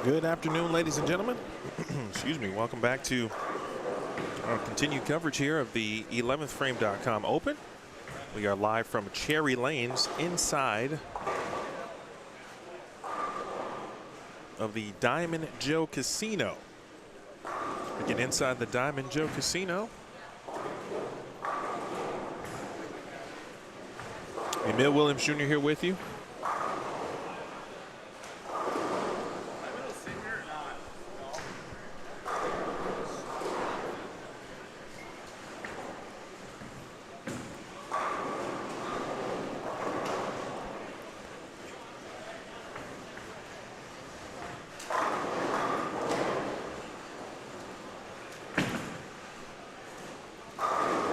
Good afternoon, ladies and gentlemen. Excuse me. Welcome back to our continued coverage here of the 11thframe.com Open. We are live from Cherry Lanes inside of the Diamond Joe Casino. Again, inside the Diamond Joe Casino. Emil Williams Jr. here with you.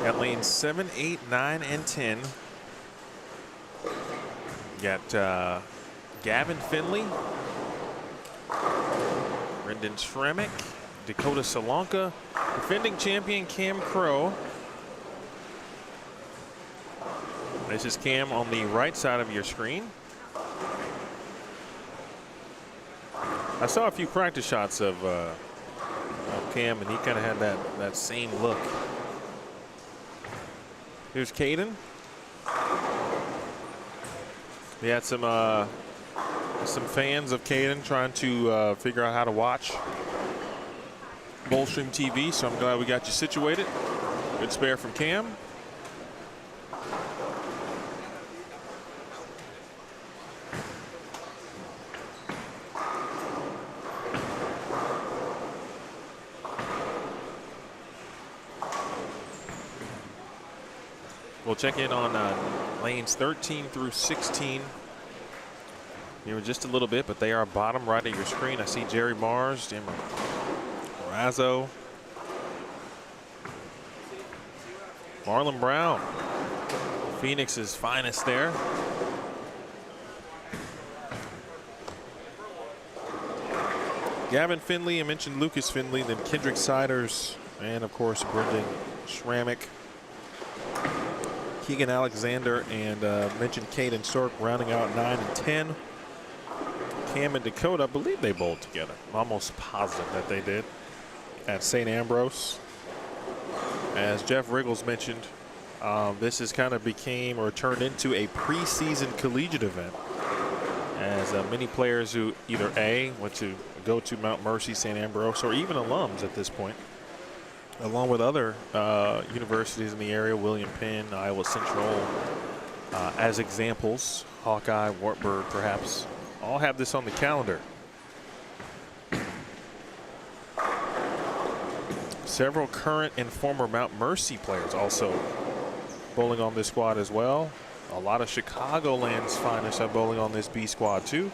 At lanes 7, 8, 9, and 10. You got Gavin Finley, Brendan Shremick, Dakota Salonka, defending champion Cam Crow. This is Cam on the right side of your screen. I saw a few practice shots of Cam, and he kind of had that same look. Here's Caden. We had some fans of Caden trying to figure out how to watch Bowlstream TV, so I'm glad we got you situated. Good spare from Cam. We'll check in on lanes 13 through 16 here in just a little bit, but they are bottom right of your screen. I see Jerry Mars, Dan Razzo, Marlon Brown, Phoenix's finest there. Gavin Finley, I mentioned Lucas Finley, then Kendrick Siders, and of course Brendan Shramick. Keegan Alexander and mentioned Caden Stork rounding out 9 and 10. Cam and Dakota, I believe they bowled together. I'm almost positive that they did at St. Ambrose. As Jeff Riggles mentioned, this has kind of became or turned into a preseason collegiate event, as many players who either A, went to go to Mount Mercy, St. Ambrose, or even alums at this point, along with other universities in the area, William Penn, Iowa Central, as examples, Hawkeye, Wartburg, perhaps, all have this on the calendar. Several current and former Mount Mercy players also bowling on this squad as well. A lot of Chicagoland's finest are bowling on this B squad too.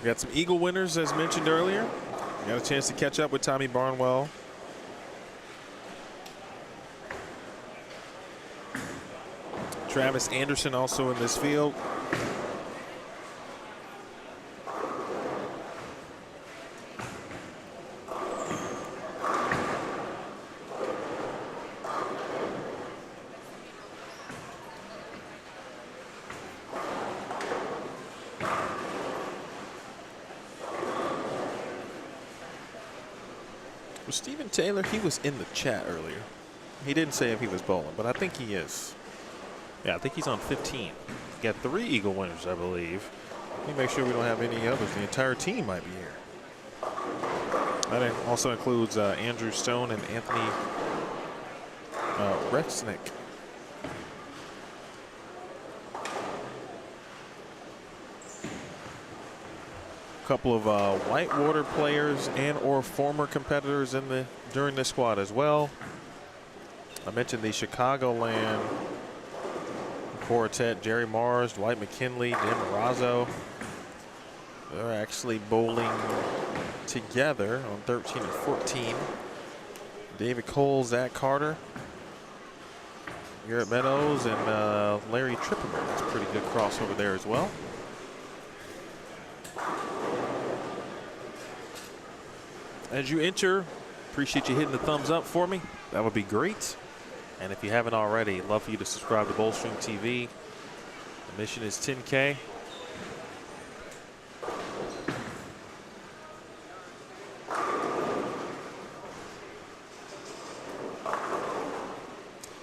We got some Eagle winners, as mentioned earlier. Got a chance to catch up with Tommy Barnwell. Travis Anderson also in this field. Stephen Taylor, he was in the chat earlier. He didn't say if he was bowling, but I think he is. Yeah, I think he's on 15. Got 3 Eagle winners, I believe. Let me make sure we don't have any others. The entire team might be here. That also includes Andrew Stone and Anthony Rexnick. Couple of Whitewater players and or former competitors in during this squad as well. I mentioned the Chicagoland quartet, Jerry Mars, Dwight McKinley, Dan Marazzo. They're actually bowling together on 13 and 14. David Cole, Zach Carter, Garrett Meadows, and Larry Trippenberg. That's a pretty good crossover there as well. As you enter, appreciate you hitting the thumbs up for me. That would be great. And if you haven't already, love for you to subscribe to Bowlstream TV. The mission is 10K.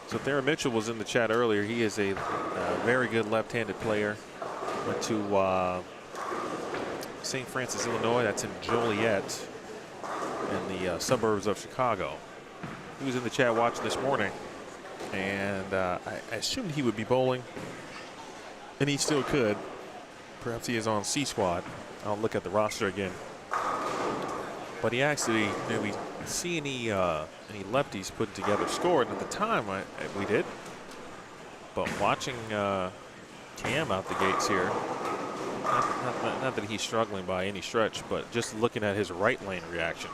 So Theron Mitchell was in the chat earlier. He is a very good left-handed player. Went to St. Francis, Illinois. That's in Joliet in the suburbs of Chicago. He was in the chat watching this morning, and I assumed he would be bowling, and he still could. Perhaps he is on C squad. I'll look at the roster again. But he actually, did we see any lefties put together scored? At the time, we did. But watching Cam out the gates here, not that he's struggling by any stretch, but just looking at his right lane reaction.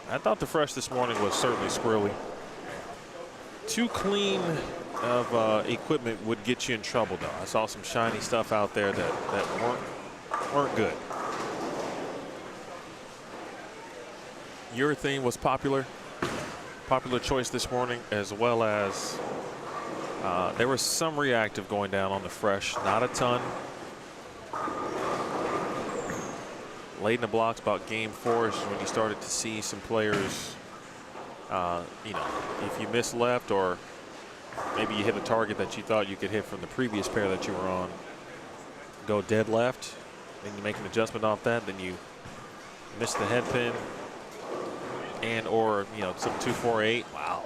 I thought the fresh this morning was certainly squirrely. Too clean of equipment would get you in trouble, though. I saw some shiny stuff out there that weren't good. Urethane was popular choice this morning, as well as there was some reactive going down on the fresh, not a ton. Late in the blocks, about game 4 is when you started to see some players, you know, if you miss left or maybe you hit a target that you thought you could hit from the previous pair that you were on, go dead left, then you make an adjustment off that, then you miss the head pin, and or, you know, some 248. Wow.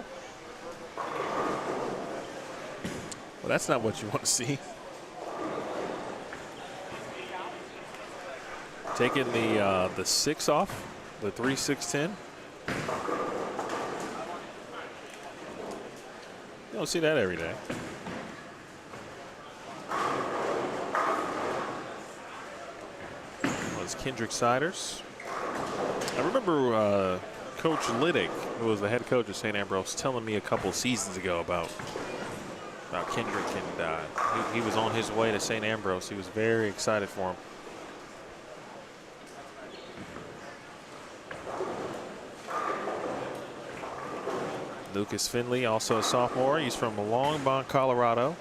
Well, that's not what you want to see. Taking the 6 off, the 3-6-10. You don't see that every day. Was Kendrick Siders. I remember Coach Liddick, who was the head coach of St. Ambrose, telling me a couple seasons ago about Kendrick, and he was on his way to St. Ambrose. He was very excited for him. Lucas Finley, also a sophomore. He's from Longmont, Colorado.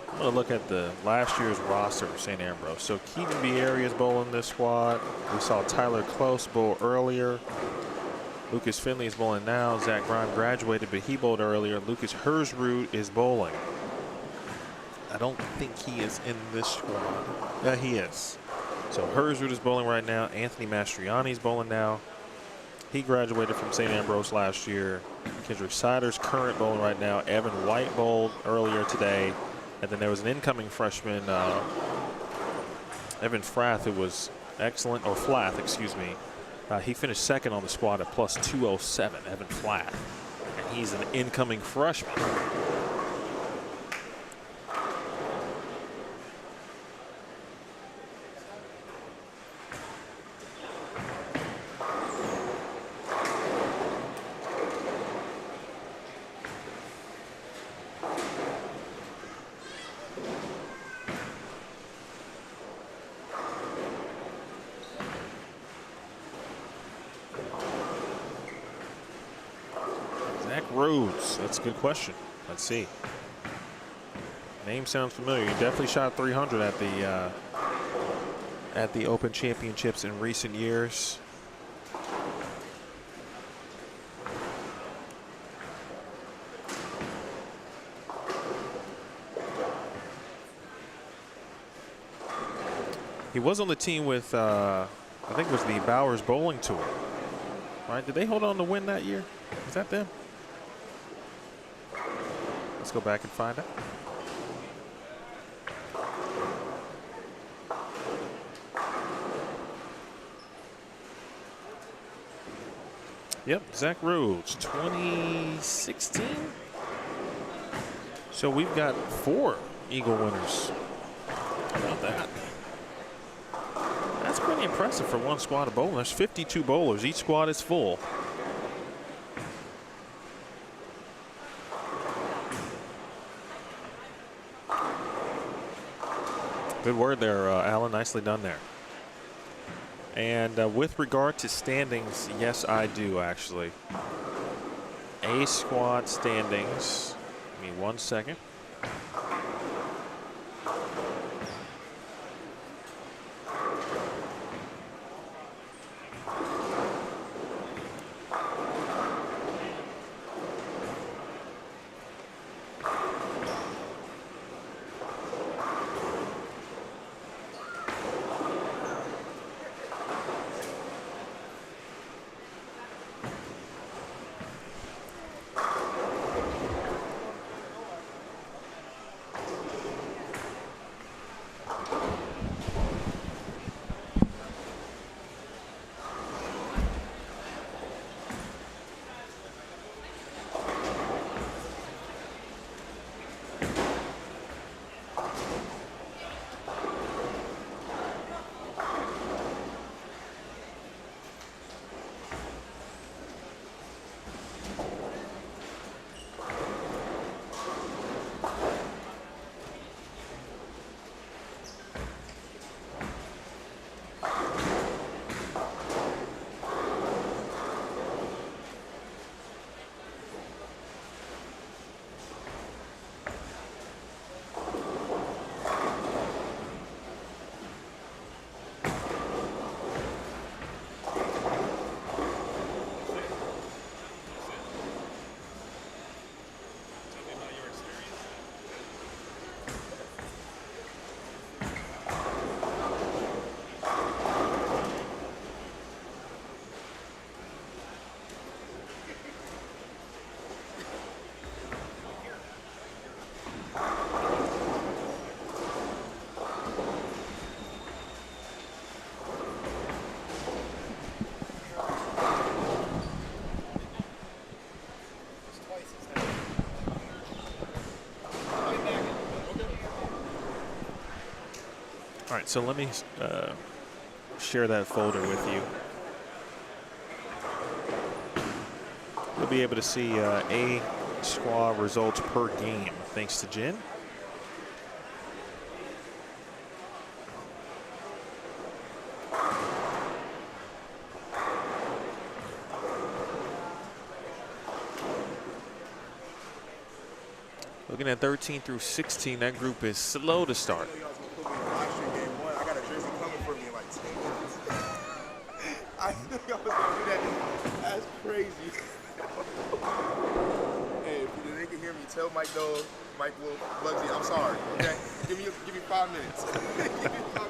I'm going to look at the last year's roster for St. Ambrose. So Keaton Bieri is bowling this squad. We saw Tyler Close bowl earlier. Lucas Finley is bowling now. Zach Grime graduated, but he bowled earlier. Lucas Hersrud is bowling. I don't think he is in this squad. Yeah, he is. So Hersrud is bowling right now. Anthony Mastriani is bowling now. He graduated from St. Ambrose last year. Kendrick Siders current bowling right now. Evan White bowled earlier today. And then there was an incoming freshman, Evan Frath, who was excellent, or Flath, excuse me. He finished second on the squad at plus 207, Evan Flath. And he's an incoming freshman. That's a good question. Let's see. Name sounds familiar. He definitely shot 300 at the Open Championships in recent years. He was on the team with, I think it was the Bowers Bowling Tour. Right? Did they hold on to win that year? Is that them? Let's go back and find out. Yep, Zach Rhodes, 2016. So we've got 4 Eagle winners. How about that? That's pretty impressive for one squad of bowlers. There's 52 bowlers. Each squad is full. Good word there, Alan. Nicely done there. And with regard to standings, yes, I do actually. A squad standings. Give me 1 second. All right, so let me share that folder with you. You'll be able to see A squad results per game, thanks to Jen. Looking at 13 through 16, that group is slow to start. I knew y'all was gonna do that. That's crazy. Hey, if they can hear me, tell Mike Dole, Mike Wolf, Bugsy, I'm sorry. Okay, give me 5 minutes. Give me 5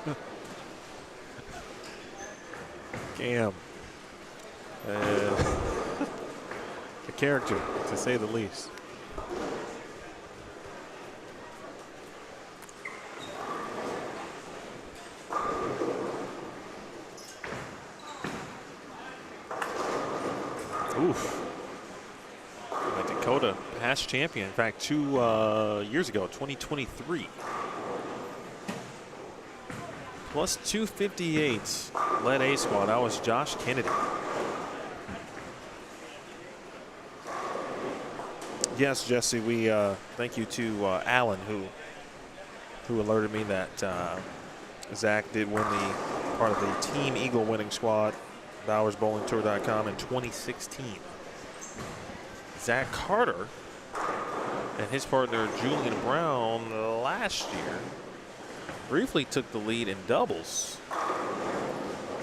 minutes. Cam, a character to say the least. Oof. Dakota, past champion. In fact, 2 years ago, 2023. Plus 258 led A squad. That was Josh Kennedy. Yes, Jesse, we thank you to Alan who alerted me that Zach did win the part of the Team Eagle winning squad. BowersBowlingTour.com in 2016. Zach Carter and his partner Julian Brown last year briefly took the lead in doubles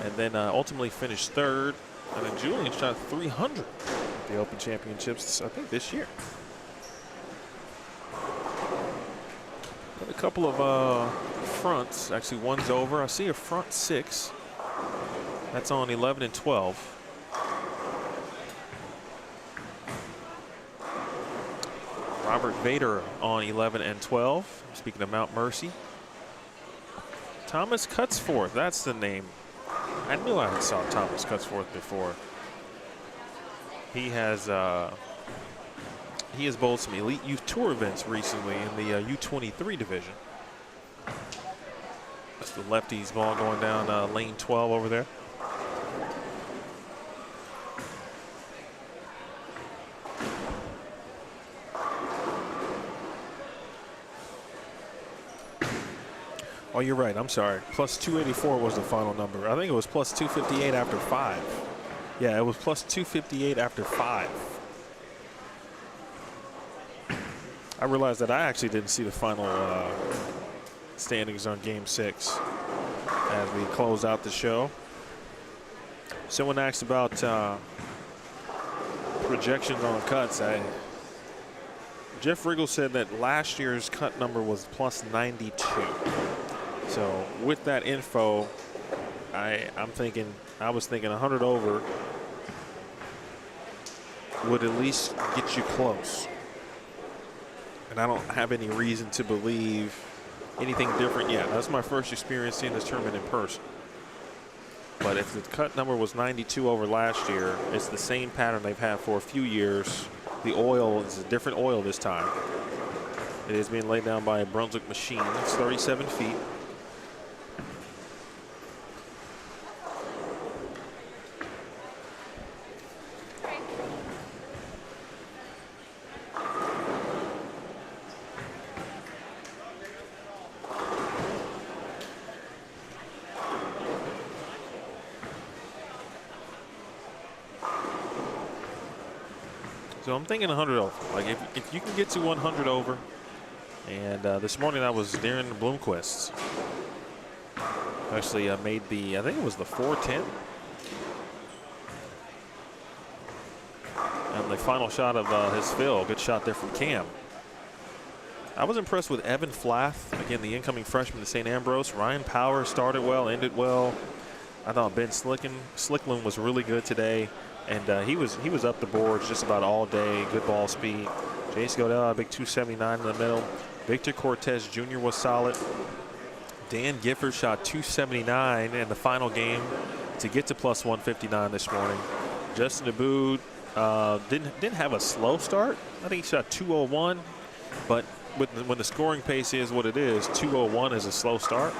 and then ultimately finished third. And then Julian shot 300 at the Open Championships, I think, this year. Got a couple of fronts. Actually, one's over. I see a front 6. That's on 11 and 12. Robert Vader on 11 and 12. Speaking of Mount Mercy. Thomas Cutsforth, that's the name. I knew I saw Thomas Cutsforth before. He has bowled some Elite Youth Tour events recently in the U23 division. That's the lefties ball going down lane 12 over there. Oh, you're right. I'm sorry. Plus 284 was the final number. I think it was plus 258 after 5. Yeah, it was plus 258 after 5. I realized that I actually didn't see the final standings on Game 6 as we close out the show. Someone asked about projections on cuts. Jeff Riggle said that last year's cut number was plus 92. So with that info, I was thinking 100 over would at least get you close. And I don't have any reason to believe anything different yet. That's my first experience seeing this tournament in person. But if the cut number was 92 over last year, it's the same pattern they've had for a few years. The oil is a different oil this time. It is being laid down by a Brunswick machine. It's 37 feet. So I'm thinking 100 over. Like if you can get to 100 over, and this morning I was Darren Bloomquist. Actually, I made I think it was the 410. And the final shot of his fill, good shot there from Cam. I was impressed with Evan Flath, again, the incoming freshman to St. Ambrose. Ryan Power started well, ended well. I thought Ben Slickland was really good today. And he was up the boards just about all day. Good ball speed. Jace Godell, a big 279 in the middle. Victor Cortez Jr. was solid. Dan Gifford shot 279 in the final game to get to plus 159 this morning. Justin Abboud didn't have a slow start. I think he shot 201, but when the scoring pace is what it is, 201 is a slow start.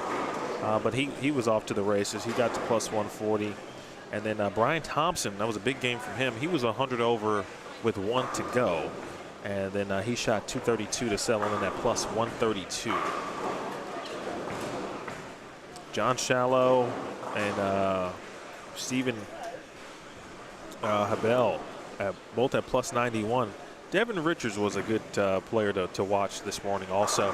But he was off to the races. He got to plus 140. And then Brian Thompson, that was a big game from him. He was 100 over with 1 to go. And then he shot 232 to settle in at plus 132. John Shallow and Stephen Habel both at plus 91. Devin Richards was a good player to watch this morning also.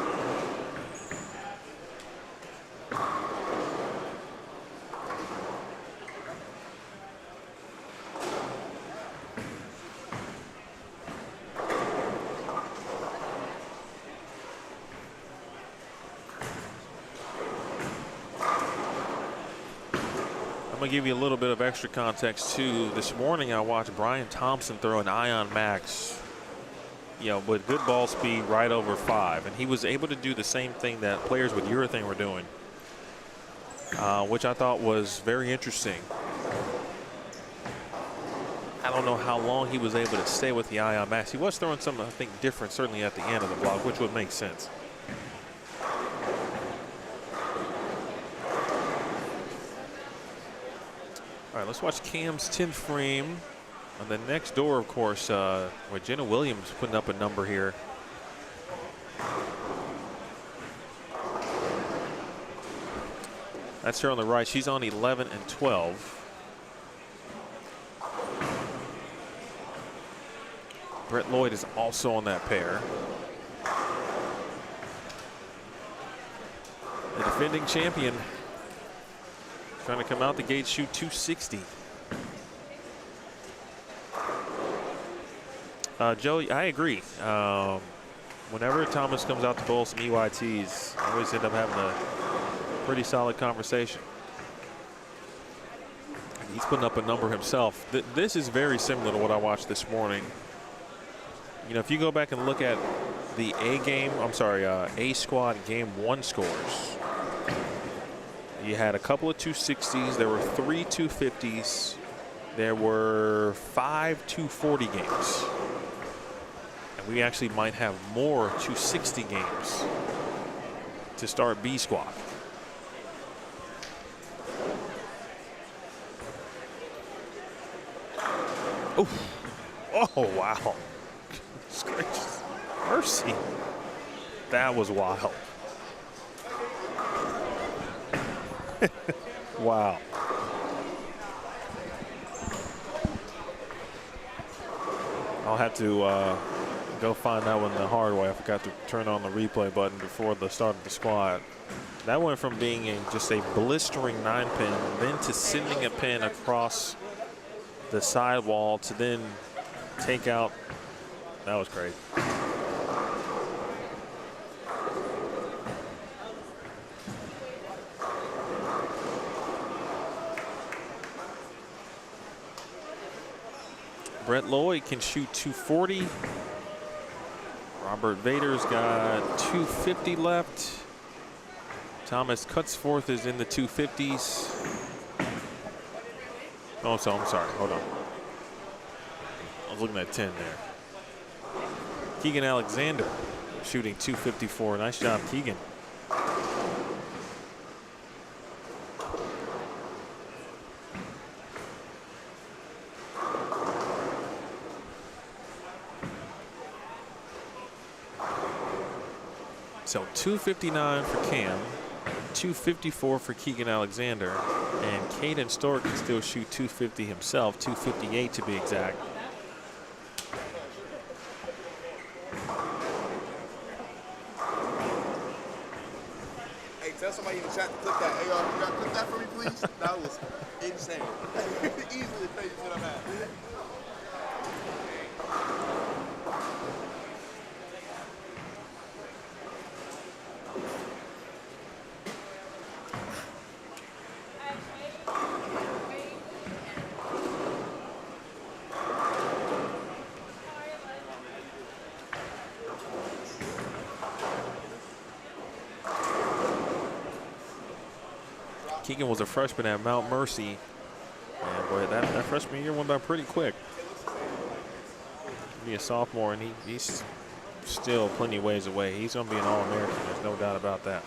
Give you a little bit of extra context too. This morning I watched Brian Thompson throw an ion max, with good ball speed right over 5, and he was able to do the same thing that players with urethane were doing, which I thought was very interesting. I don't know how long he was able to stay with the ion max. He was throwing something I think different certainly at the end of the block, which would make sense. All right, let's watch Cam's 10 frame. On the next door, of course, where Jenna Williams putting up a number here. That's her on the right. She's on 11 and 12. Brett Lloyd is also on that pair. The defending champion trying to come out the gate, shoot 260. Joey, I agree. Whenever Thomas comes out to bowl some EYTs, I always end up having a pretty solid conversation. He's putting up a number himself. This is very similar to what I watched this morning. If you go back and look at the A squad game 1 scores, you had a couple of 260s. There were 3 250s. There were 5 240 games. And we actually might have more 260 games to start B squad. Oh, wow. Goodness gracious. Mercy. That was wild. Wow. I'll have to go find that one the hard way. I forgot to turn on the replay button before the start of the squad. That went from being just a blistering 9-pin, then to sending a pin across the sidewall to then take out. That was great. Brett Lloyd can shoot 240. Robert Vader's got 250 left. Thomas Cutsforth is in the 250s. Oh, so I'm sorry. Hold on. I was looking at 10 there. Keegan Alexander shooting 254. Nice job, Keegan. So 259 for Cam, 254 for Keegan Alexander, and Caden Stork can still shoot 250 himself, 258 to be exact. Hey, tell somebody in the chat to click that. Hey, y'all, you gotta click that for me, please? That was insane. Easily the craziest that I've had. Keegan was a freshman at Mount Mercy, and boy, that freshman year went by pretty quick. Be a sophomore, and he's still plenty ways away. He's going to be an All-American. There's no doubt about that.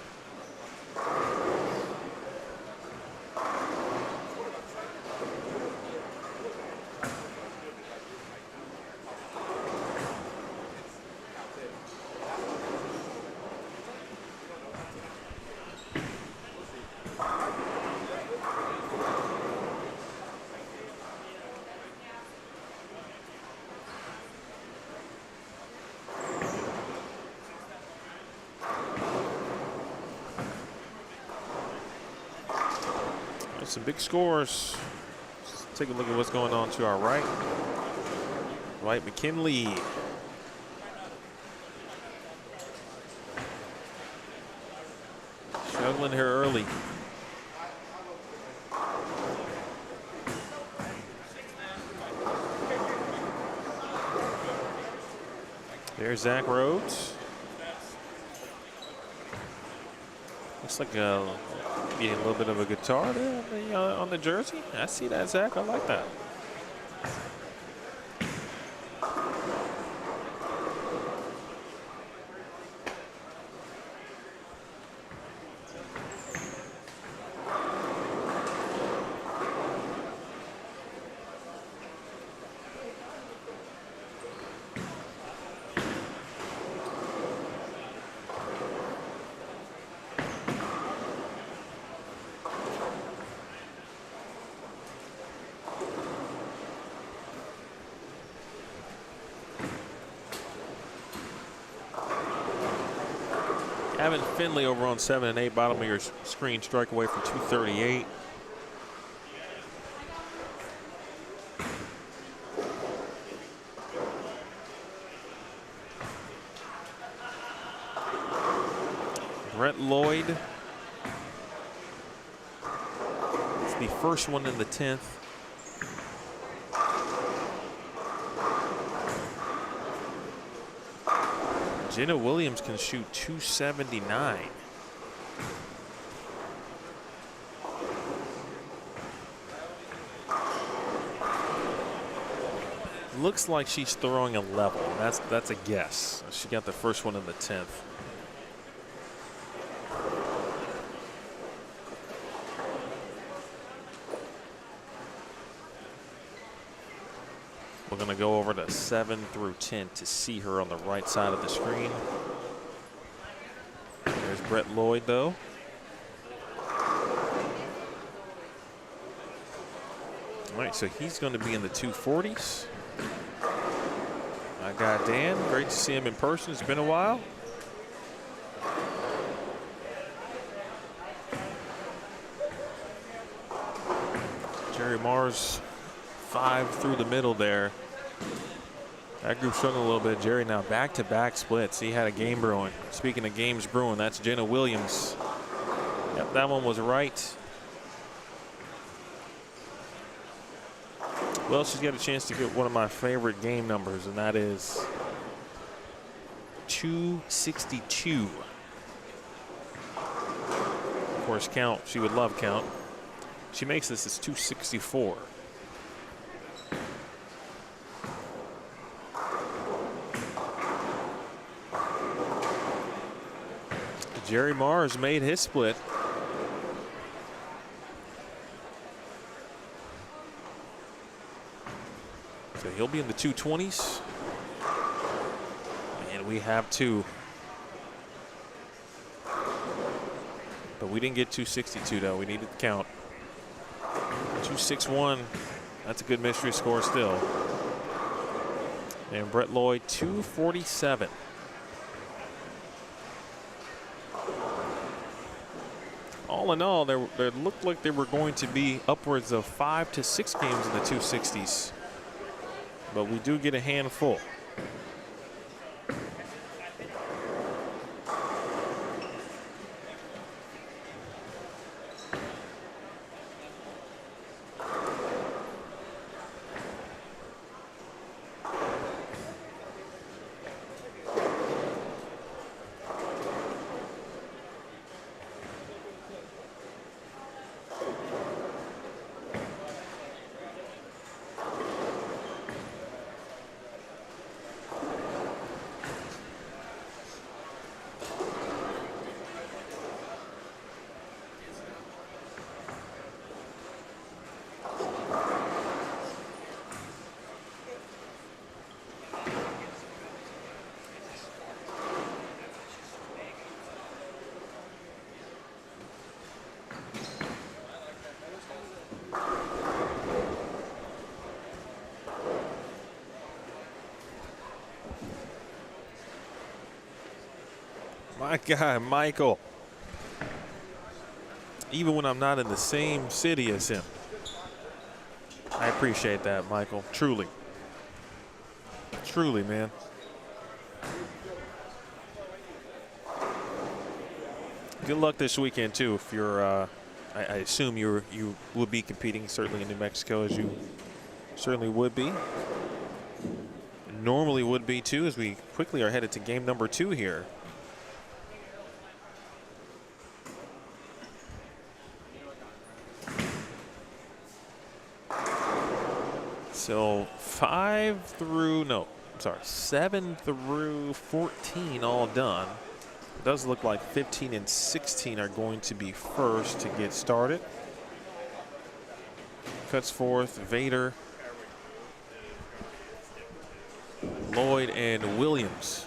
Some big scores. Let's take a look at what's going on to our right. Dwight McKinley. Struggling here early. There's Zach Rhodes. Looks like a little bit of a guitar there on the jersey. I see that, Zach. I like that. Evan Finley over on 7 and 8, bottom of your screen, strike away for 238. Brett Lloyd. It's the first one in the 10th. Jenna Williams can shoot 279. Looks like she's throwing a level. That's a guess. She got the first one in the 10th. We're going to go over to 7 through 10 to see her on the right side of the screen. There's Brett Lloyd, though. All right, so he's going to be in the 240s. My guy Dan, great to see him in person. It's been a while. Jerry Mars 5 through the middle there. That group struggling a little bit. Jerry now back-to-back splits. He had a game brewing. Speaking of games brewing, that's Jenna Williams. Yep, that one was right. Well, she's got a chance to get one of my favorite game numbers, and that is 262. Of course, count. She would love count. She makes this as 264. Jerry Mars made his split. So he'll be in the 220s. And we have 2. But we didn't get 262 though. We needed to count. 261. That's a good mystery score still. And Brett Lloyd 247. All in all, there looked like there were going to be upwards of 5 to 6 games in the 260s. But we do get a handful. My guy, Michael. Even when I'm not in the same city as him. I appreciate that, Michael. Truly. Truly, man. Good luck this weekend, too, if you're, I assume you will be competing, certainly in New Mexico, as you certainly would be. Normally would be, too, as we quickly are headed to game number 2 here. So 7 through 14 all done. It does look like 15 and 16 are going to be first to get started. Cuts forth Vader, Lloyd, and Williams.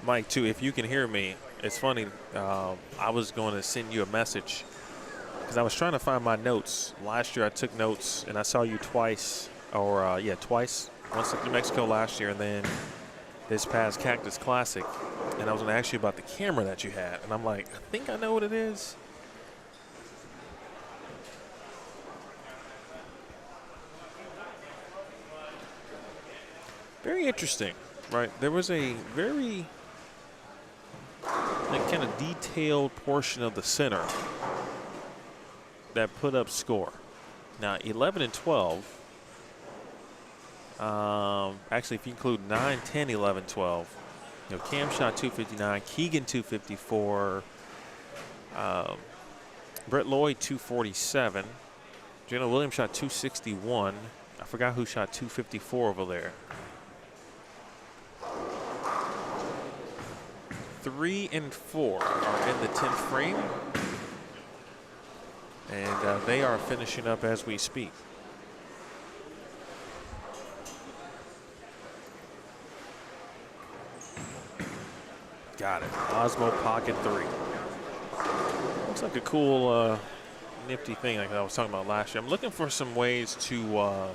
Mike, too, if you can hear me, it's funny. I was going to send you a message because I was trying to find my notes. Last year I took notes and I saw you twice, or twice. Once at New Mexico last year and then this past Cactus Classic. And I was going to ask you about the camera that you had. And I'm like, I think I know what it is. Very interesting, right? There was a very kind of detailed portion of the center that put up score. Now 11 and 12. Actually, if you include 9, 10, 11, 12. You know, Cam shot 259, Keegan 254, Brett Lloyd 247, Jenna Williams shot 261. I forgot who shot 254 over there. 3 and 4 are in the 10th frame. And they are finishing up as we speak. Got it. Osmo pocket 3. Looks It's like a cool, nifty thing like I was talking about last year. I'm looking for some ways to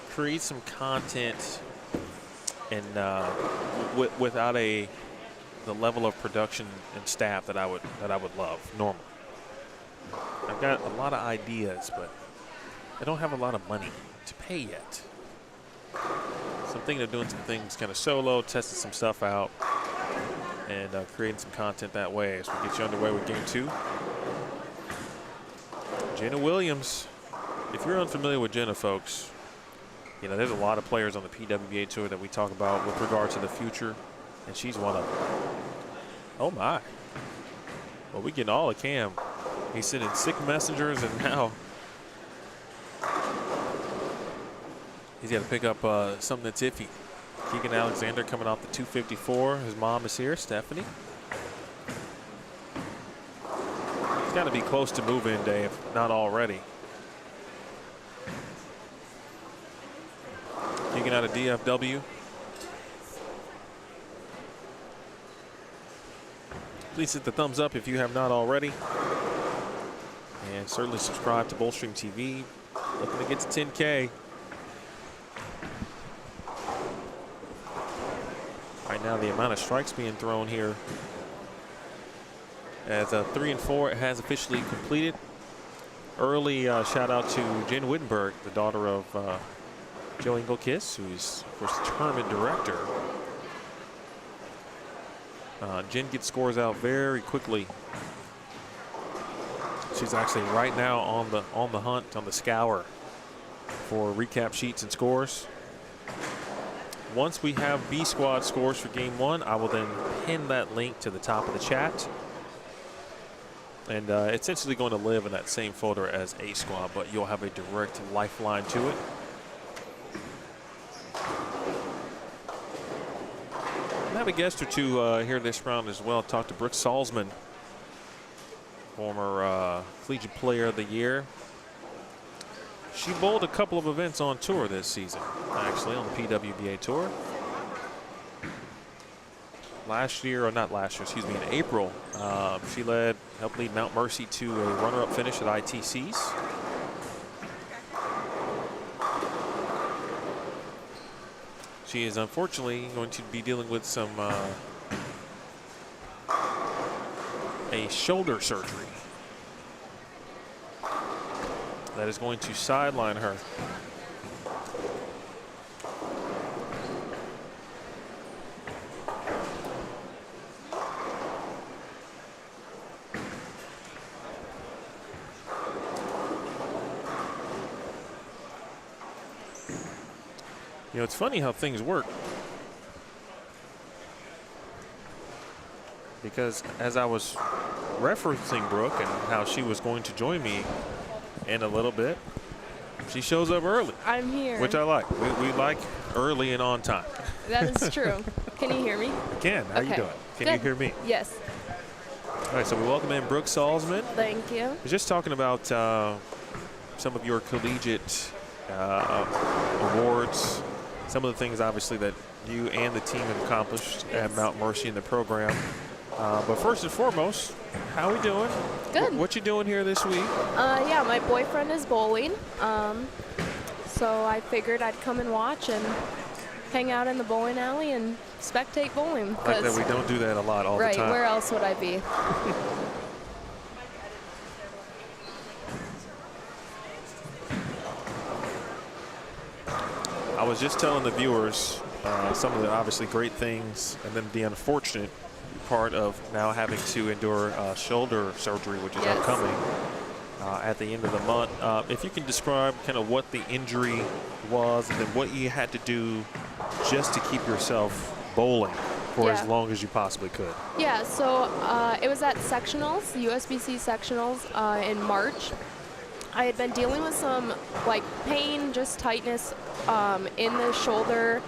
create some content and without the level of production and staff that I would love normally. I've got a lot of ideas, but I don't have a lot of money to pay yet. So I'm thinking of doing some things kind of solo, testing some stuff out, and creating some content that way as we get you underway with game 2. Jenna Williams. If you're unfamiliar with Jenna, folks, you know, there's a lot of players on the PWBA Tour that we talk about with regard to the future, and she's one of them. Oh, my. Well, we getting all of Cam. He's sending sick messengers, and now he's got to pick up something that's iffy. Keegan Alexander coming off the 254. His mom is here, Stephanie. He's got to be close to move-in day, if not already. Keegan out of DFW. Please hit the thumbs up if you have not already. And certainly subscribe to Bullstream TV. Looking to get to 10K. Right now, the amount of strikes being thrown here as 3 and 4 it has officially completed. Early shout out to Jen Wittenberg, the daughter of Joe Engelkiss, who's of course the tournament director. Jen gets scores out very quickly. She's actually right now on the hunt, on the scour for recap sheets and scores. Once we have B squad scores for game 1, I will then pin that link to the top of the chat. And it's essentially going to live in that same folder as A squad, but you'll have a direct lifeline to it. I have a guest or two here this round as well. Talk to Brooke Salsman, former Collegiate Player of the Year. She bowled a couple of events on tour this season, actually, on the PWBA Tour. Last year, or not last year, excuse me, in April, she helped lead Mount Mercy to a runner-up finish at ITCs. She is unfortunately going to be dealing with some a shoulder surgery that is going to sideline her. You know, it's funny how things work, because as I was referencing Brooke and how she was going to join me in a little bit, she shows up early. I'm here. Which I like. We like early and on time. That is true. Can you hear me? I can. How you doing? Can you hear me? Yes. All right, so we welcome in Brooke Salsman. Thank you. I was just talking about some of your collegiate awards, some of the things obviously that you and the team have accomplished at Mount Mercy in the program. But first and foremost, how we doing? Good. What you doing here this week? Yeah, my boyfriend is bowling, so I figured I'd come and watch and hang out in the bowling alley and spectate bowling. Like that we don't do that a lot all the time. Right, where else would I be? I was just telling the viewers some of the obviously great things, and then the unfortunate part of now having to endure shoulder surgery, which is upcoming at the end of the month. If you can describe kind of what the injury was and then what you had to do just to keep yourself bowling for as long as you possibly could. Yeah, so it was at sectionals, USBC sectionals in March. I had been dealing with some like pain, just tightness in the shoulder,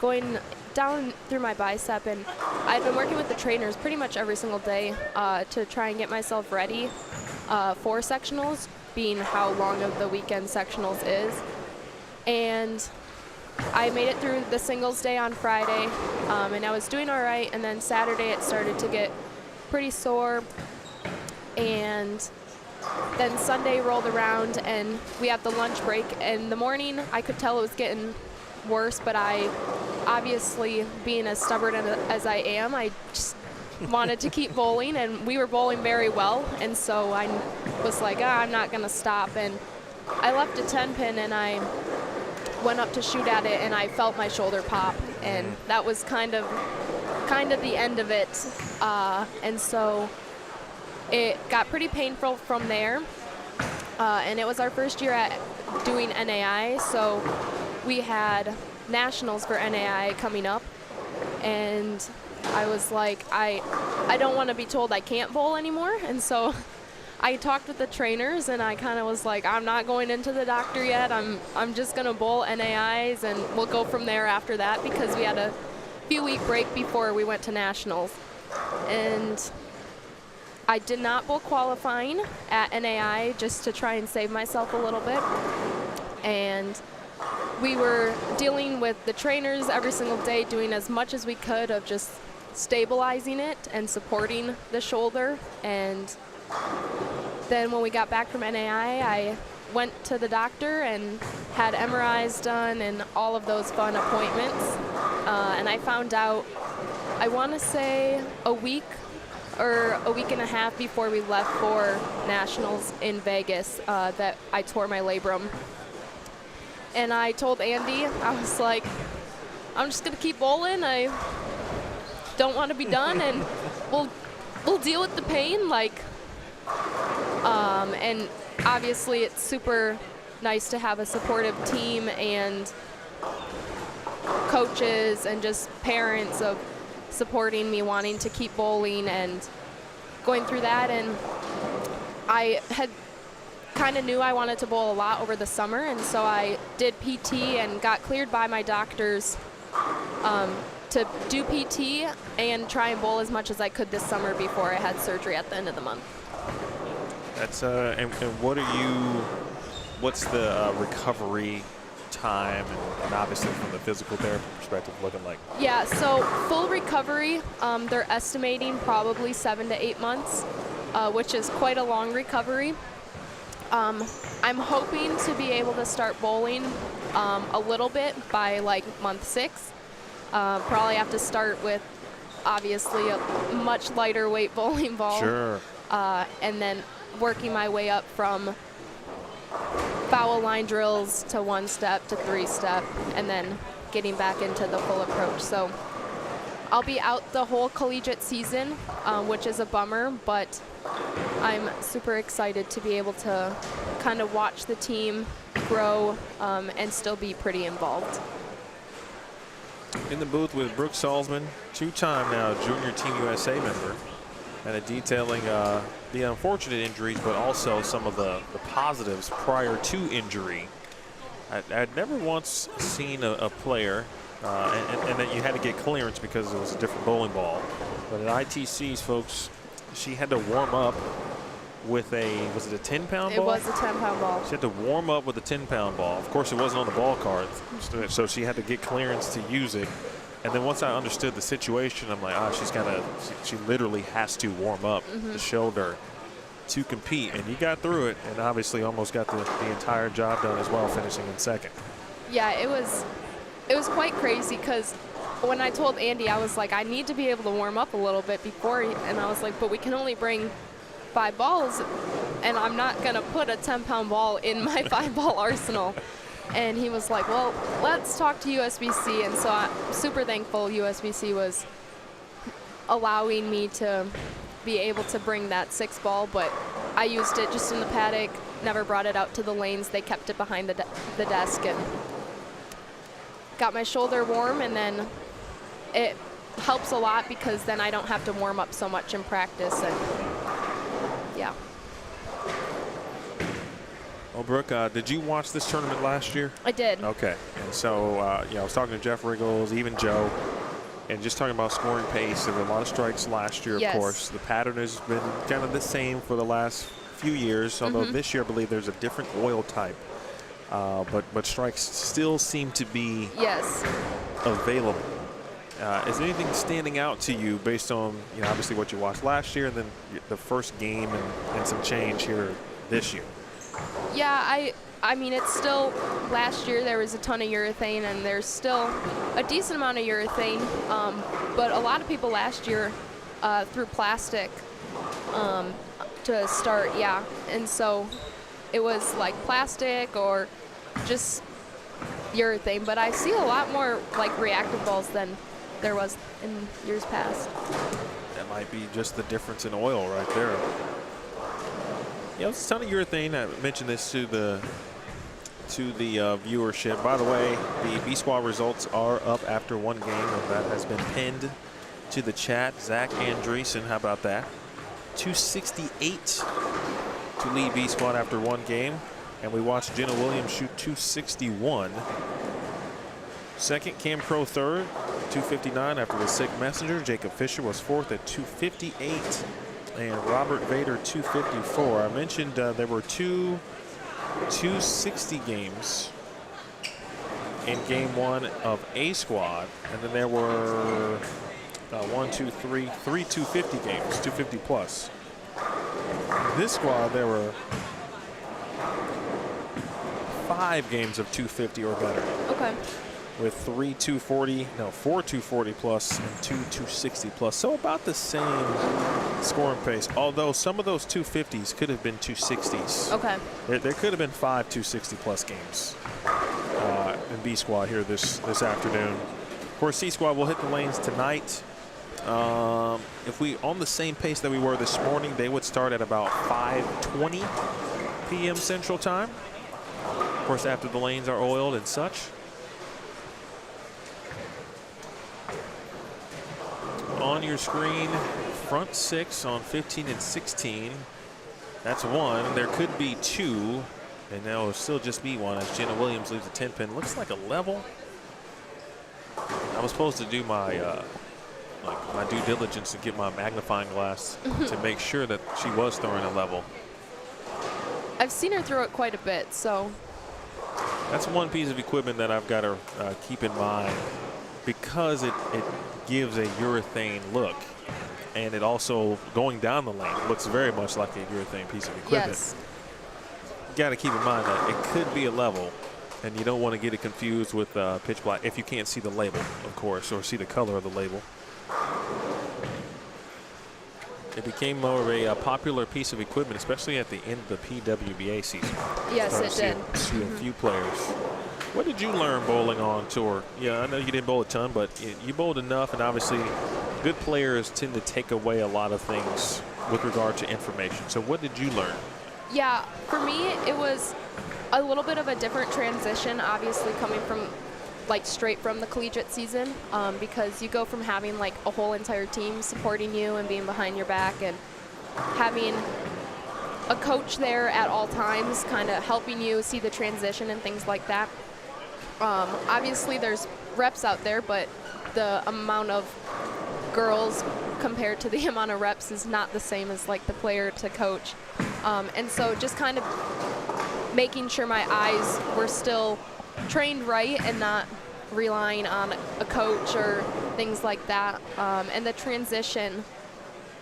going down through my bicep, and I'd been working with the trainers pretty much every single day to try and get myself ready for sectionals, being how long of the weekend sectionals is. And I made it through the singles day on Friday, and I was doing all right, and then Saturday it started to get pretty sore. And then Sunday rolled around and we had the lunch break. In the morning, I could tell it was getting worse, but I obviously, being as stubborn as I am, I just wanted to keep bowling, and we were bowling very well. And so I was like, I'm not going to stop. And I left a 10 pin and I went up to shoot at it and I felt my shoulder pop. And that was kind of the end of it. And so it got pretty painful from there. And it was our first year at doing NAI, so we had nationals for NAI coming up. And I was like, I don't want to be told I can't bowl anymore. And so I talked with the trainers and I kind of was like, I'm not going into the doctor yet. I'm just going to bowl NAIs and we'll go from there after that, because we had a few-week break before we went to nationals. And I did not bowl qualifying at NAI just to try and save myself a little bit. And we were dealing with the trainers every single day, doing as much as we could of just stabilizing it and supporting the shoulder. And then when we got back from NAI, I went to the doctor and had MRIs done and all of those fun appointments. And I found out, I want to say a week or a week and a half before we left for nationals in Vegas, that I tore my labrum. And I told Andy, I was like, I'm just gonna keep bowling. I don't want to be done, and we'll deal with the pain. And obviously it's super nice to have a supportive team and coaches and just parents of supporting me wanting to keep bowling and going through that. And I had kind of knew I wanted to bowl a lot over the summer, and so I did PT and got cleared by my doctors to do PT and try and bowl as much as I could this summer before I had surgery at the end of the month. That's and what's the recovery time and obviously from the physical therapy perspective looking like? Yeah, so full recovery, they're estimating probably 7 to 8 months, which is quite a long recovery. I'm hoping to be able to start bowling a little bit by like month 6. Probably have to start with obviously a much lighter weight bowling ball. Sure. And then working my way up from foul line drills to 1-step to 3-step, and then getting back into the full approach. So I'll be out the whole collegiate season, which is a bummer, but I'm super excited to be able to kind of watch the team grow and still be pretty involved. In the booth with Brooke Salsman, 2-time now Junior Team USA member, and detailing the unfortunate injuries, but also some of the positives prior to injury. I'd never once seen a player, and that you had to get clearance because it was a different bowling ball. But at ITCs, folks, she had to warm up with was it a 10-pound ball? It was a 10-pound ball. She had to warm up with a 10-pound ball. Of course, it wasn't on the ball card, so she had to get clearance to use it. And then once I understood the situation, I'm like, she literally has to warm up the shoulder to compete. And you got through it, and obviously almost got the entire job done as well, finishing in second. Yeah, it was quite crazy, because when I told Andy, I was like, I need to be able to warm up a little bit before, and I was like, but we can only bring 5 balls, and I'm not gonna put a 10-pound ball in my 5-ball arsenal. And he was like, well, let's talk to USBC. And so I'm super thankful USBC was allowing me to be able to bring that 6-ball, but I used it just in the paddock, never brought it out to the lanes. They kept it behind the desk, and got my shoulder warm, and then it helps a lot because then I don't have to warm up so much in practice. And yeah. Well, Brooke, did you watch this tournament last year? I did. Okay. And so, I was talking to Jeff Riggles, even Joe, and just talking about scoring pace. There were a lot of strikes last year, Yes. of course. The pattern has been kind of the same for the last few years, although this year I believe there's a different oil type. But strikes still seem to be Yes. available. Is anything standing out to you based on, obviously what you watched last year and then the first game and some change here this year? Yeah, I mean, it's still, last year there was a ton of urethane, and there's still a decent amount of urethane, but a lot of people last year threw plastic to start, yeah. And so it was like plastic or just urethane, but I see a lot more like reactive balls than there was in years past. That might be just the difference in oil right there. Yeah, it's a ton of urethane. I mentioned this to the viewership. By the way, the B Squad results are up after one game, and that has been pinned to the chat. Zach Andreessen, how about that? 268 to lead B Squad after one game, and we watched Jenna Williams shoot 261. Second, Cam Crow third, 259 after the sick messenger. Jacob Fisher was fourth at 258, and Robert Vader 254. I mentioned there were two 260 games in game one of A Squad, and then there were three 250 games, 250 plus. This squad, there were 5 games of 250 or better. Okay. With four 240 plus and 260 plus. So about the same scoring pace, although some of those 250s could have been 260s. Okay. There could have been 5 260 plus games in B Squad here this afternoon. Of course, C Squad will hit the lanes tonight. If we on the same pace that we were this morning, they would start at about 5:20 p.m. Central Time. Of course, after the lanes are oiled and such. On your screen, front 6 on 15 and 16. That's 1. There could be 2, and now it'll still just be 1 as Jenna Williams leaves a 10 pin. Looks like a level. I was supposed to do my my due diligence and get my magnifying glass to make sure that she was throwing a level. I've seen her throw it quite a bit, so. That's one piece of equipment that I've got to keep in mind, because it gives a urethane look, and it also, going down the lane, looks very much like a urethane piece of equipment. Yes. You got to keep in mind that it could be a level, and you don't want to get it confused with pitch black if you can't see the label, of course, or see the color of the label. It became more of a popular piece of equipment, especially at the end of the PWBA season. Yes, it did. See a few players. What did you learn bowling on tour? Yeah, I know you didn't bowl a ton, but you bowled enough, and obviously good players tend to take away a lot of things with regard to information. So what did you learn? Yeah, for me, it was a little bit of a different transition, obviously coming from straight from the collegiate season, because you go from having like a whole entire team supporting you and being behind your back, and having a coach there at all times kind of helping you see the transition and things like that. Obviously there's reps out there, but the amount of girls compared to the amount of reps is not the same as like the player to coach. And so just kind of making sure my eyes were still trained right and not relying on a coach or things like that. And the transition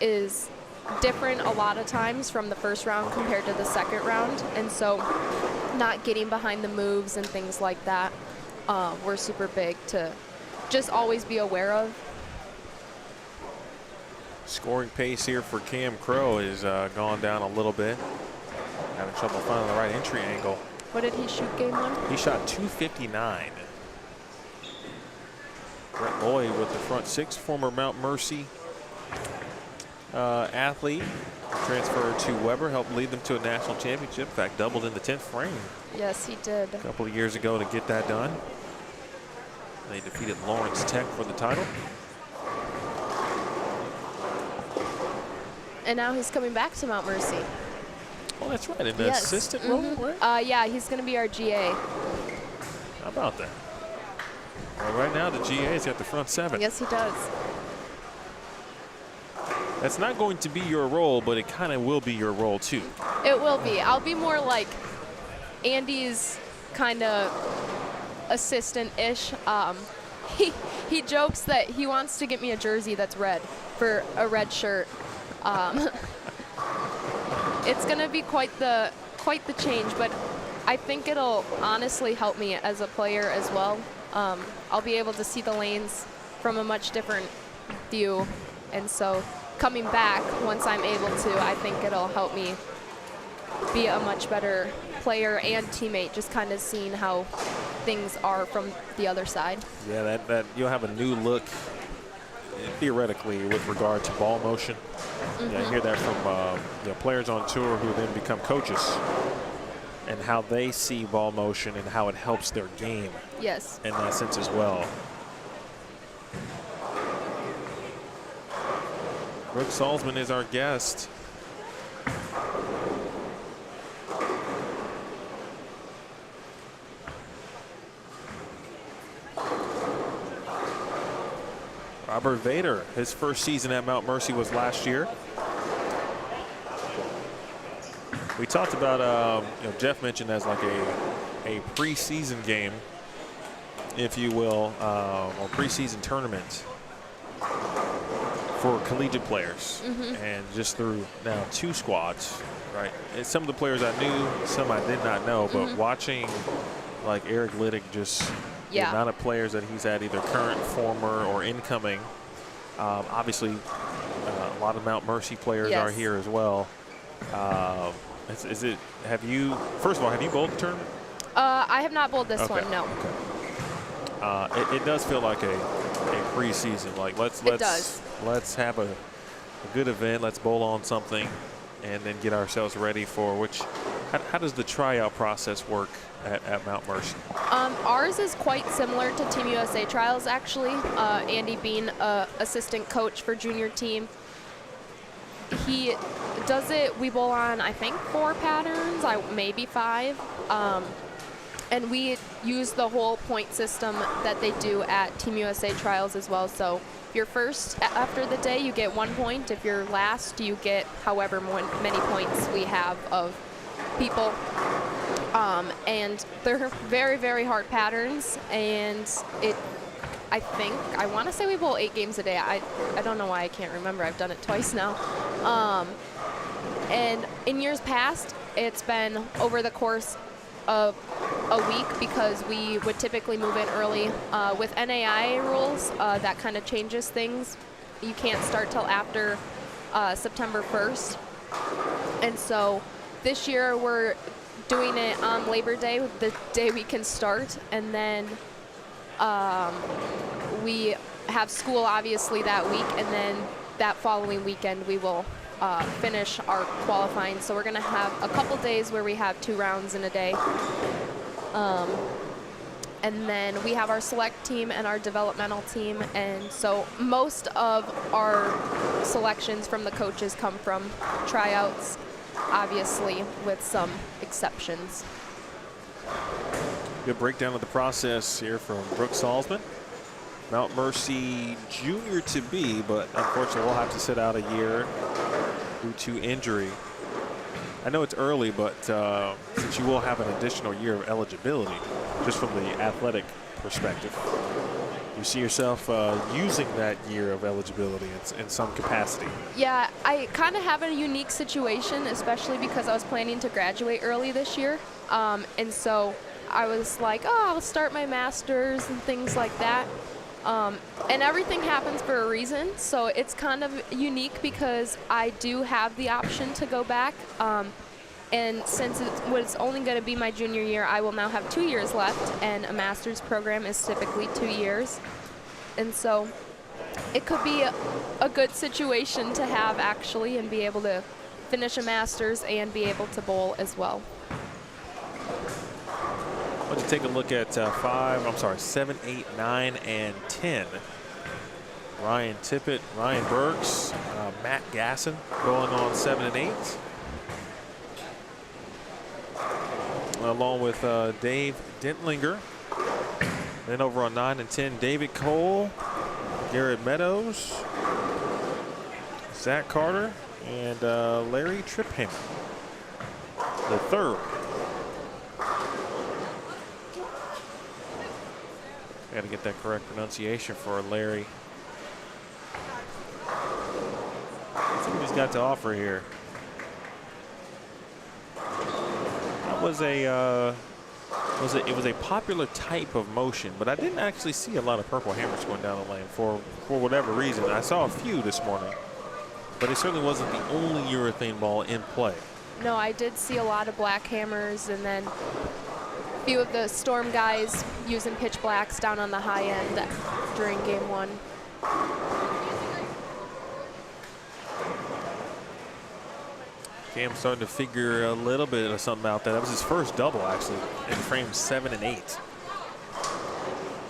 is different a lot of times from the first round compared to the second round. And so not getting behind the moves and things like that were super big to just always be aware of. Scoring pace here for Cam Crow has gone down a little bit. Having trouble finding the right entry angle. What did he shoot game one? He shot 259. Brett Lloyd with the front 6, former Mount Mercy athlete. Transferred to Weber, helped lead them to a national championship. In fact, doubled in the 10th frame. Yes, he did. A couple of years ago to get that done. They defeated Lawrence Tech for the title. And now he's coming back to Mount Mercy. Oh, that's right, in the Yes. assistant role, right? Yeah, he's going to be our GA. How about that? Well, right now the GA's got the front 7. Yes, he does. That's not going to be your role, but it kind of will be your role too. It will be. I'll be more like Andy's kind of assistant-ish. he jokes that he wants to get me a jersey that's red for a red shirt. It's gonna be quite the change, but I think it'll honestly help me as a player as well. I'll be able to see the lanes from a much different view, and so coming back once I'm able to, I think it'll help me be a much better player and teammate, just kind of seeing how things are from the other side. Yeah, that you'll have a new look theoretically with regard to ball motion. Yeah, I hear that from players on tour who then become coaches, and how they see ball motion and how it helps their game. Yes. In that sense as well. Brooke Salsman is our guest. Robert Vader, his first season at Mount Mercy was last year. We talked about, Jeff mentioned as like a preseason game, if you will, or preseason tournament for collegiate players, and just through now 2 squads, right? And some of the players I knew, some I did not know, but watching like Eric Liddick, just the amount of players that he's had, either current, former, or incoming. Obviously, a lot of Mount Mercy players are here as well. First of all, have you bowled the tournament? I have not bowled this one, no. Okay. It does feel like a preseason. Like let's have a good event. Let's bowl on something, and then get ourselves ready for which. How does the tryout process work at Mount Mercy? Ours is quite similar to Team USA trials, actually. Andy being assistant coach for junior team. He does it, we bowl on, I think, 4 patterns, maybe 5. And we use the whole point system that they do at Team USA trials as well. So if you're first after the day, you get 1 point. If you're last, you get however many points we have of people. And they're very, very hard patterns. And I want to say we bowl 8 games a day. I don't know why I can't remember. I've done it twice now. And in years past, it's been over the course of a week, because we would typically move in early. With NAIA rules, that kind of changes things. You can't start till after September 1st. And so this year we're doing it on Labor Day, the day we can start, and then we have school obviously that week, and then that following weekend we will finish our qualifying. So we're going to have a couple days where we have 2 rounds in a day. And then we have our select team and our developmental team. And so most of our selections from the coaches come from tryouts, obviously with some exceptions. Good breakdown of the process here from Brooke Salsman. Mount Mercy junior to be, but unfortunately we'll have to sit out a year due to injury. I know it's early, but since you will have an additional year of eligibility, just from the athletic perspective, you see yourself using that year of eligibility in some capacity. Yeah, I kind of have a unique situation, especially because I was planning to graduate early this year. And so I was like, oh, I'll start my master's and things like that. And everything happens for a reason, so it's kind of unique because I do have the option to go back. And since it was only going to be my junior year, I will now have 2 years left, and a master's program is typically 2 years. And so it could be a good situation to have, actually, and be able to finish a master's and be able to bowl as well. I want to take a look at 7, 8, 9, and 10. Ryan Tippett, Ryan Burks, Matt Gasson going on 7 and 8. Along with Dave Dentlinger. Then over on 9 and 10, David Cole, Garrett Meadows, Zach Carter, and Larry Tripham, the third. Got to get that correct pronunciation for Larry. Let's see what he's got to offer here. That was it was a popular type of motion, but I didn't actually see a lot of purple hammers going down the lane for whatever reason. I saw a few this morning, but it certainly wasn't the only urethane ball in play. No, I did see a lot of black hammers, and then a few of the Storm guys using pitch blacks down on the high end during game 1. Cam starting to figure a little bit of something out there. That was his first double, actually, in frames 7 and 8.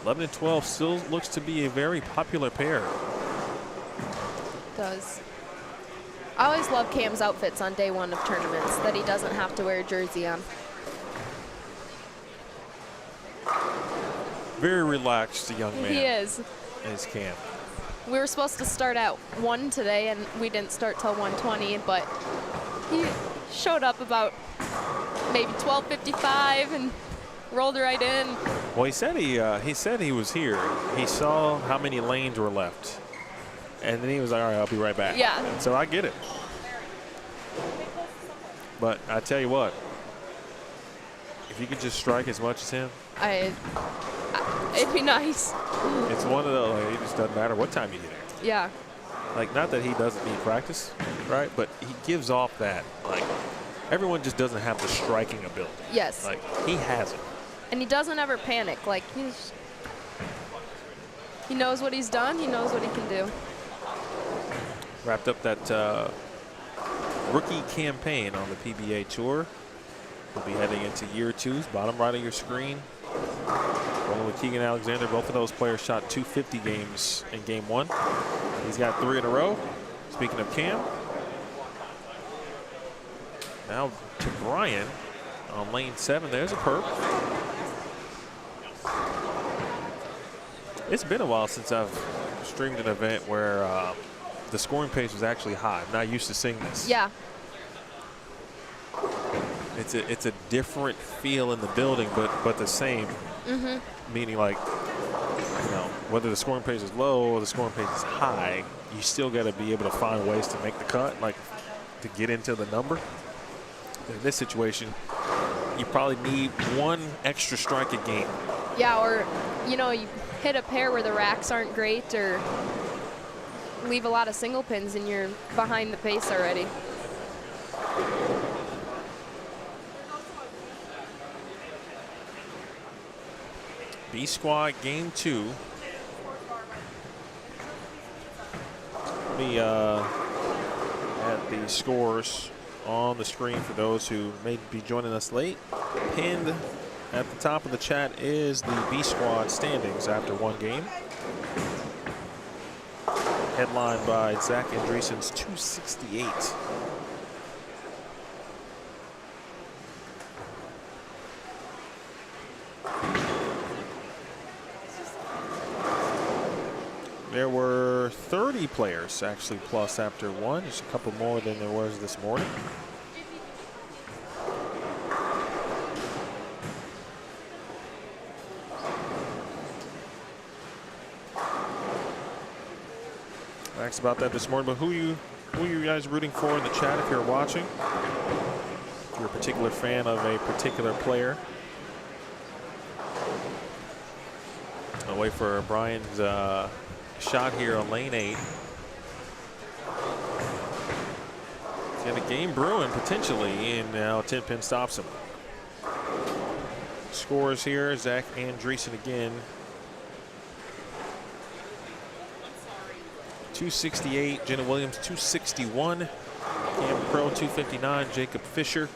11 and 12 still looks to be a very popular pair. Does. I always love Cam's outfits on day 1 of tournaments, that he doesn't have to wear a jersey on. Very relaxed young man. He is. Cam. We were supposed to start at 1 today, and we didn't start till 1:20, but he showed up about maybe 12:55 and rolled right in. Well, he said he was here. He saw how many lanes were left, and then he was like, "All right, I'll be right back." Yeah. And so I get it. But I tell you what, if you could just strike as much as him, It'd be nice. it's one of those. Like, it just doesn't matter what time you get there. Yeah. Like, not that he doesn't need practice, right? But he gives off that, like, everyone just doesn't have the striking ability. Yes. Like, he has it. And he doesn't ever panic. Like, he knows what he's done. He knows what he can do. Wrapped up that rookie campaign on the PBA Tour. We'll be heading into year 2, bottom right of your screen. Rolling with Keegan Alexander. Both of those players shot 250 games in game 1. He's got 3 in a row. Speaking of Cam, now to Brian on lane 7. There's a perp. It's been a while since I've streamed an event where the scoring pace was actually high. I'm not used to seeing this. Yeah. It's a different feel in the building, but the same. Mm-hmm. Meaning, like, you know, whether the scoring pace is low or the scoring pace is high, you still got to be able to find ways to make the cut, like to get into the number. In this situation, you probably need 1 extra strike a game. Yeah, or, you know, you hit a pair where the racks aren't great, or leave a lot of single pins and you're behind the pace already. B Squad game 2. Let me add the scores on the screen for those who may be joining us late. Pinned at the top of the chat is the B Squad standings after 1 game. Headlined by Zach Andreessen's 268. There were 30 players actually plus after 1, just a couple more than there was this morning. I asked about that this morning, but who are you guys rooting for in the chat if you're watching? If you're a particular fan of a particular player. I'll wait for Brian's shot here on lane 8. He's got a game brewing potentially, and now 10-pin stops him. Scores here, Zach Andreessen again. 268, Jenna Williams 261, Cam Pro 259, Jacob Fisher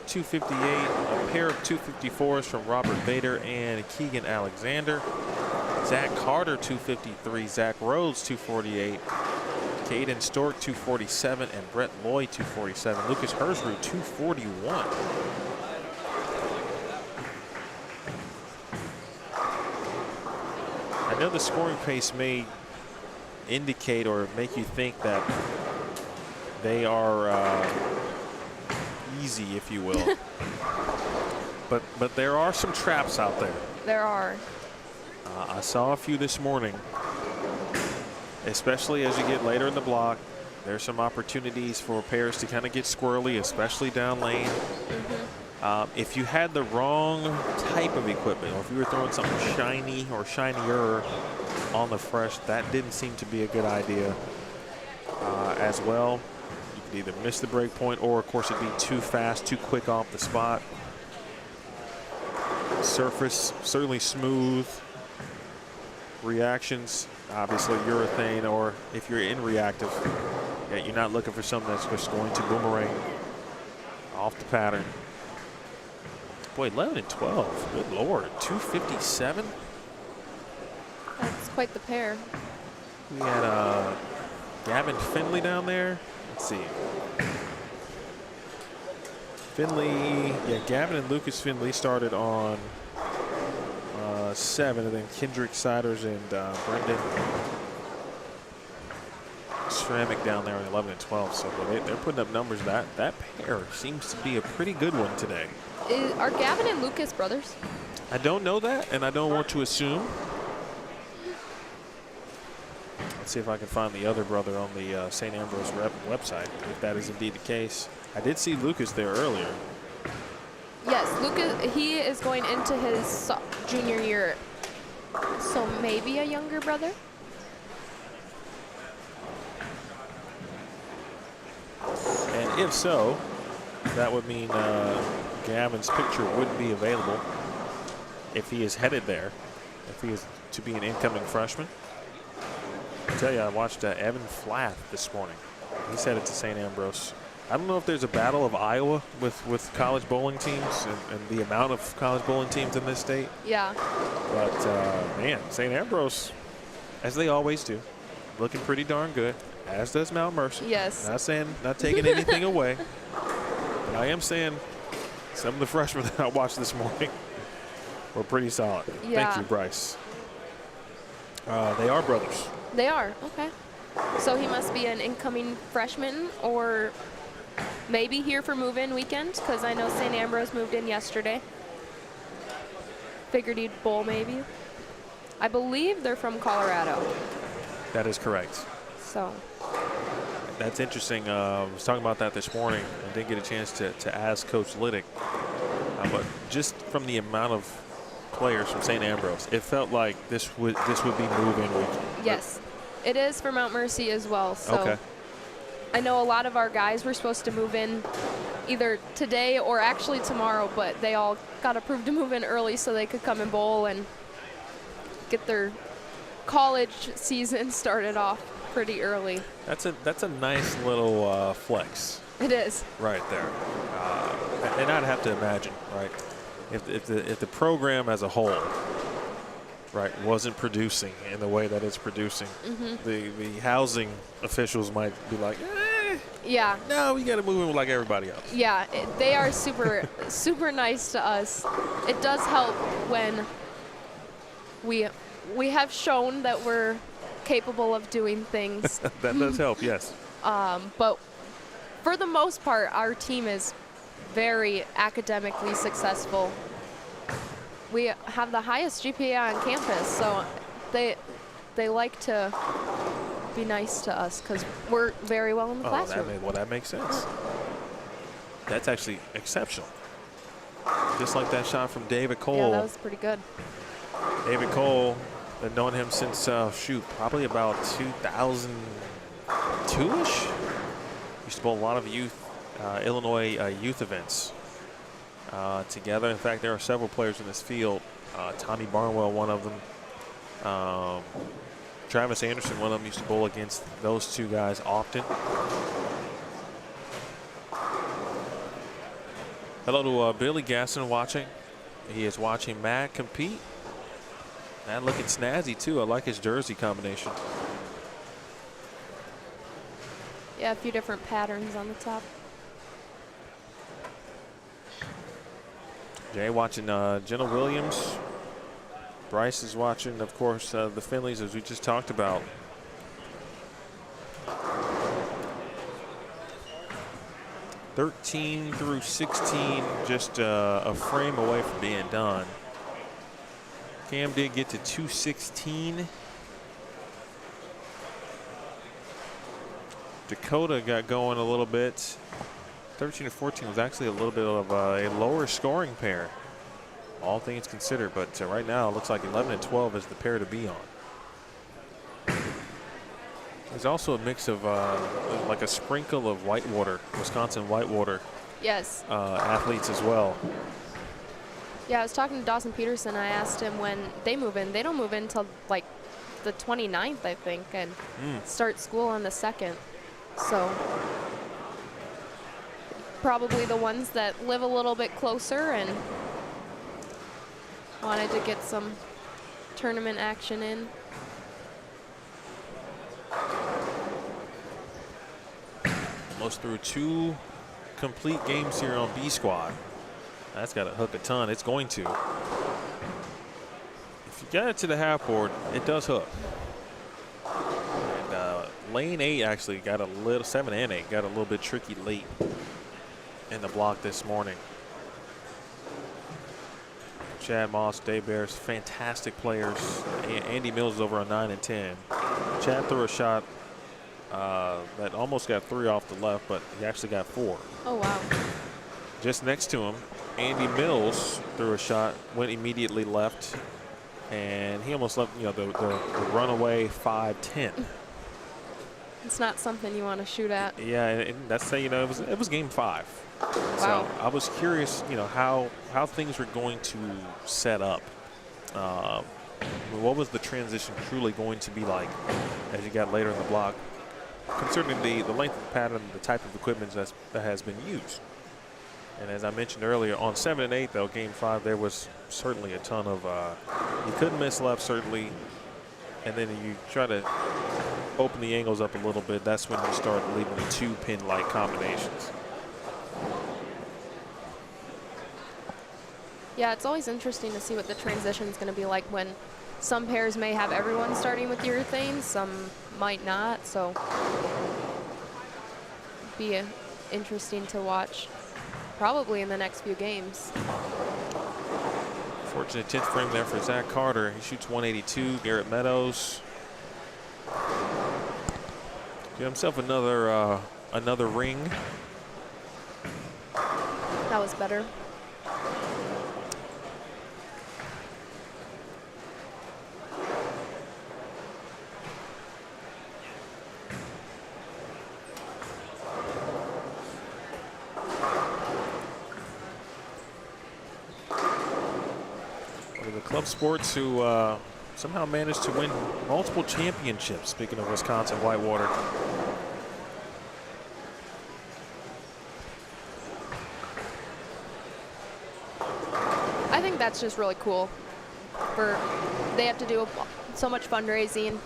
258, a pair of 254s from Robert Bader and Keegan Alexander. Zach Carter 253, Zach Rhodes 248, Caden Stork 247, and Brett Lloyd 247. Lucas Hersrud 241. I know the scoring pace may indicate or make you think that they are easy, if you will. but there are some traps out there. There are. I saw a few this morning, especially as you get later in the block. There's some opportunities for pairs to kind of get squirrely, especially down lane. If you had the wrong type of equipment, or if you were throwing something shiny or shinier on the fresh, that didn't seem to be a good idea as well. You could either miss the break point, or of course it'd be too fast, too quick off the spot. Surface certainly smooth. Reactions, obviously urethane, or if you're in reactive, yeah, you're not looking for something that's just going to boomerang off the pattern. Boy, 11 and 12. Good Lord. 257. That's quite the pair. We had Gavin Finley down there. Let's see. Finley, yeah, Gavin and Lucas Finley started on 7, and then Kendrick Siders and Brendan Ceramic down there at 11 and 12. So they're putting up numbers. That pair seems to be a pretty good one today. Are Gavin and Lucas brothers? I don't know that, and I don't want to assume. Let's see if I can find the other brother on the St. Ambrose website, if that is indeed the case. I did see Lucas there earlier. Yes, Lucas, he is going into his junior year, so maybe a younger brother? And if so, that would mean Gavin's picture wouldn't be available if he is headed there, if he is to be an incoming freshman. I tell you, I watched Evan Flath this morning. He's headed to St. Ambrose. I don't know if there's a battle of Iowa with college bowling teams and the amount of college bowling teams in this state. Yeah. But, man, St. Ambrose, as they always do, looking pretty darn good, as does Mount Mercer. Yes. Not taking anything away. But I am saying some of the freshmen that I watched this morning were pretty solid. Yeah. Thank you, Bryce. They are brothers. They are, okay. So he must be an incoming freshman, or maybe here for move-in weekend, because I know St. Ambrose moved in yesterday. Figured he'd bowl maybe. I believe they're from Colorado. That is correct. So. That's interesting. I was talking about that this morning. I didn't get a chance to ask Coach Liddick. But just from the amount of players from St. Ambrose, it felt like this would be move-in weekend. Yes, it is for Mount Mercy as well. So okay. I know a lot of our guys were supposed to move in either today or actually tomorrow, but they all got approved to move in early so they could come and bowl and get their college season started off pretty early. That's a nice little flex. It is. Right there. And I'd have to imagine, right, if the program as a whole, right, wasn't producing in the way that it's producing, the housing officials might be like, yeah. No, we got to move in like everybody else. Yeah, they are super, super nice to us. It does help when we have shown that we're capable of doing things. That does help, yes. But for the most part, our team is very academically successful. We have the highest GPA on campus, so they like to be nice to us because we're very well in the classroom. That makes sense. That's actually exceptional. Just like that shot from David Cole. Yeah, that was pretty good. David Cole, been knowing him since, probably about 2002-ish. Used to bowl a lot of youth, Illinois youth events together. In fact, there are several players in this field. Tommy Barnwell, one of them. Travis Anderson, one of them, used to bowl against those two guys often. Hello to Billy Gasson watching. He is watching Matt compete. Matt looking snazzy too. I like his jersey combination. Yeah, a few different patterns on the top. Jay watching Jenna Williams. Bryce is watching, of course, the Finleys, as we just talked about. (13 through 16), just a frame away from being done. Cam did get to 216. Dakota got going a little bit. 13 and 14 was actually a little bit of a lower scoring pair, all things considered. But right now, it looks like 11 and 12 is the pair to be on. There's also a mix of like a sprinkle of Whitewater, Wisconsin Whitewater. Yes. Athletes as well. Yeah, I was talking to Dawson Peterson. I asked him when they move in. They don't move in until like the 29th, I think, and start school on the 2nd. So probably the ones that live a little bit closer and wanted to get some tournament action in. Almost through 2 complete games here on B Squad. That's got to hook a ton. It's going to. If you get it to the half board, it does hook. And lane 8 actually got a little, 7 and 8 got a little bit tricky late in the block this morning. Chad Moss, Dave Bears, fantastic players. Andy Mills is over on 9 and 10. Chad threw a shot that almost got 3 off the left, but he actually got 4. Oh, wow. Just next to him, Andy Mills threw a shot, went immediately left, and he almost left, you know, the runaway 5-10. It's not something you want to shoot at. Yeah, and that's, you know, it was game 5. Wow. So I was curious, you know, how things were going to set up. What was the transition truly going to be like as you got later in the block, considering the length of the pattern, the type of equipment that has been used. And as I mentioned earlier, on 7 and 8, though, game 5, there was certainly a ton of, you couldn't miss left, certainly. And then you try to open the angles up a little bit. That's when you start leaving the 2 pin-like combinations. Yeah, it's always interesting to see what the transition is going to be like when some pairs may have everyone starting with urethane, some might not. So be interesting to watch probably in the next few games. Fortunate 10th frame there for Zach Carter. He shoots 182. Garrett Meadows. Get himself another ring. That was better. Club Sports, who somehow managed to win multiple championships, speaking of Wisconsin Whitewater. I think that's just really cool. They have to do so much fundraising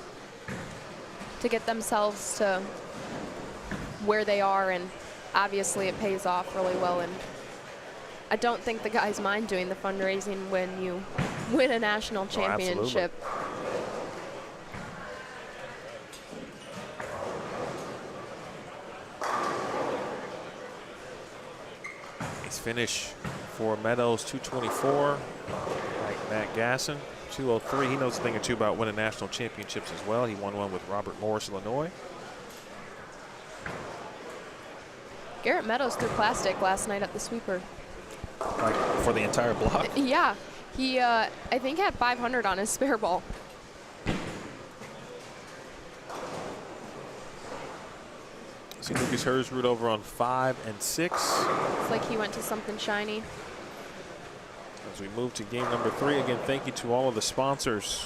to get themselves to where they are, and obviously it pays off really well. And I don't think the guys mind doing the fundraising when you win a national championship. Nice finish for Meadows, 224. Like Matt Gasson, 203. He knows a thing or two about winning national championships as well. He won one with Robert Morris, Illinois. Garrett Meadows threw plastic last night at the sweeper. Like for the entire block? Yeah. He, I think, had 500 on his spare ball. See Lucas Hersrud over on 5 and 6. It's like he went to something shiny. As we move to game number 3, again, thank you to all of the sponsors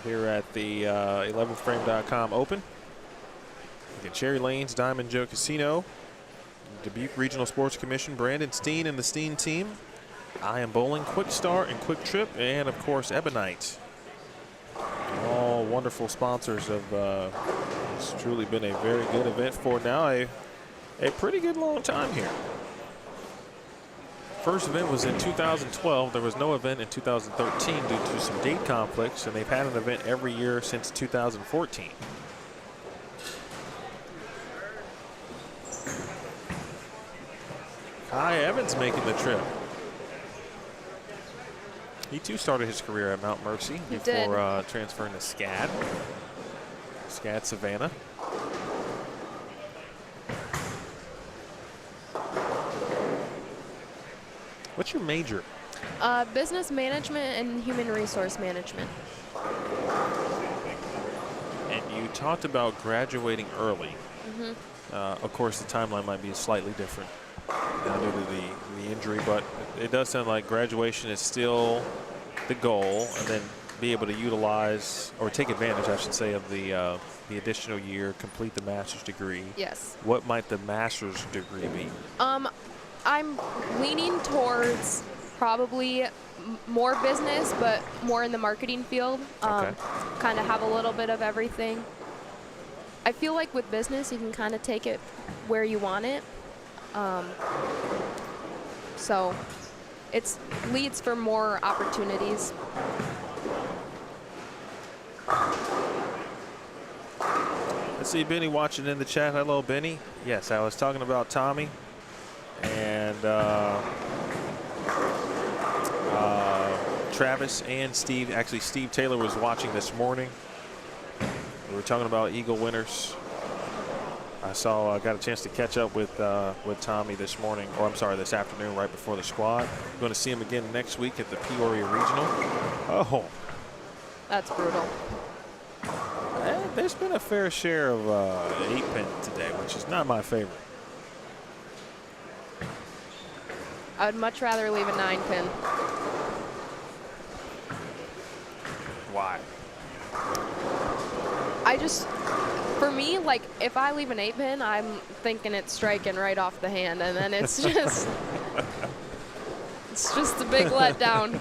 here at the 11thframe.com Open. Again, Cherry Lanes, Diamond Joe Casino, Dubuque Regional Sports Commission, Brandon Steen and the Steen team, IAMBowling, Kwik Start and Kwik Trip, and of course Ebonite. All wonderful sponsors of it's truly been a very good event for now a pretty good long time here. First event was in 2012. There was no event in 2013 due to some date conflicts, and they've had an event every year since 2014. Kai Evans making the trip. He too started his career at Mount Mercy He before transferring to SCAD Savannah. What's your major? Business management and human resource management. And you talked about graduating early. Of course, the timeline might be slightly different due to the injury, but it does sound like graduation is still the goal, and then be able to utilize or take advantage, I should say, of the additional year, complete the master's degree. Yes. What might the master's degree be? I'm leaning towards probably more business, but more in the marketing field. Okay. Kind of have a little bit of everything. I feel like with business, you can kind of take it where you want it. So it leads for more opportunities. Let's see Benny watching in the chat. Hello, Benny. Yes, I was talking about Tommy. And Travis and Steve. Actually, Steve Taylor was watching this morning. We were talking about Eagle winners. I got a chance to catch up with Tommy this morning, or I'm sorry, this afternoon, right before the squad. I'm going to see him again next week at the Peoria Regional. Oh. That's brutal. There's been a fair share of 8-pin today, which is not my favorite. I would much rather leave a 9-pin. Why? For me, like, if I leave an 8-pin, I'm thinking it's striking right off the hand, and then it's just, it's just a big letdown.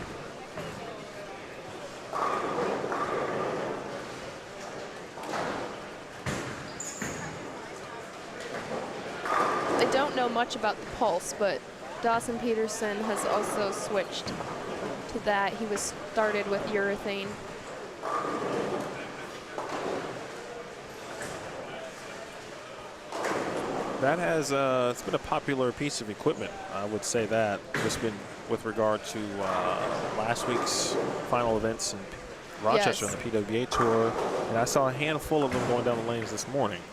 I don't know much about the pulse, but Dawson Peterson has also switched to that. He was started with urethane. That has it's been a popular piece of equipment, I would say that. Just been with regard to last week's final events in Rochester on the PWA Tour, and I saw a handful of them going down the lanes this morning.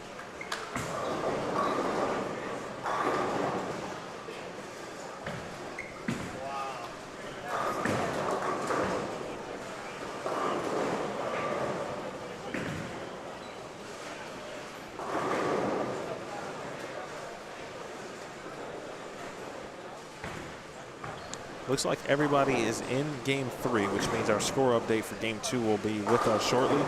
Looks like everybody is in Game 3, which means our score update for Game 2 will be with us shortly.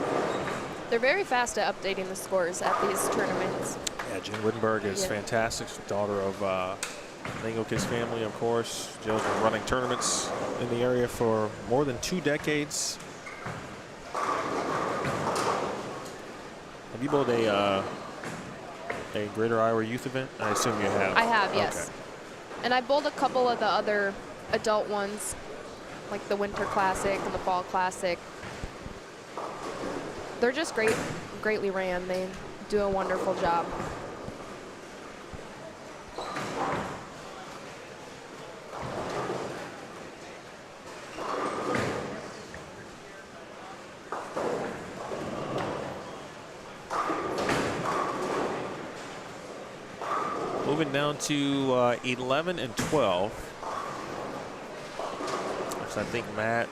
They're very fast at updating the scores at these tournaments. Yeah, Jen Wittenberg is fantastic. She's the daughter of Lingoki's family, of course. Jill's been running tournaments in the area for more than 2 decades. Have you bowled a Greater Iowa Youth event? I assume you have. I have, yes. Okay. And I bowled a couple of the other adult ones, like the Winter Classic and the Fall Classic. They're just greatly ran. They do a wonderful job. Moving down to 11 and 12. I think Matt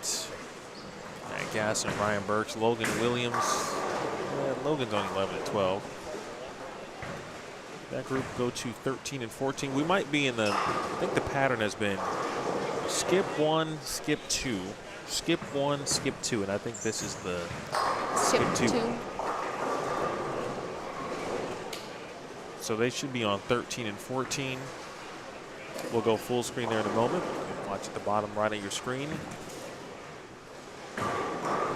Gass and Ryan Burks, Logan Williams. Logan's on 11 and 12. That group go to 13 and 14. We might be in the, I think the pattern has been skip 1, skip 2, skip 1, skip 2, and I think this is the skip 2. So they should be on 13 and 14. We'll go full screen there in a moment. Watch at the bottom right of your screen.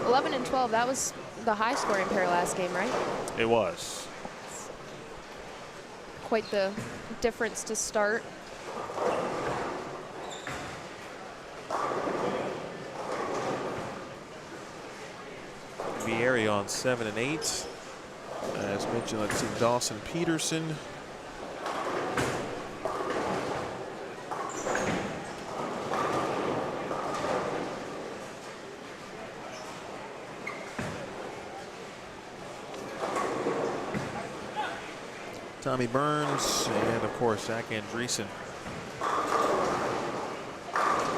11 and 12, that was the high scoring pair last game, right? It was. Quite the difference to start. Vieri on 7 and 8. As mentioned, let's see Dawson Peterson. Tommy Burns, and of course Zach Andreessen.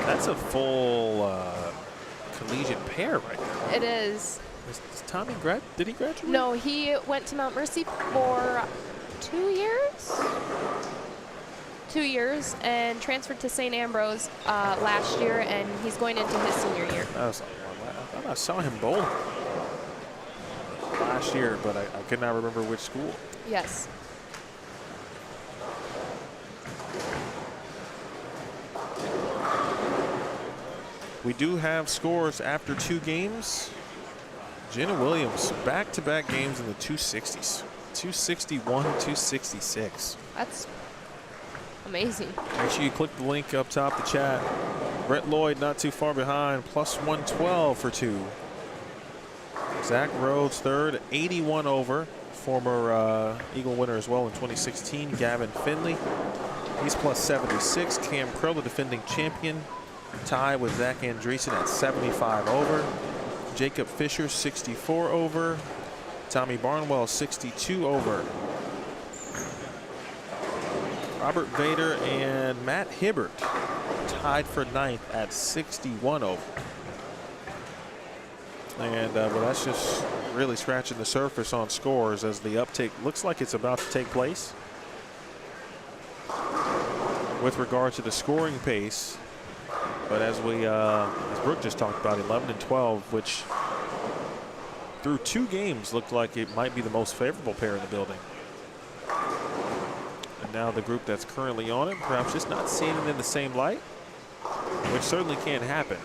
That's a full collegiate pair right there. It is. Is Tommy did he graduate? No, he went to Mount Mercy for 2 years? 2 years, and transferred to St. Ambrose last year, and he's going into his senior year. I thought I saw him bowl last year, but I could not remember which school. Yes. We do have scores after 2 games. Jenna Williams, back-to-back games in the 260s. 261, 266. That's amazing. Make sure you click the link up top the chat. Brett Lloyd not too far behind, plus 112 for 2. Zach Rhodes third, 81 over. Former Eagle winner as well in 2016, Gavin Finley. He's plus 76. Cam Crow, the defending champion, tie with Zach Andreessen at 75 over. Jacob Fisher, 64 over. Tommy Barnwell, 62 over. Robert Vader and Matt Hibbert tied for 9th at 61 over. And well, that's just really scratching the surface on scores as the uptick looks like it's about to take place. With regard to the scoring pace, but as Brooke just talked about, 11 and 12, which through 2 games looked like it might be the most favorable pair in the building. And now the group that's currently on it, perhaps just not seeing it in the same light, which certainly can't happen.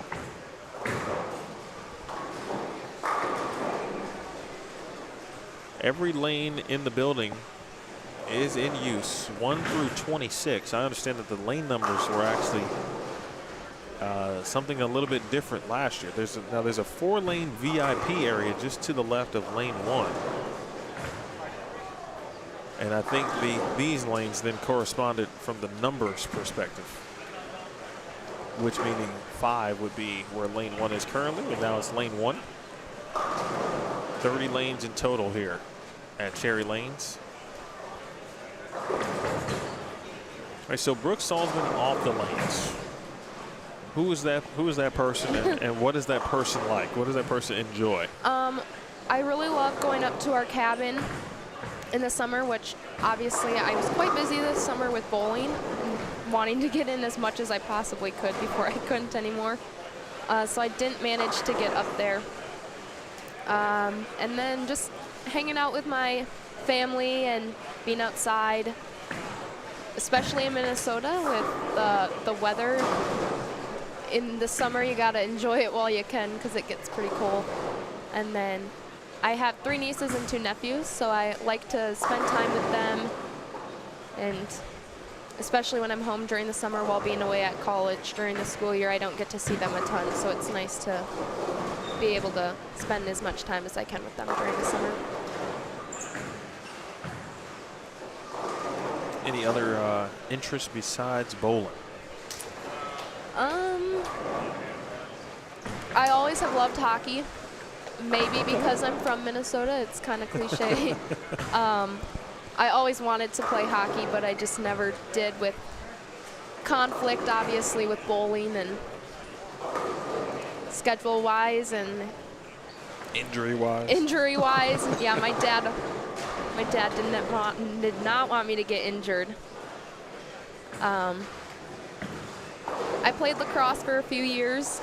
Every lane in the building is in use, 1 through 26. I understand that the lane numbers were actually something a little bit different last year. There's a 4-lane VIP area just to the left of lane 1. And I think these lanes then corresponded from the numbers perspective, which meaning 5 would be where lane 1 is currently, and now it's lane 1. 30 lanes in total here at Cherry Lanes. All right, so Brooke Salsman off the lanes. Who is that person, and what is that person like? What does that person enjoy? I really love going up to our cabin in the summer, which obviously I was quite busy this summer with bowling and wanting to get in as much as I possibly could before I couldn't anymore. So I didn't manage to get up there. And then just hanging out with my family and being outside, especially in Minnesota with the weather. In the summer, you gotta enjoy it while you can because it gets pretty cold. And then I have 3 nieces and 2 nephews, so I like to spend time with them, and especially when I'm home during the summer while being away at college during the school year, I don't get to see them a ton, so it's nice to be able to spend as much time as I can with them during the summer. Any other interests besides bowling? I always have loved hockey. Maybe because I'm from Minnesota, it's kind of cliche. I always wanted to play hockey, but I just never did, with conflict, obviously, with bowling and schedule-wise and injury-wise. Yeah, my dad did not want me to get injured. I played lacrosse for a few years,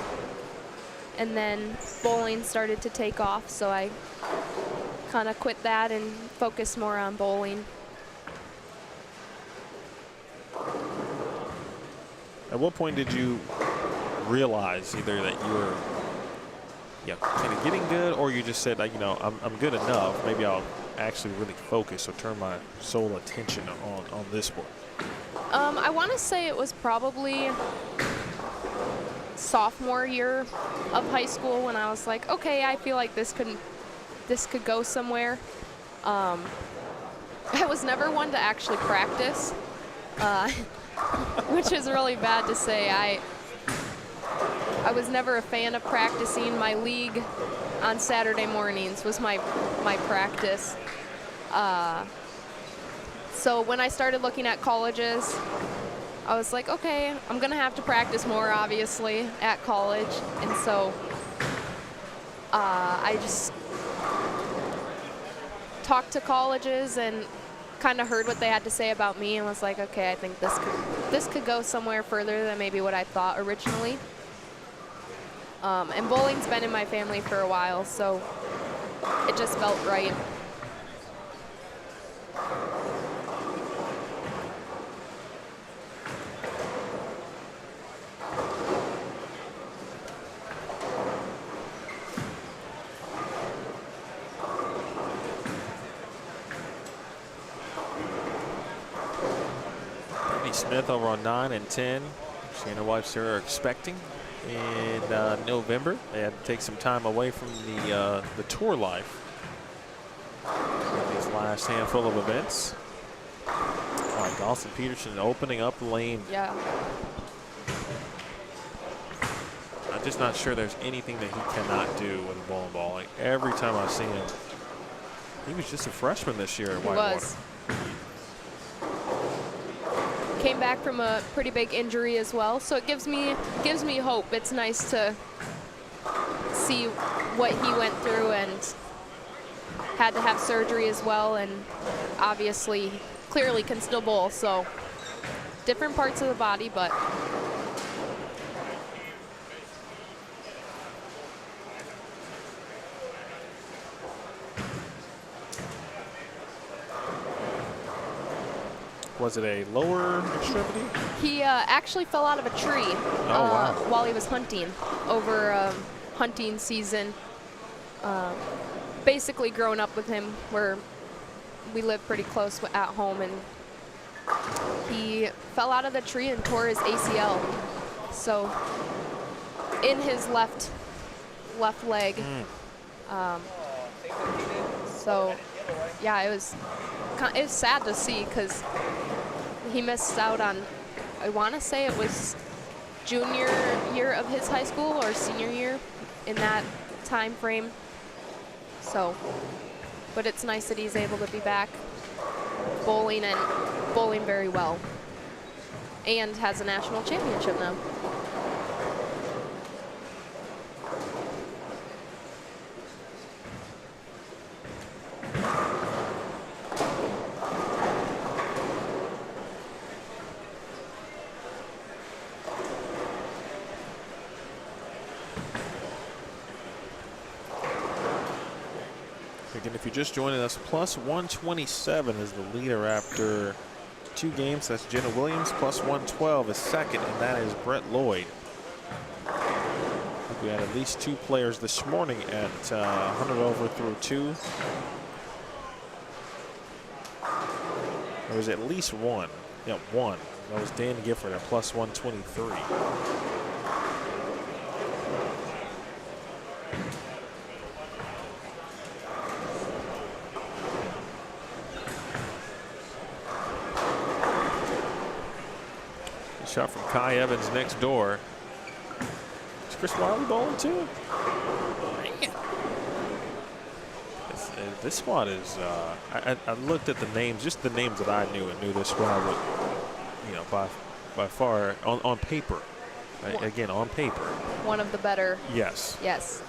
and then bowling started to take off, so I kind of quit that and focused more on bowling. At what point did you realize either that you were kind of getting good, or you just said, like, I'm good enough, maybe I'll actually really focus or turn my sole attention on this sport? I want to say it was probably sophomore year of high school when I was like, okay, I feel like this could go somewhere. I was never one to actually practice, which is really bad to say. I was never a fan of practicing. My league on Saturday mornings was my practice. So when I started looking at colleges, I was like, okay, I'm going to have to practice more, obviously, at college. And so I just talked to colleges and kind of heard what they had to say about me and was like, okay, I think this could go somewhere further than maybe what I thought originally. And bowling's been in my family for a while, so it just felt right. Smith over on 9 and 10. She and her wife Sarah are expecting in November. They had to take some time away from the tour life. These last handful of events. Dawson Peterson opening up the lane. Yeah. I'm just not sure there's anything that he cannot do with a bowling ball. Like every time I've seen him, he was just a freshman this year at Whitewater. Was. Came back from a pretty big injury as well, so it gives me hope. It's nice to see what he went through and had to have surgery as well, and obviously clearly can still bowl, so different parts of the body, but was it a lower extremity? he actually fell out of a tree wow. while he was hunting over hunting season. Basically growing up with him, where we live pretty close at home, and he fell out of the tree and tore his ACL. So in his left leg. So yeah, it was sad to see because he missed out on, I want to say it was junior year of his high school or senior year in that time frame. So, but it's nice that he's able to be back bowling and bowling very well, and has a national championship now. Again, if you're just joining us, plus 127 is the leader after 2 games. That's Jenna Williams. Plus 112 is second, and that is Brett Lloyd. I think we had at least 2 players this morning at 100 over through 2. There was at least one. Yeah, one. That was Dan Gifford at plus 123. Shot from Kai Evans next door. Is Chris Wiley bowling too? This squad is, I looked at the names, just the names that I knew, and knew this squad would, you know, by far, on paper. Again, on paper. One of the better. Yes. Yes.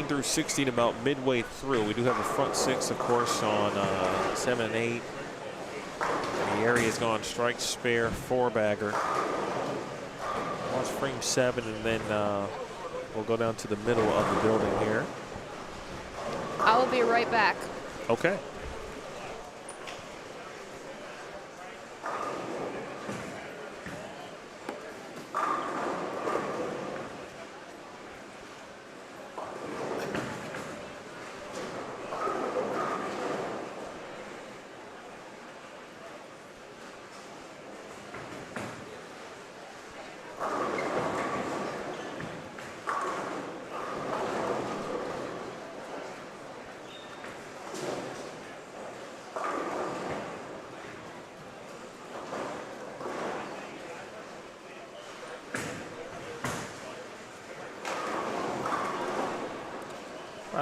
Through 16, about midway through. We do have a front 6, of course, on 7 and 8. The area's gone strike, spare, 4-bagger. Watch frame 7, and then we'll go down to the middle of the building here. I will be right back. Okay.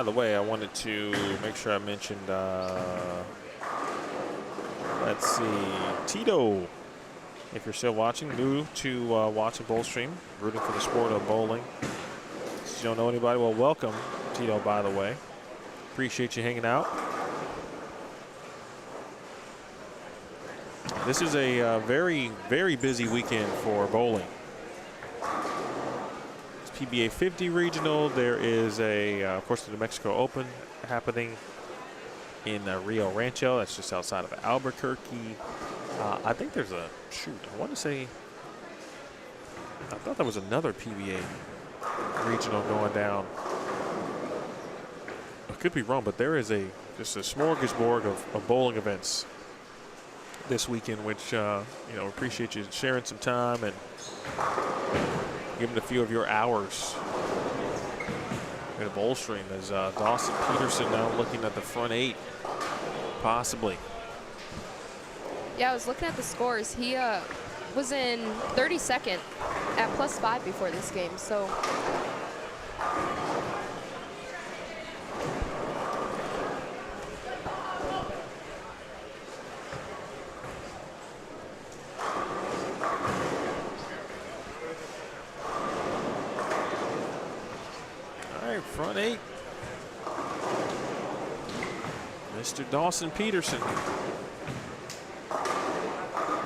By the way, I wanted to make sure I mentioned, let's see, Tito. If you're still watching, new to watching Bowl Stream, rooting for the sport of bowling. If you don't know anybody, well, welcome, Tito, by the way. Appreciate you hanging out. This is a very, very busy weekend for bowling. It's PBA 50 regional. There is of course, the New Mexico Open happening in Rio Rancho. That's just outside of Albuquerque. I think there's I want to say, I thought there was another PBA regional going down. I could be wrong, but there is just a smorgasbord of bowling events this weekend, which appreciate you sharing some time and giving a few of your hours in a bowl stream. As Dawson Peterson now looking at the front 8, possibly. Yeah, I was looking at the scores. He was in 32nd at +5 before this game, so. All right, front 8. Mr. Dawson Peterson.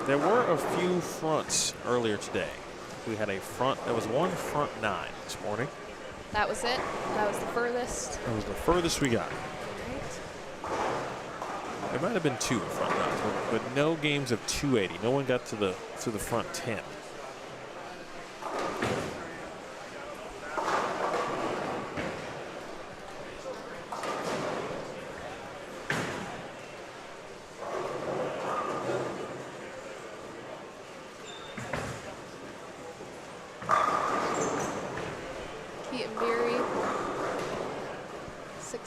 There were a few fronts earlier today. We had there was one front 9 this morning. That was it? That was the furthest? That was the furthest we got. Right. There might have been 2 front 9s, but no games of 280. No one got to the front 10.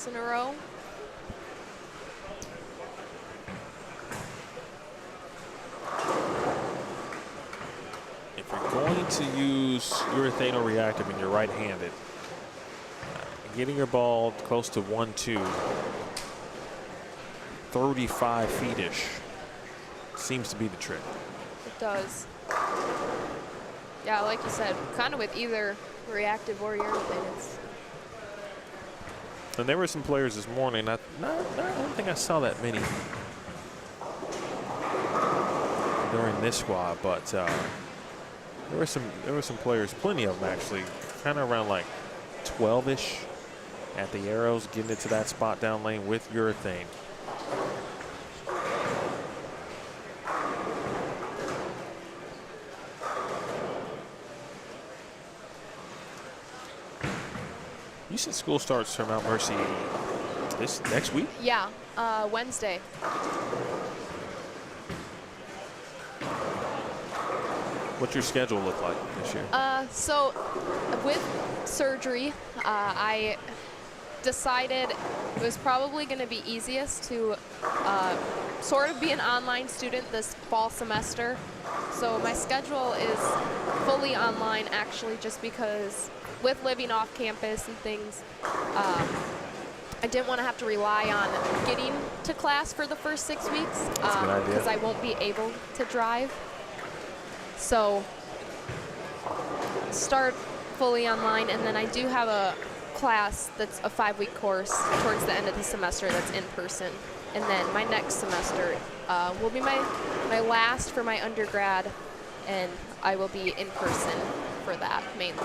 In a row. If you're going to use urethane or reactive and you're right-handed, getting your ball close to 1-2, 35 feet-ish seems to be the trick. It does. Yeah, like you said, kind of with either reactive or urethane. And there were some players this morning. I don't think I saw that many during this squad, but there were some players, plenty of them actually, kind of around like 12-ish at the arrows, getting it to that spot down lane with urethane. You said school starts for Mount Mercy this next week? Yeah, Wednesday. What's your schedule look like this year? So with surgery, I decided it was probably going to be easiest to sort of be an online student this fall semester. So my schedule is fully online actually, just because with living off campus and things, I didn't want to have to rely on getting to class for the first 6 weeks because I won't be able to drive. So start fully online, and then I do have a class that's a 5-week course towards the end of the semester that's in person. And then my next semester will be my last for my undergrad, and I will be in person for that mainly.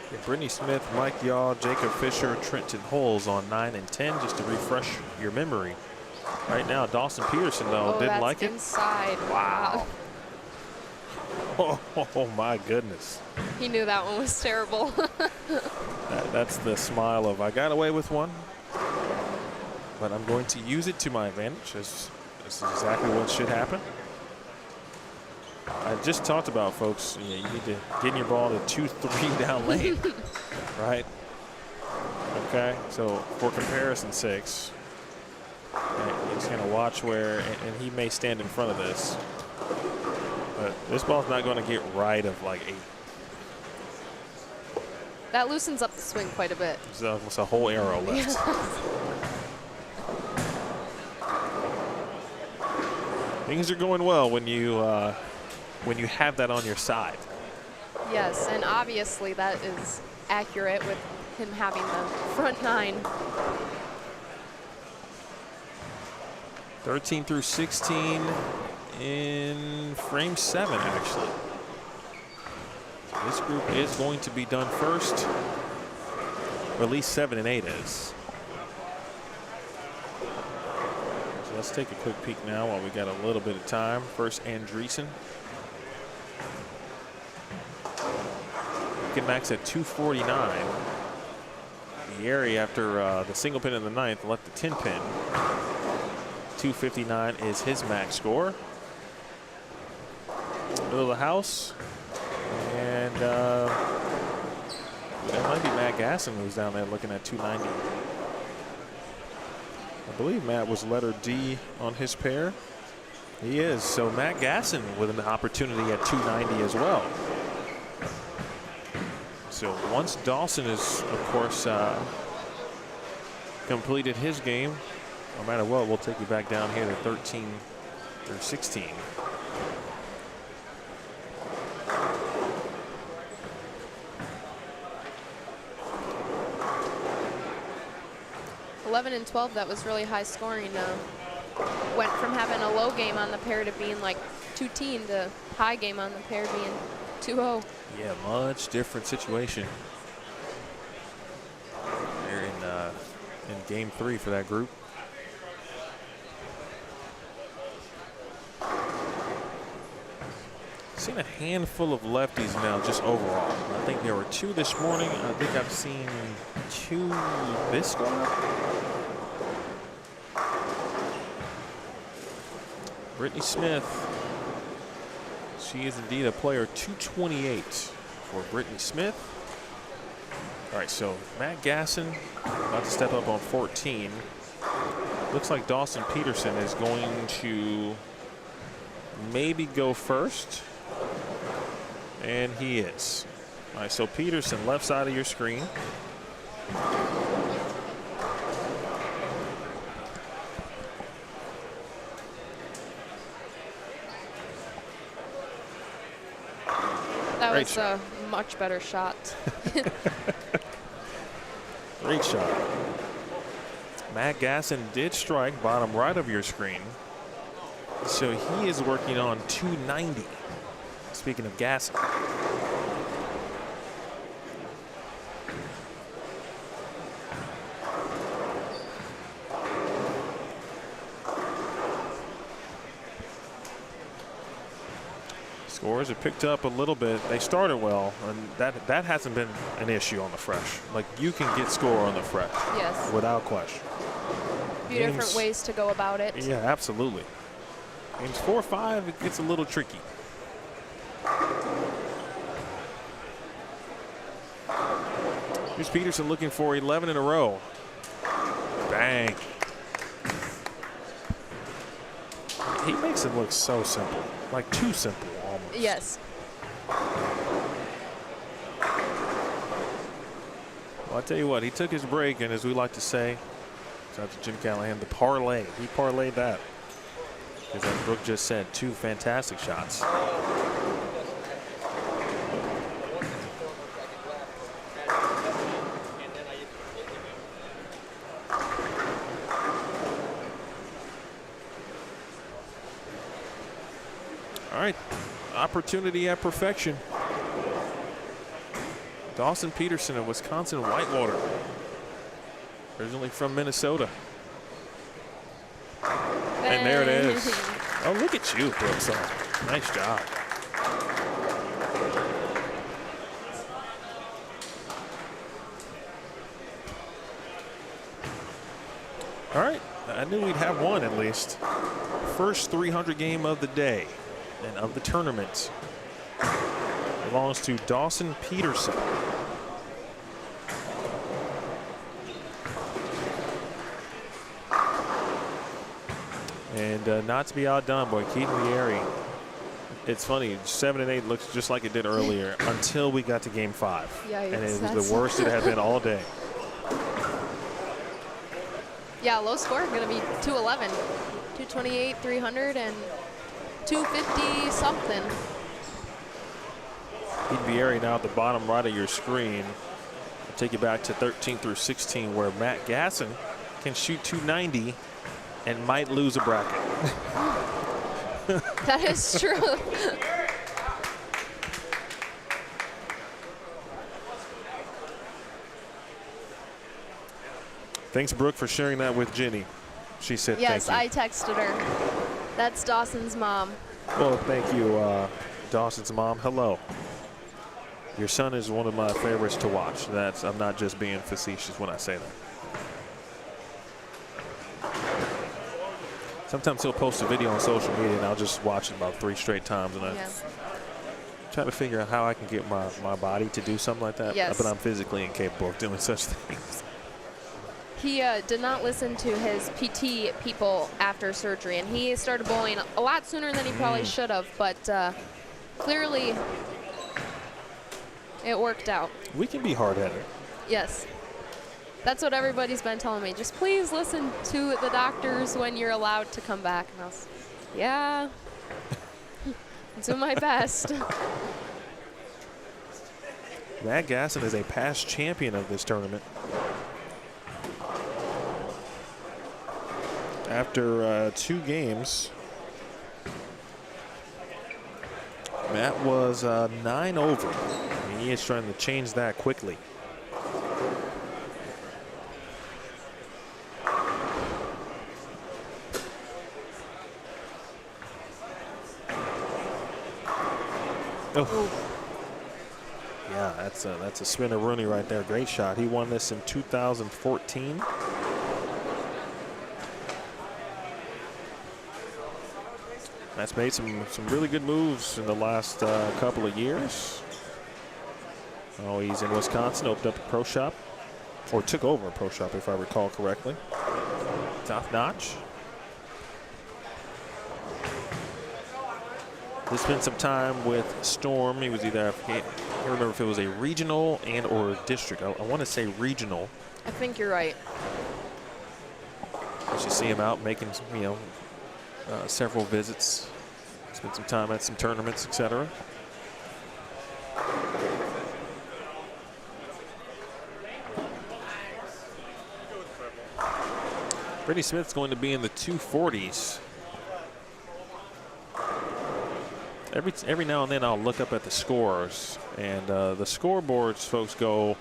Yeah, Brittany Smith, Mike Yaw, Jacob Fisher, Trenton Holes on 9 and 10, just to refresh your memory. Right now, Dawson Peterson, though, didn't like it. Inside. Wow. Oh, my goodness. He knew that one was terrible. That's the smile of, I got away with one, but I'm going to use it to my advantage. This is exactly what should happen. I just talked about, folks, you need to get your ball to 2-3 down lane, right? Okay, so for comparison's sakes, you're just going to watch where, and he may stand in front of this, but this ball's not going to get right of like 8. That loosens up the swing quite a bit. It's a whole arrow left. Things are going well when you have that on your side. Yes, and obviously that is accurate with him having the front 9. 13 through 16 in frame 7, actually. So this group is going to be done first, or at least 7 and 8 is. So let's take a quick peek now while we got a little bit of time. First, Andreessen. Get max at 249. Yeri, after the single pin in the 9th, left the 10 pin. 259 is his max score. Middle of the house. And that might be Matt Gasson who's down there looking at 290. I believe Matt was letter D on his pair. He is. So Matt Gasson with an opportunity at 290 as well. So once Dawson is, of course, completed his game, no matter what, we'll take you back down here to 13 through 16. 11 and 12, that was really high scoring. Went from having a low game on the pair to being like 2-teen to high game on the pair being 2-0. Yeah, much different situation here in game 3 for that group. Seen a handful of lefties now just overall. I think there were 2 this morning. I think I've seen 2 this squad. Brittany Smith. She is indeed a player. 228 for Brittany Smith. All right, so Matt Gasson about to step up on 14. Looks like Dawson Peterson is going to maybe go first. And he is. All right, so Peterson, left side of your screen. That was a much better shot. Great shot. Matt Gasson did strike bottom right of your screen. So he is working on 290. Speaking of Gasson. Scores have picked up a little bit. They started well, and that hasn't been an issue on the fresh. Like, you can get score on the fresh. Yes. Without question. A few different ways to go about it. Yeah, absolutely. Games 4 or 5, it gets a little tricky. Here's Peterson looking for 11 in a row. Bang. He makes it look so simple, like too simple almost. Yes. Well, I tell you what, he took his break, and as we like to say, shout out to Jim Callahan, the parlay. He parlayed that. Because as Brooke just said, 2 fantastic shots. All right, opportunity at perfection. Dawson Peterson of Wisconsin Whitewater, originally from Minnesota. And there it is. Oh, look at you, Brooke. Nice job. All right, I knew we'd have one at least. First 300 game of the day and of the tournament belongs to Dawson Peterson. And not to be outdone by Keaton Yeri. It's funny, 7 and 8 looks just like it did earlier until we got to game 5. Yikes, And it was that's- the worst it had been all day. Yeah, low score going to be 211, 228, 300, and 250 something. Vieri now at the bottom right of your screen. I'll take you back to 13 through 16 where Matt Gasson can shoot 290 and might lose a bracket. That is true. Thanks, Brooke, for sharing that with Jenny. She said Yes, thank you. I texted her. That's Dawson's mom. Well, thank you, Dawson's mom. Hello. Your son is one of my favorites to watch. I'm not just being facetious when I say that. Sometimes he'll post a video on social media and I'll just watch it about 3 straight times and I try to figure out how I can get my body to do something like that. Yes. But I'm physically incapable of doing such things. He did not listen to his PT people after surgery, and he started bowling a lot sooner than he probably should have, but clearly it worked out. We can be hard-headed. Yes. That's what everybody's been telling me. Just please listen to the doctors when you're allowed to come back. And I was, yeah, do my best. Matt Gasson is a past champion of this tournament. After 2 games, Matt was 9 over. And he is trying to change that quickly. Oh. Yeah, that's a spinner Rooney right there. Great shot. He won this in 2014. That's made some really good moves in the last couple of years. Oh, he's in Wisconsin, opened up a pro shop, or took over a pro shop if I recall correctly. Top notch. He spent some time with Storm. He was either, I can't remember if it was a regional and or a district. I want to say regional. I think you're right. You should see him out making, several visits. Spent some time at some tournaments, etc. Brittany Smith's going to be in the 240s. Every now and then I'll look up at the scores, and the scoreboards folks go,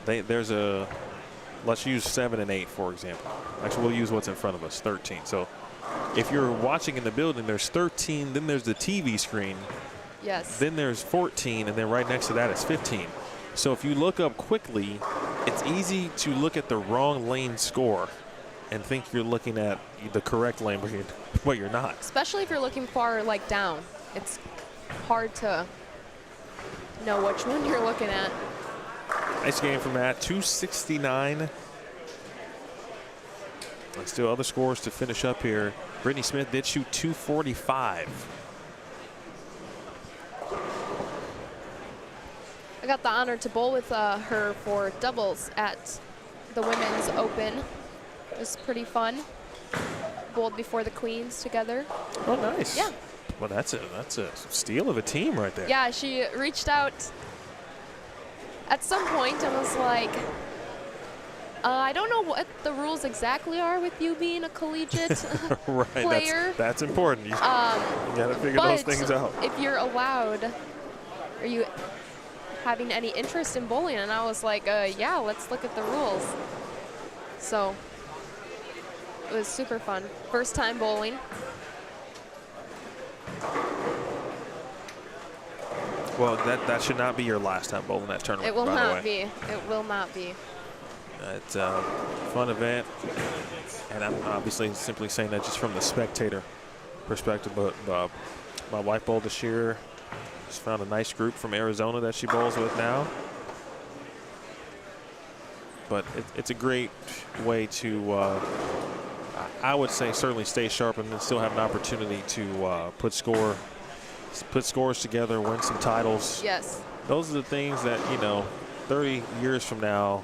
there's a, let's use 7 and 8 for example. Actually, we'll use what's in front of us, 13. So if you're watching in the building, there's 13, then there's the TV screen. Yes. Then there's 14, and then right next to that is 15. So if you look up quickly, it's easy to look at the wrong lane score and think you're looking at the correct lane, but you're not. Especially if you're looking far down. It's hard to know which one you're looking at. Nice game from Matt, 269. Let's do other scores to finish up here. Brittany Smith did shoot 245. I got the honor to bowl with her for doubles at the Women's Open. It was pretty fun. Bowled before the Queens together. Oh, nice. Yeah. Well, that's a steal of a team right there. Yeah, she reached out at some point and was like, I don't know what the rules exactly are with you being a collegiate right, player. That's important. You got to figure those things out. If you're allowed, are you having any interest in bowling? And I was like, yeah, let's look at the rules. So it was super fun. First time bowling. Well, that should not be your last time bowling that tournament. It will by not the way. be. It will not be. It's a fun event, and I'm obviously simply saying that just from the spectator perspective. But my wife bowled this year. Just found a nice group from Arizona that she bowls with now. But it's a great way to, I would say, certainly stay sharp and then still have an opportunity to put score put scores together, win some titles. Yes. Those are the things that, 30 years from now,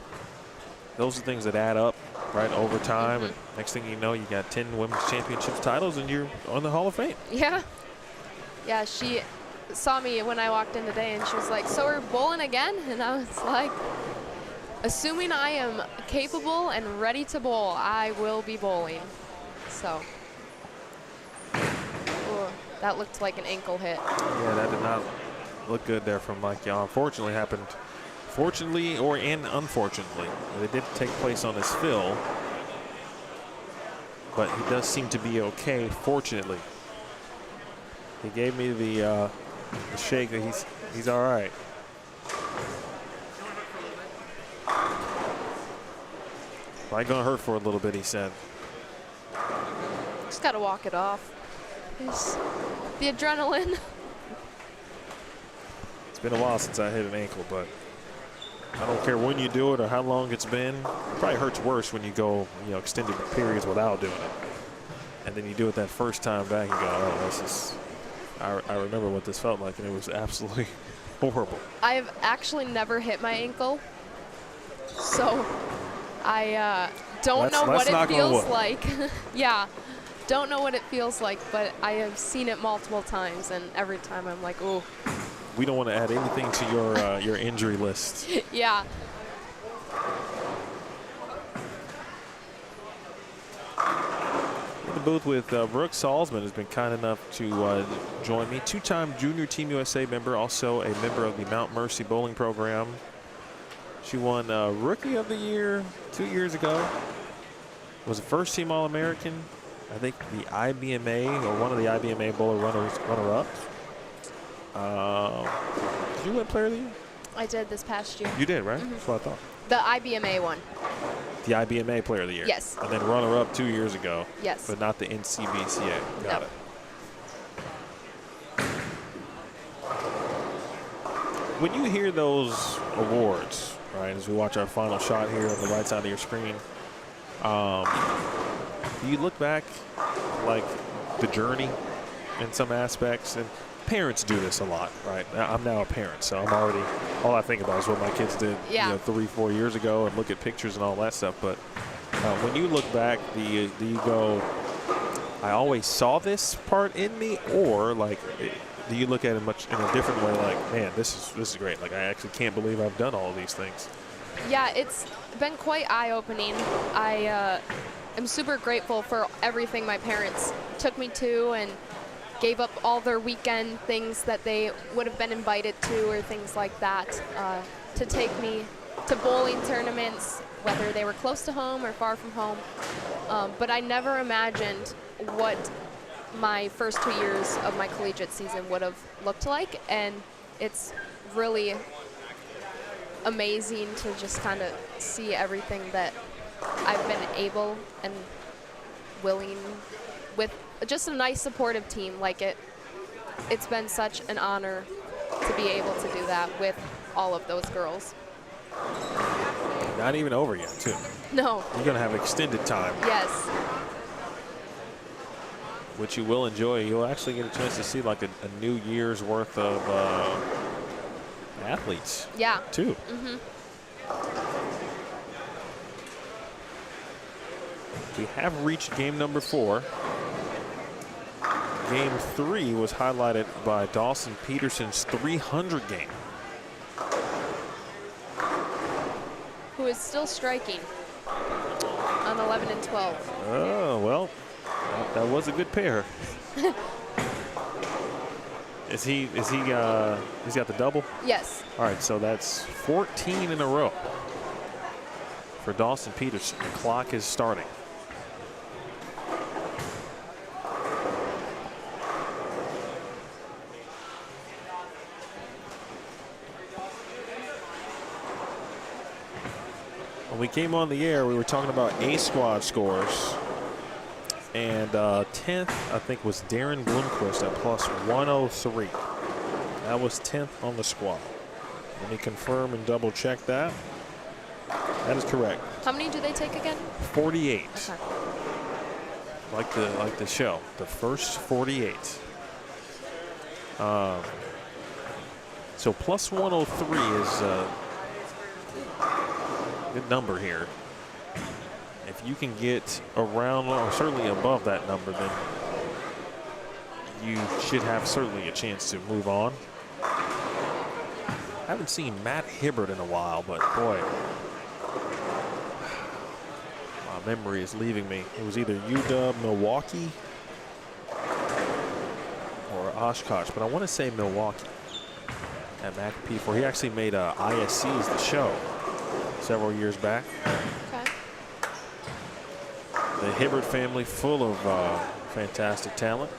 those are things that add up, right, over time. And next thing you know, you got 10 women's championships titles and you're on the Hall of Fame. Yeah. Yeah, she saw me when I walked in today and she was like, so we're bowling again? And I was like, assuming I am capable and ready to bowl, I will be bowling. So, ooh, that looked like an ankle hit. Yeah, that did not look good there from Mike Young. Unfortunately happened, fortunately and unfortunately. It did take place on his fill, but he does seem to be okay, fortunately. He gave me the shake that he's all right. Probably gonna hurt for a little bit, he said. Just gotta walk it off. It's the adrenaline. It's been a while since I hit an ankle, but I don't care when you do it or how long it's been. It probably hurts worse when you go, extended periods without doing it. And then you do it that first time back and go, oh, this is, I remember what this felt like, and it was absolutely horrible. I have actually never hit my ankle, so I don't know what it feels like. Yeah, don't know what it feels like, but I have seen it multiple times, and every time I'm like, ooh. We don't want to add anything to your injury list. Yeah. In the booth with Brooke Salsman, has been kind enough to join me. Two-time Junior Team USA member, also a member of the Mount Mercy Bowling Program. She won Rookie of the Year 2 years ago. Was a first-team All-American. I think the IBMA, or one of the IBMA bowler runner-ups. Did you win Player of the Year? I did this past year. You did, right? That's what I thought. The IBMA one. The IBMA Player of the Year. Yes. And then runner-up 2 years ago. Yes. But not the NCBCA. Got it. When you hear those awards, right, as we watch our final shot here on the right side of your screen, do you look back like the journey in some aspects? And parents do this a lot, right? I'm now a parent, so I'm already, all I think about is what my kids did 3-4 years ago and look at pictures and all that stuff. But when you look back, do you go, I always saw this part in me, or like, do you look at it much in a different way, like, man, this is great. Like, I actually can't believe I've done all of these things. Yeah, it's been quite eye-opening. I am super grateful for everything my parents took me to and gave up all their weekend things that they would have been invited to or things like that to take me to bowling tournaments, whether they were close to home or far from home. But I never imagined what my first 2 years of my collegiate season would have looked like, and it's really amazing to just kind of see everything that I've been able and willing with just a nice supportive team. Like, it's been such an honor to be able to do that with all of those girls. Not even over yet, too. No. You're going to have extended time. Yes. Which you will enjoy. You'll actually get a chance to see like a new year's worth of athletes. Yeah. Too. We have reached game number 4. Game 3 was highlighted by Dawson Peterson's 300 game. Who is still striking on 11 and 12. Oh, well, that was a good pair. He's got the double? Yes. All right, so that's 14 in a row for Dawson Peterson. The clock is starting. When we came on the air, we were talking about A squad scores. And 10th, I think, was Darren Bloomquist at plus 103. That was 10th on the squad. Let me confirm and double check that. That is correct. How many do they take again? 48. Okay. Like the show, the first 48. So plus 103 is a good number here. If you can get around or certainly above that number, then you should have certainly a chance to move on. I haven't seen Matt Hibbert in a while, but boy, my memory is leaving me. It was either UW, Milwaukee, or Oshkosh, but I want to say Milwaukee at McApee, for he actually made ISC's The Show several years back. Okay. The Hibbert family full of fantastic talent.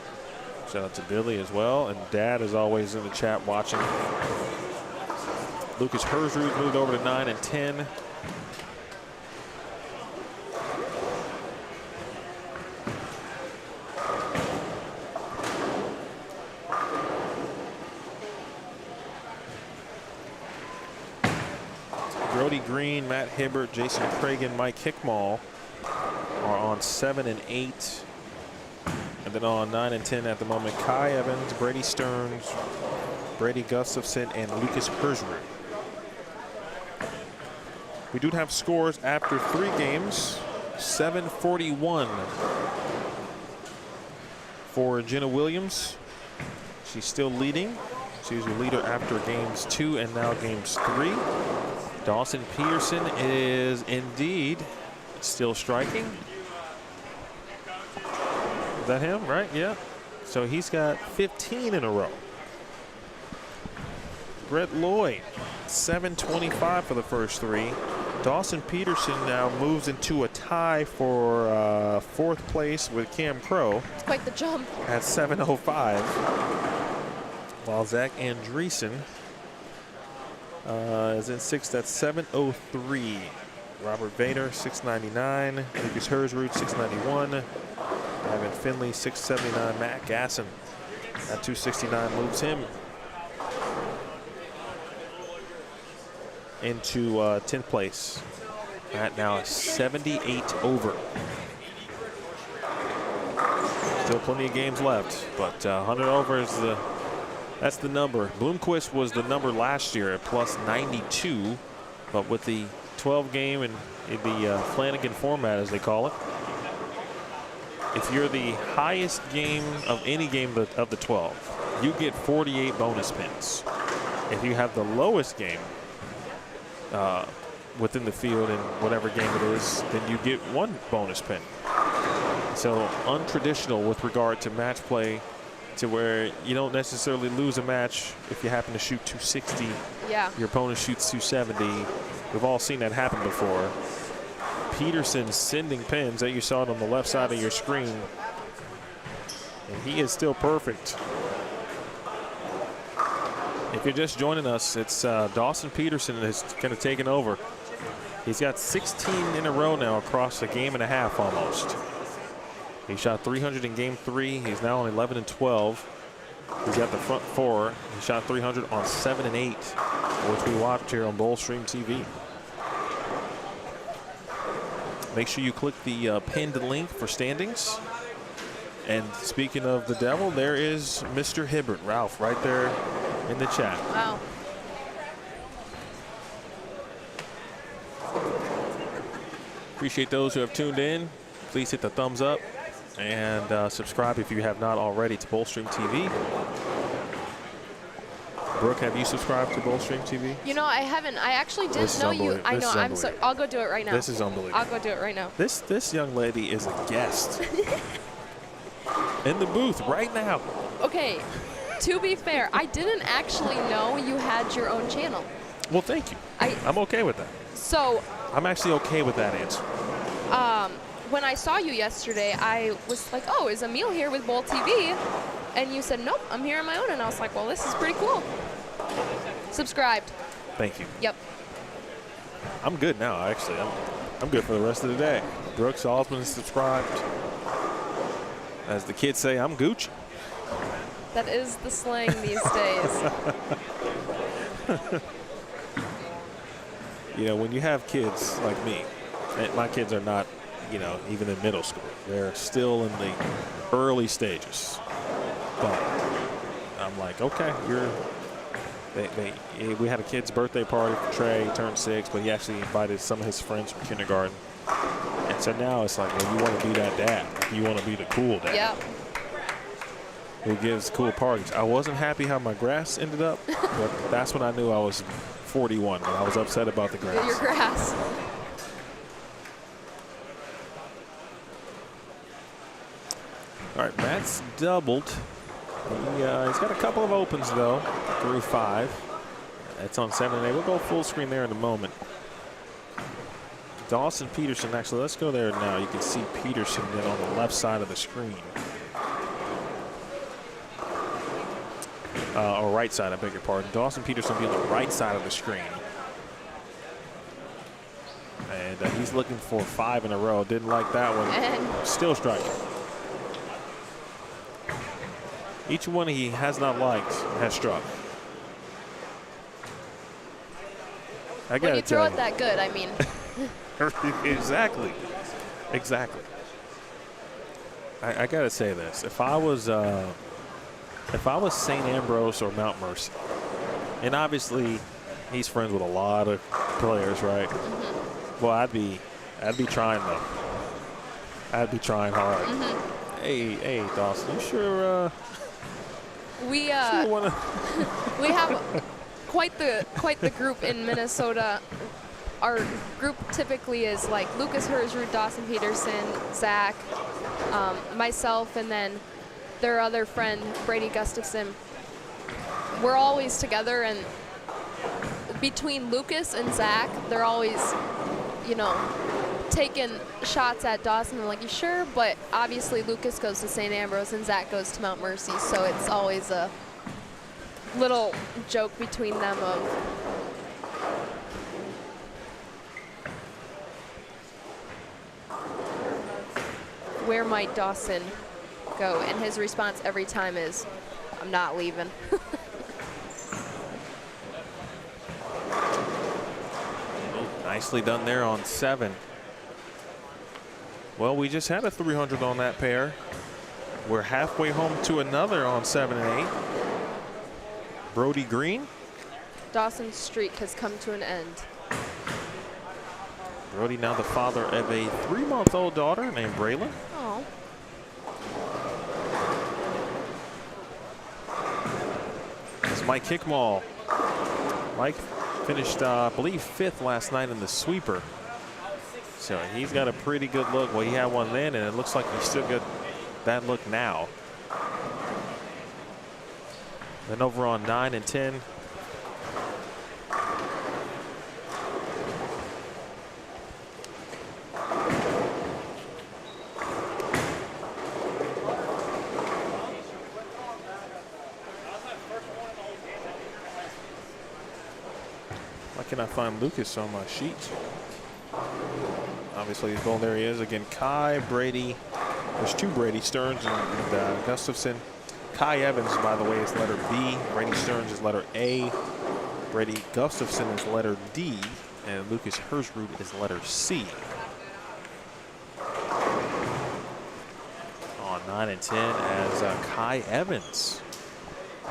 Shout out to Billy as well, and Dad is always in the chat watching. Lucas Herzrud moved over to 9 and 10. Brody Green, Matt Hibbert, Jason Cragen, Mike Hickmall are on 7 and 8. And then on 9 and 10 at the moment, Kai Evans, Brady Stearns, Brady Gustafson, and Lucas Herzrud. We do have scores after 3 games. 741 for Jenna Williams. She's still leading. She's the leader after games 2 and now games 3. Dawson Peterson is indeed still striking. Is that him, right? Yeah. So he's got 15 in a row. Brett Lloyd, 725 for the first 3. Dawson Peterson now moves into a tie for 4th place with Cam Crow. It's quite the jump. At 705. While Zach Andreessen is in 6th at 703. Robert Vader, 699. Lucas Herzrud, 691. Ivan Finley, 679. Matt Gasson at 269 moves him into 10th place. Matt now is 78 over. Still plenty of games left, but 100 over is that's the number. Bloomquist was the number last year at plus 92, but with the 12 game and the Flanagan format, as they call it, if you're the highest game of any game of the 12, you get 48 bonus pins. If you have the lowest game within the field in whatever game it is, then you get 1 bonus pin. So untraditional with regard to match play, to where you don't necessarily lose a match if you happen to shoot 260. Yeah. Your opponent shoots 270. We've all seen that happen before. Peterson sending pins that you saw it on the left side of your screen, and he is still perfect. If you're just joining us, it's Dawson Peterson is kind of taking over. He's got 16 in a row now across a game and a half almost. He shot 300 in game 3. He's now on 11 and 12. He's got the front 4. He shot 300 on 7 and 8, which we watched here on Bowlstream TV. Make sure you click the pinned link for standings. And speaking of the devil, there is Mr. Hibbert, Ralph, right there in the chat. Wow. Appreciate those who have tuned in. Please hit the thumbs up and subscribe if you have not already to Bowlstream TV. Brooke, have you subscribed to Bowlstream TV? You know, I haven't. I actually didn't know you. I know. I'm so. I'll go do it right now. This is unbelievable. I'll go do it right now. This young lady is a guest in the booth right now. Okay. To be fair, I didn't actually know you had your own channel. Well, thank you. I'm okay with that. So. I'm actually okay with that answer. When I saw you yesterday, I was like, oh, is Emil here with Bowl TV? And you said, nope, I'm here on my own. And I was like, well, this is pretty cool. Subscribed. Thank you. Yep. I'm good now, actually. I'm good for the rest of the day. Brooke Salsman is subscribed. As the kids say, I'm Gucci. That is the slang these days. You know, when you have kids like me, and my kids are not, you know, even in middle school. They're still in the early stages. But I'm like, okay, we had a kid's birthday party for Trey. He turned 6, but he actually invited some of his friends from kindergarten. And so now it's like, well, you want to be that dad. You want to be the cool dad. Yeah. Who gives cool parties. I wasn't happy how my grass ended up, but that's when I knew I was 41, when I was upset about the grass. Your grass. All right, Matt's doubled. He's got a couple of opens, though, through 5. That's on 7 and 8. We'll go full screen there in a moment. Dawson Peterson, actually, let's go there now. You can see Peterson then on the left side of the screen. Or right side, I beg your pardon. Dawson Peterson will be on the right side of the screen. And he's looking for 5 in a row. Didn't like that one. And still striking. Each one he has not liked has struck. I when you throw it that good, I mean. Exactly. I gotta say this: if I was St. Ambrose or Mount Mercy, and obviously he's friends with a lot of players, right? Well, I'd be trying though. I'd be trying hard. Hey, Dawson, you sure? We sure wanna we have quite the group in Minnesota. Our group typically is like Lucas Hersrud, Dawson Peterson, Zach, myself, and then their other friend, Brady Gustafson. We're always together, and between Lucas and Zach, they're always, you know, taking shots at Dawson. I'm like, you sure? But obviously Lucas goes to St. Ambrose and Zach goes to Mount Mercy, so it's always a little joke between them of, where might Dawson go? And his response every time is, I'm not leaving. Nicely done there on 7. Well, we just had a 300 on that pair. We're halfway home to another on 7 and 8. Brody Green. Dawson's streak has come to an end. Brody now the father of a 3-month-old daughter named Braylon. Oh. It's Mike Hickmall. Mike finished, I believe, 5th last night in the sweeper. So he's got a pretty good look. Well, he had one then, and it looks like he's still got that look now. Then over on 9 and 10. Why can't I find Lucas on my sheet? Obviously, he's going. There he is again. Kai, Brady. There's 2 Brady, Stearns and Gustafson. Kai Evans, by the way, is letter B. Brady Stearns is letter A. Brady Gustafson is letter D. And Lucas Hersrud is letter C. On 9 and 10 as Kai Evans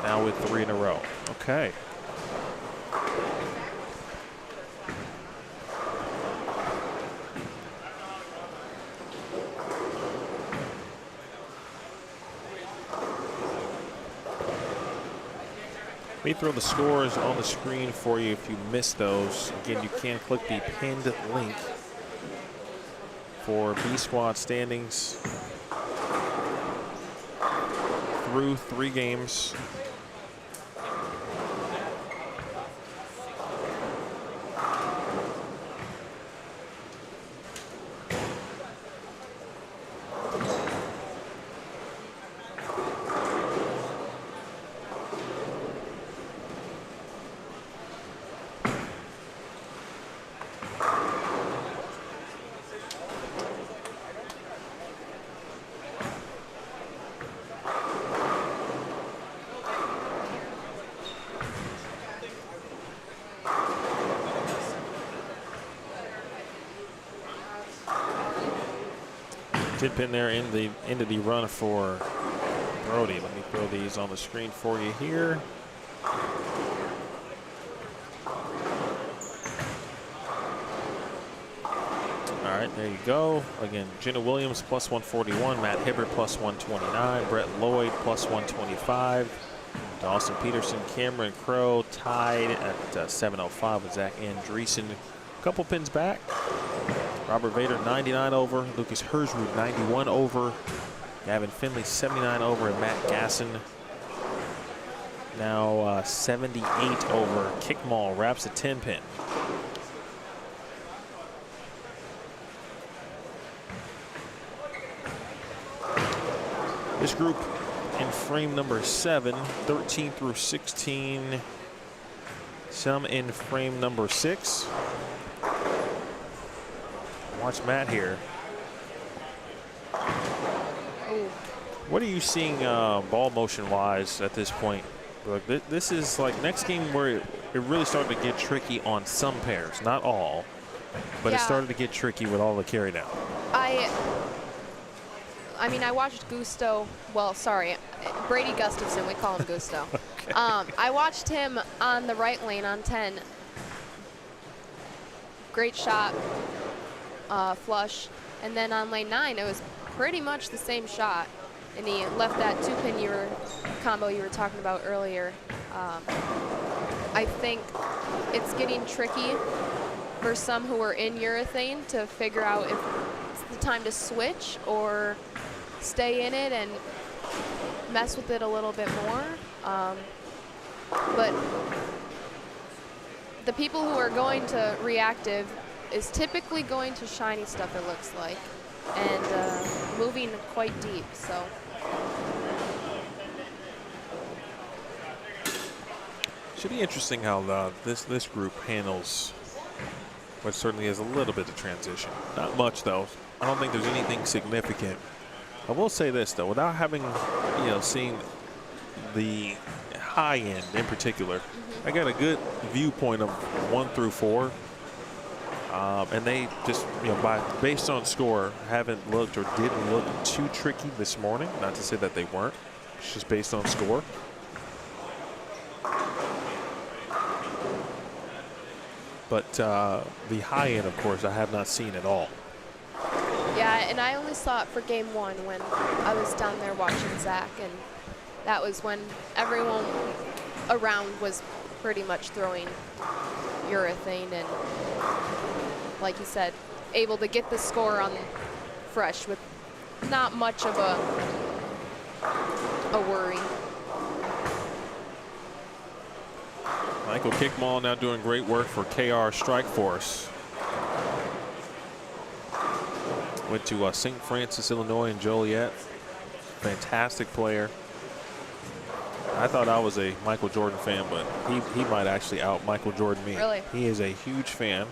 now with 3 in a row. Okay. Let me throw the scores on the screen for you if you missed those. Again, you can click the pinned link for B Squad standings through 3 games. Pin there in the end of the run for Brody. Let me throw these on the screen for you here. All right, there you go. Again, Jenna Williams plus 141, Matt Hibbert plus 129, Brett Lloyd plus 125, Dawson Peterson, Cameron Crowe tied at 705 with Zach Andreessen. A couple pins back. Robert Vader 99 over, Lucas Hersrud 91 over, Gavin Finley 79 over, and Matt Gasson now 78 over. Kickmall wraps a 10 pin. This group in frame number 7, 13 through 16. Some in frame number 6. Watch Matt here. Ooh. What are you seeing ball motion wise at this point? Like this is like next game where it really started to get tricky on some pairs, not all, but it started to get tricky with all the carry down. I mean, I watched Gusto. Well, sorry, Brady Gustafson. We call him Gusto. Okay. I watched him on the right lane on 10. Great shot, flush, and then on lane 9, it was pretty much the same shot, and he left that 2-pin combo you were talking about earlier. I think it's getting tricky for some who are in urethane to figure out if it's the time to switch or stay in it and mess with it a little bit more. But the people who are going to reactive is typically going to shiny stuff, it looks like, and moving quite deep. So Should be interesting how this group handles what certainly is a little bit of transition. Not much though. I don't think there's anything significant. I will say this though, without having, seeing the high end in particular, I got a good viewpoint of 1 through 4, and they just, based on score, haven't looked or didn't look too tricky this morning. Not to say that they weren't. It's just based on score. But the high end, of course, I have not seen at all. yeah, and I only saw it for game 1 when I was down there watching Zach, and that was when everyone around was pretty much throwing urethane and, like you said, able to get the score on fresh with not much of a worry. Michael Kickmall now doing great work for KR Strike Force. Went to St. Francis, Illinois in Joliet. Fantastic player. I thought I was a Michael Jordan fan, but he might actually out Michael Jordan me. Really? He is a huge fan.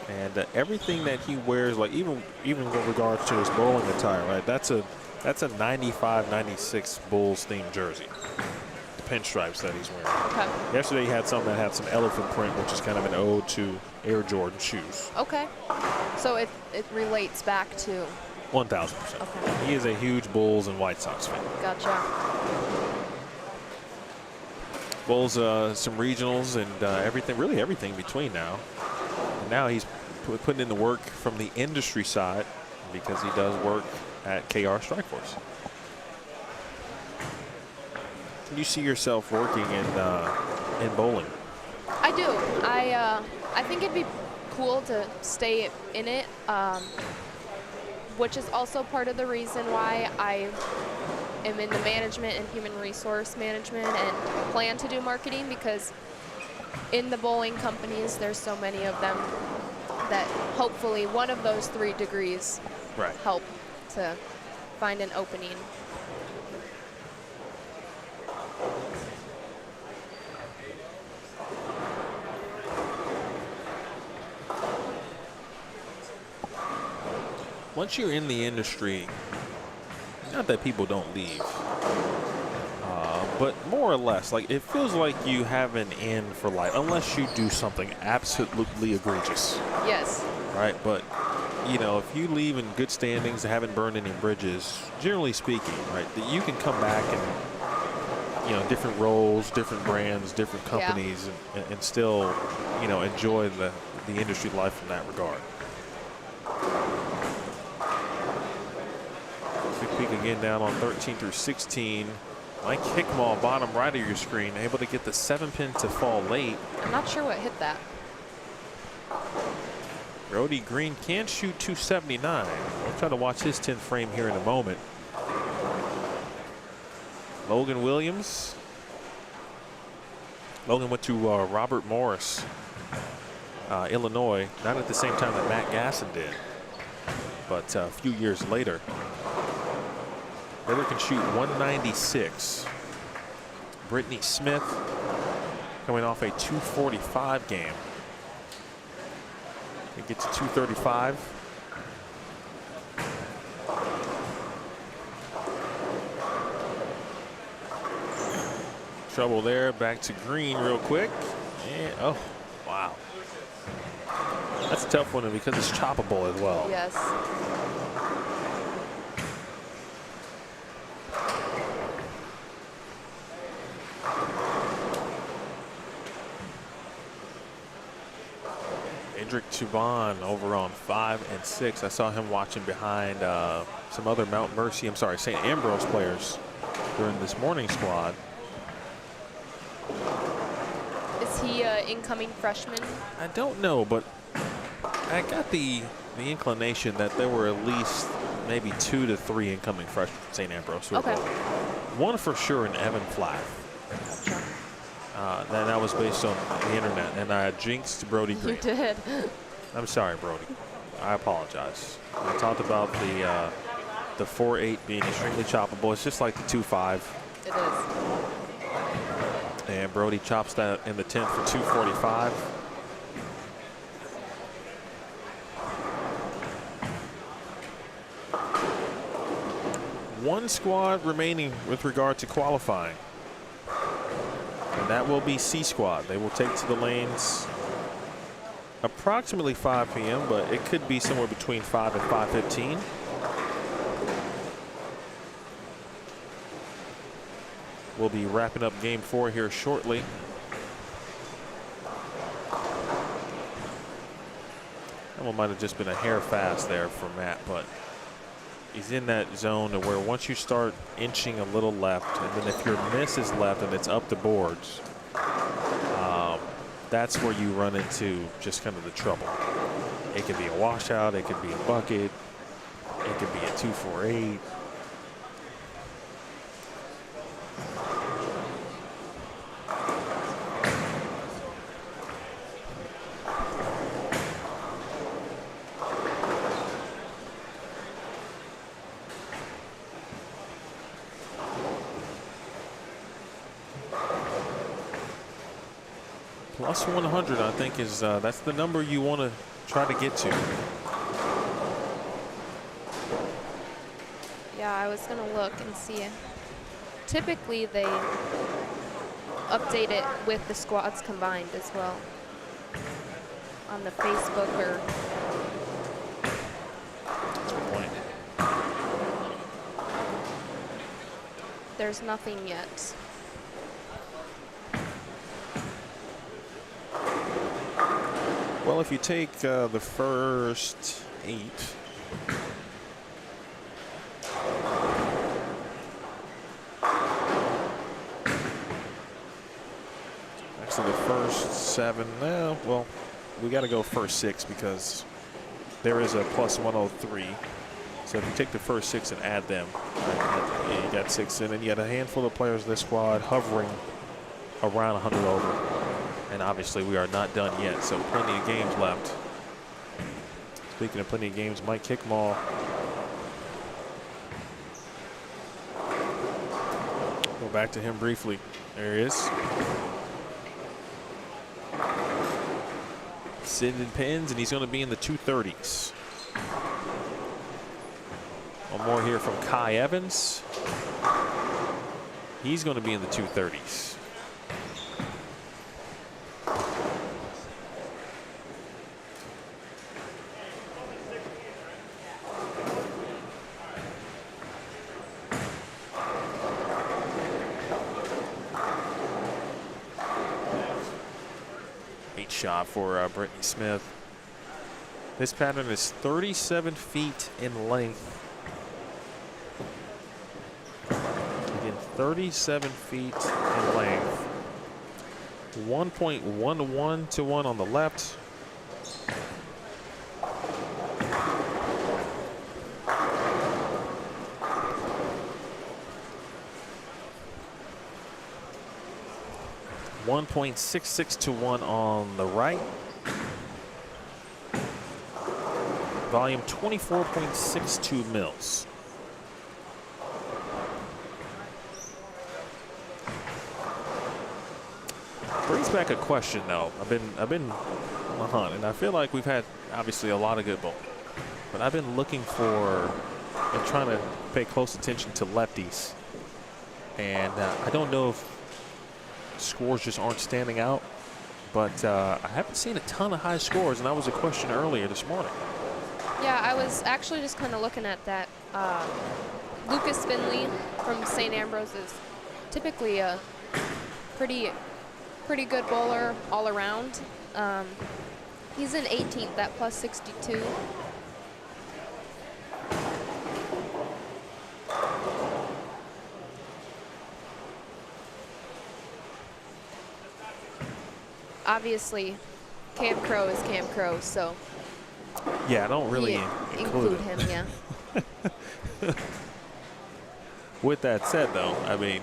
And everything that he wears, like even with regards to his bowling attire, right? That's a 95-96 Bulls themed jersey. The pinstripes that he's wearing. Okay. Yesterday he had some that had some elephant print, which is kind of an ode to Air Jordan shoes. Okay. So it relates back to 1,000%. Okay. He is a huge Bulls and White Sox fan. Gotcha. Bulls, some regionals and everything, really everything between now. And now he's putting in the work from the industry side because he does work at KR Strike Force. Can you see yourself working in bowling? I do. I think it'd be cool to stay in it, which is also part of the reason why I am in the management and human resource management and plan to do marketing, because in the bowling companies there's so many of them that hopefully one of those 3 degrees help to find an opening. Once you're in the industry, not that people don't leave, but more or less, like it feels like you have an in for life, unless you do something absolutely egregious. Yes. Right, but you know, if you leave in good standings, haven't burned any bridges, generally speaking, right, that you can come back and, you know, different roles, different brands, different companies, and still, you know, enjoy the industry life in that regard. Quick peek again down on 13 through 16. Mike Hickmall, bottom right of your screen, able to get the 7-pin to fall late. I'm not sure what hit that. Brody Green can shoot 279. We'll try to watch his 10th frame here in a moment. Logan Williams. Logan went to Robert Morris, Illinois, not at the same time that Matt Gasson did, but a few years later. Brother can shoot 196. Brittany Smith coming off a 245 game. It gets to 235. Trouble there. Back to Green real quick. And, oh, wow. That's a tough one because it's choppable as well. Yes. Hendrik Tuban over on 5 and 6. I saw him watching behind some other St. Ambrose players during this morning squad. Is he an incoming freshman? I don't know, but I got the inclination that there were at least maybe 2 to 3 incoming freshmen from St. Ambrose. Okay. One for sure in Evan Flack. Gotcha. That was based on the internet, and I jinxed Brody Green. You did. I'm sorry, Brody. I apologize. I talked about the 4.8 being extremely choppable. It's just like the 2.5. It is. And Brody chops that in the 10th for 245. One squad remaining with regard to qualifying. And that will be C squad. They will take to the lanes approximately 5 p.m., but it could be somewhere between 5 and 5:15. We'll be wrapping up game 4 here shortly. That one might have just been a hair fast there for Matt, but he's in that zone where once you start inching a little left, and then if your miss is left and it's up the boards, that's where you run into just kind of the trouble. It could be a washout, it could be a bucket, it could be a 2-4-8. Plus 100, I think, is that's the number you want to try to get to. Yeah, I was gonna look and see. Typically, they update it with the squads combined as well on the Facebook or. That's a good point. There's nothing yet. Well, if you take the first 8, actually the first 7, well, we got to go first 6 because there is a plus 103. So if you take the first 6 and add them, you got 6 in, and you got a handful of players in this squad hovering around 100 over. And obviously we are not done yet, so plenty of games left. Speaking of plenty of games, Mike Hickmall. Go back to him briefly. There he is. Sitting in pins, and he's going to be in the 230s. One more here from Kai Evans. He's going to be in the 230s. shot for Brittany Smith. This pattern is 37 feet in length. Again, 37 feet in length. 1.11 to 1 on the left. .66 to 1 on the right. Volume 24.62 mils. Brings back a question though. I've been on the hunt, and I feel like we've had obviously a lot of good bowling, but I've been looking for and trying to pay close attention to lefties, and I don't know if scores just aren't standing out, but I haven't seen a ton of high scores, and that was a question earlier this morning. Yeah, I was actually just kind of looking at that. Lucas Finley from St. Ambrose is typically a pretty good bowler all around. He's in 18th at plus 62. Obviously, Cam Crow is Cam Crow, so yeah, I don't really include him. Yeah. With that said, though, I mean,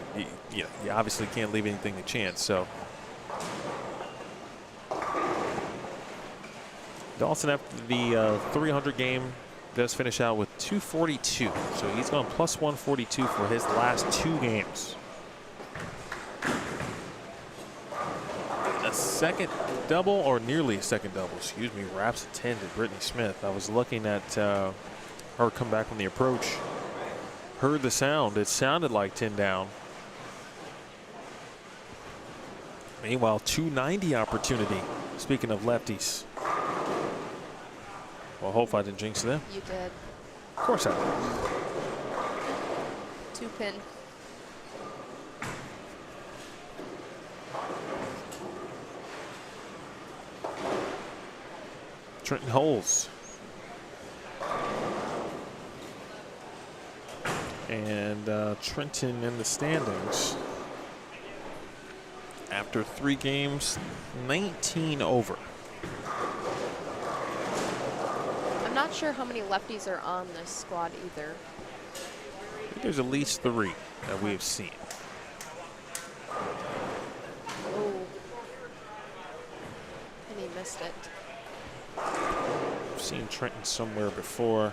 you obviously can't leave anything to chance. So Dawson, after the 300 game, does finish out with 242. So he's gone plus 142 for his last 2 games. A second double, or nearly a second double, excuse me, wraps a 10 to Brittany Smith. I was looking at her come back from the approach. Heard the sound. It sounded like 10 down. Meanwhile, 290 opportunity. Speaking of lefties. Well, hope I didn't jinx them. You did. Of course I did. 2 pin. Trenton holds. And Trenton in the standings. After 3 games, 19 over. I'm not sure how many lefties are on this squad either. I think there's at least 3 that we've seen. Oh. And he missed it. I've seen Trenton somewhere before.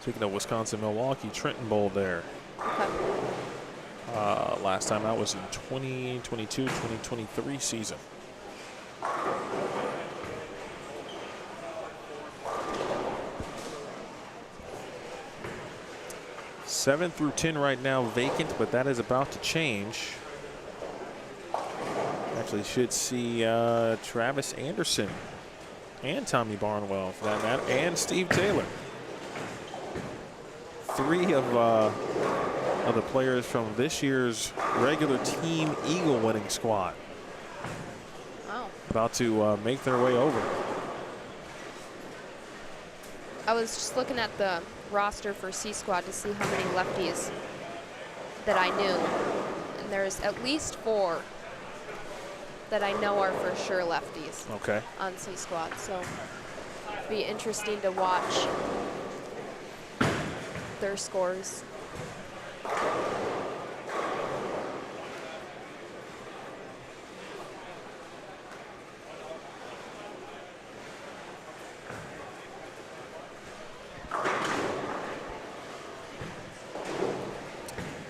Speaking of Wisconsin, Milwaukee, Trenton bowled there. Okay. Last time out was in 2022-2023 season. Seven through 10 right now vacant, but that is about to change. Actually should see Travis Anderson and Tommy Barnwell, for that matter, and Steve Taylor. 3 of the players from this year's regular Team Eagle winning squad. Wow. About to make their way over. I was just looking at the roster for C Squad to see how many lefties that I knew. And there's at least 4 that I know are for sure lefties. Okay. On C Squad. So it'd be interesting to watch their scores.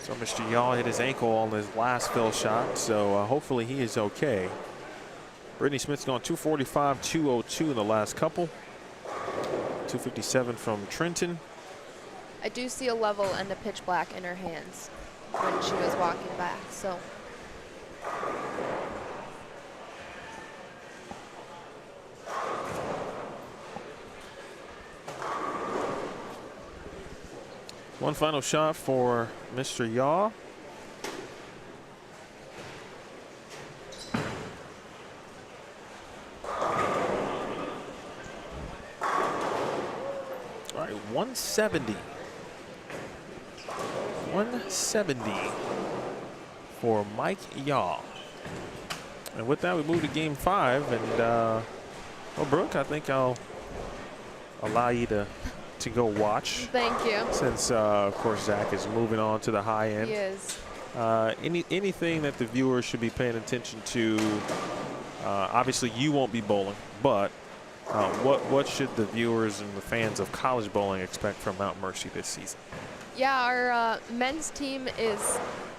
So Mr. Yaw hit his ankle on his last fill shot, so hopefully he is okay. Brittany Smith's gone 245, 202 in the last couple. 257 from Trenton. I do see a level and a pitch black in her hands when she was walking back, so. One final shot for Mr. Yaw. All right, 170. 170 for Mike Yaw. And with that, we move to game 5. And, well, Brooke, I think I'll allow you to go watch. Thank you. Since, of course, Zach is moving on to the high end. He is. Anything that the viewers should be paying attention to? Obviously, you won't be bowling, but what should the viewers and the fans of college bowling expect from Mount Mercy this season? Yeah, our men's team is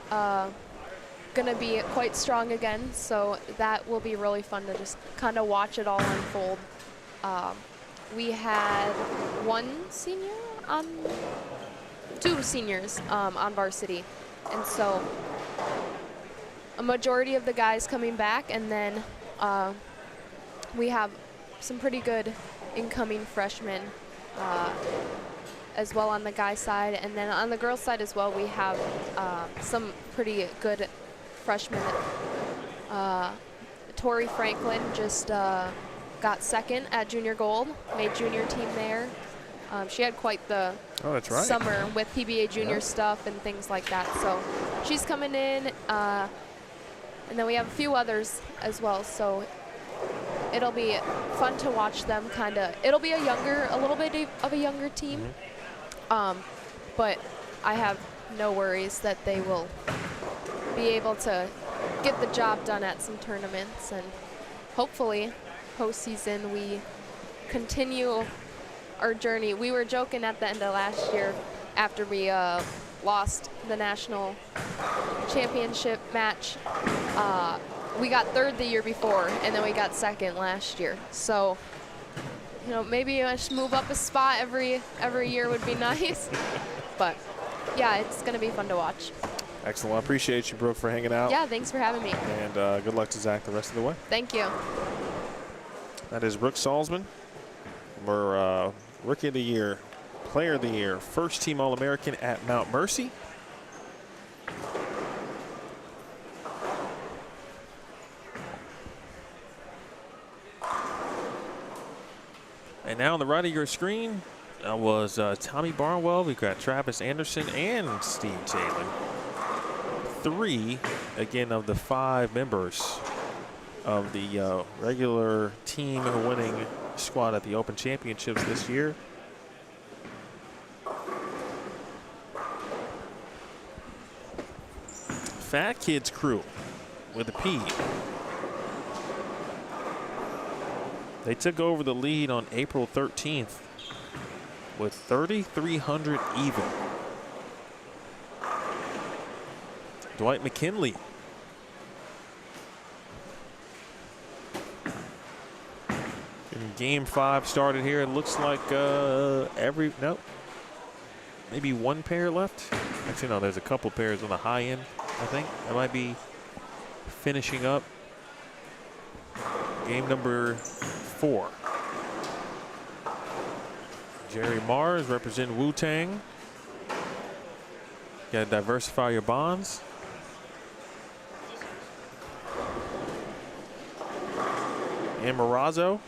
going to be quite strong again, so that will be really fun to just kind of watch it all unfold. We had two seniors on varsity, and so a majority of the guys coming back, and then we have some pretty good incoming freshmen as well on the guys side, and then on the girls side as well, we have some pretty good freshmen. Tori Franklin just got second at Junior Gold, made junior team there. She had quite the that's right. summer with PBA junior stuff and things like that. So she's coming in, and then we have a few others as well. So it'll be fun to watch them. It'll be a little bit of a younger team, but I have no worries that they will be able to get the job done at some tournaments, and hopefully postseason we continue our journey. We were joking at the end of last year after we lost the national championship match. We got third the year before, and then we got second last year. So, you know, maybe I should move up a spot every year would be nice. But yeah, it's going to be fun to watch. Excellent. I appreciate you, Brooke, for hanging out. Yeah, thanks for having me. And good luck to Zach the rest of the way. Thank you. That is Brooke Salsman. We're Rookie of the Year, Player of the Year, First Team All-American at Mount Mercy. And now on the right of your screen was Tommy Barnwell. We've got Travis Anderson and Steve Taylor. 3, again, of the 5 members of the regular team winning squad at the Open Championships this year. Fat Kids Crew with a P. They took over the lead on April 13th with 3,300 even. Dwight McKinley. And game 5 started here. It looks like maybe one pair left. Actually, no, there's a couple pairs on the high end, I think. That might be finishing up game number 4. Jerry Mars representing Wu-Tang. Got to diversify your bonds. And Marazzo.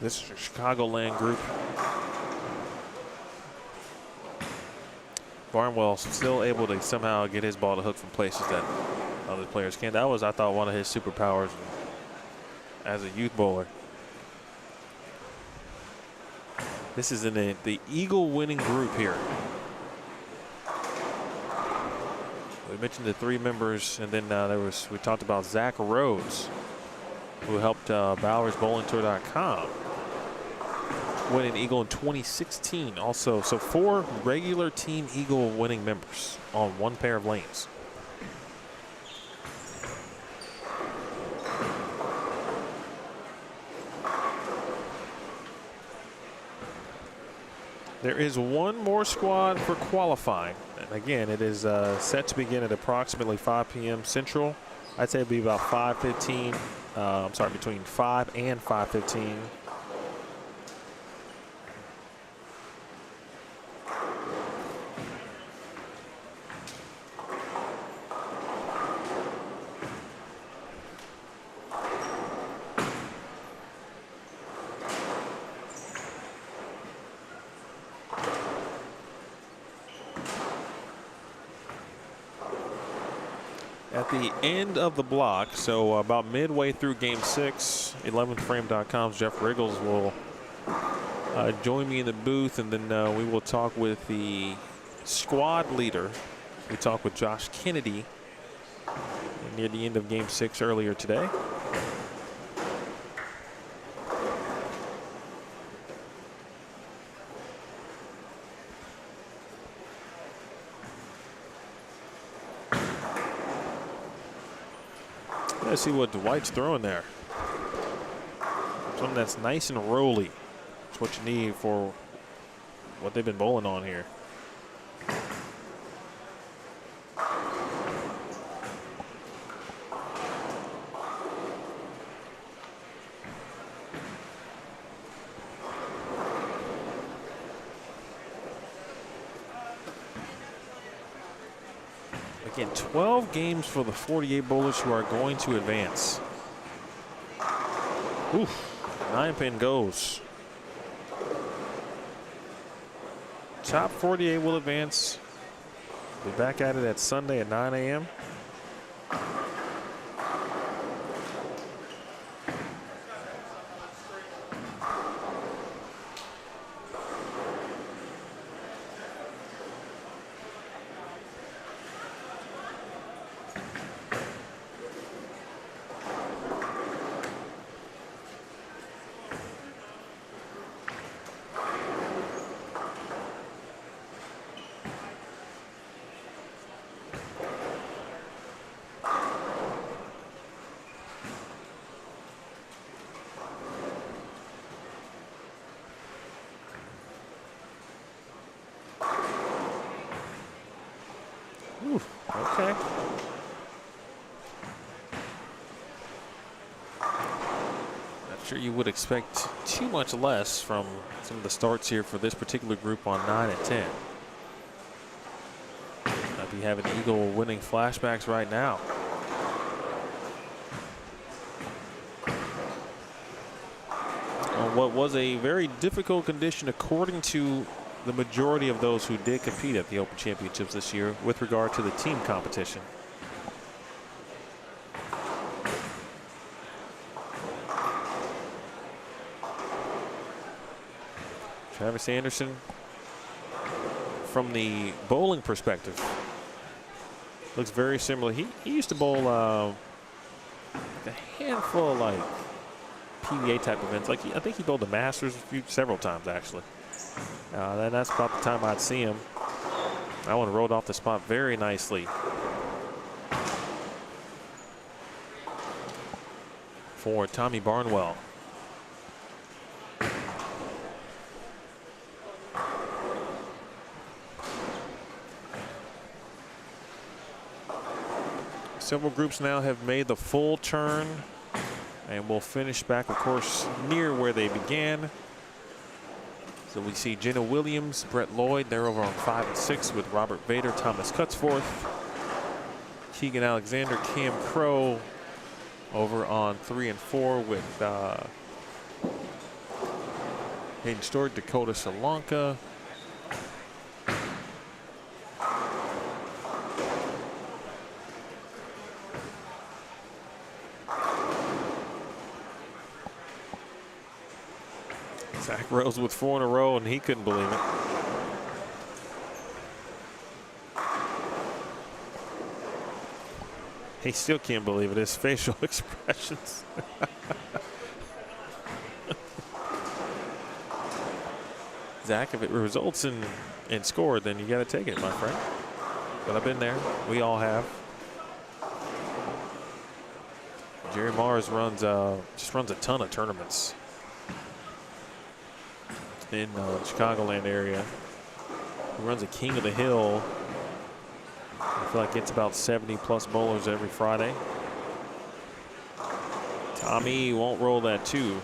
This is a Chicagoland group. Barnwell still able to somehow get his ball to hook from places that other players can't. That was, I thought, one of his superpowers as a youth bowler. This is in the Eagle winning group here. We mentioned the 3 members, and then we talked about Zach Rhodes, who helped BowersBowlingTour.com win an Eagle in 2016 also. So 4 regular Team Eagle winning members on 1 pair of lanes. There is one more squad for qualifying, And again, it is set to begin at approximately 5 p.m. Central. I'd say it'd be about 5:15. I'm sorry, between 5 and 5:15. At the end of the block, so about midway through Game 6, 11thframe.com's Jeff Riggles will join me in the booth, and then we will talk with the squad leader. We talked with Josh Kennedy near the end of Game 6 earlier today. Let's see what Dwight's throwing there. Something that's nice and rolly. It's what you need for what they've been bowling on here. Again, 12 games for the 48 bowlers who are going to advance. Oof, 9-pin goes. Top 48 will advance. Be back at it at Sunday at 9 a.m. Okay. Not sure you would expect too much less from some of the starts here for this particular group on 9 and 10. Might be having Eagle winning flashbacks right now. On what was a very difficult condition according to the majority of those who did compete at the Open Championships this year with regard to the team competition. Travis Anderson, from the bowling perspective, looks very similar. He used to bowl a handful of like PBA type events. Like I think he bowled the Masters several times actually. That's about the time I'd see him. That one rolled off the spot very nicely. For Tommy Barnwell. Several groups now have made the full turn and will finish back, of course, near where they began. So we see Jenna Williams, Brett Lloyd, they're over on 5 and 6 with Robert Vader, Thomas Cutsforth, Keegan Alexander, Cam Crow over on 3 and 4 with Hayden Stewart, Dakota Solanka. Zach Rose with 4 in a row, and he couldn't believe it. He still can't believe it. His facial expressions. Zach, if it results in score, then you got to take it, my friend. But I've been there. We all have. Jerry Mars just runs a ton of tournaments in the Chicagoland area. He runs a King of the Hill feel like it's about 70+ bowlers every Friday. Tommy won't roll that 2.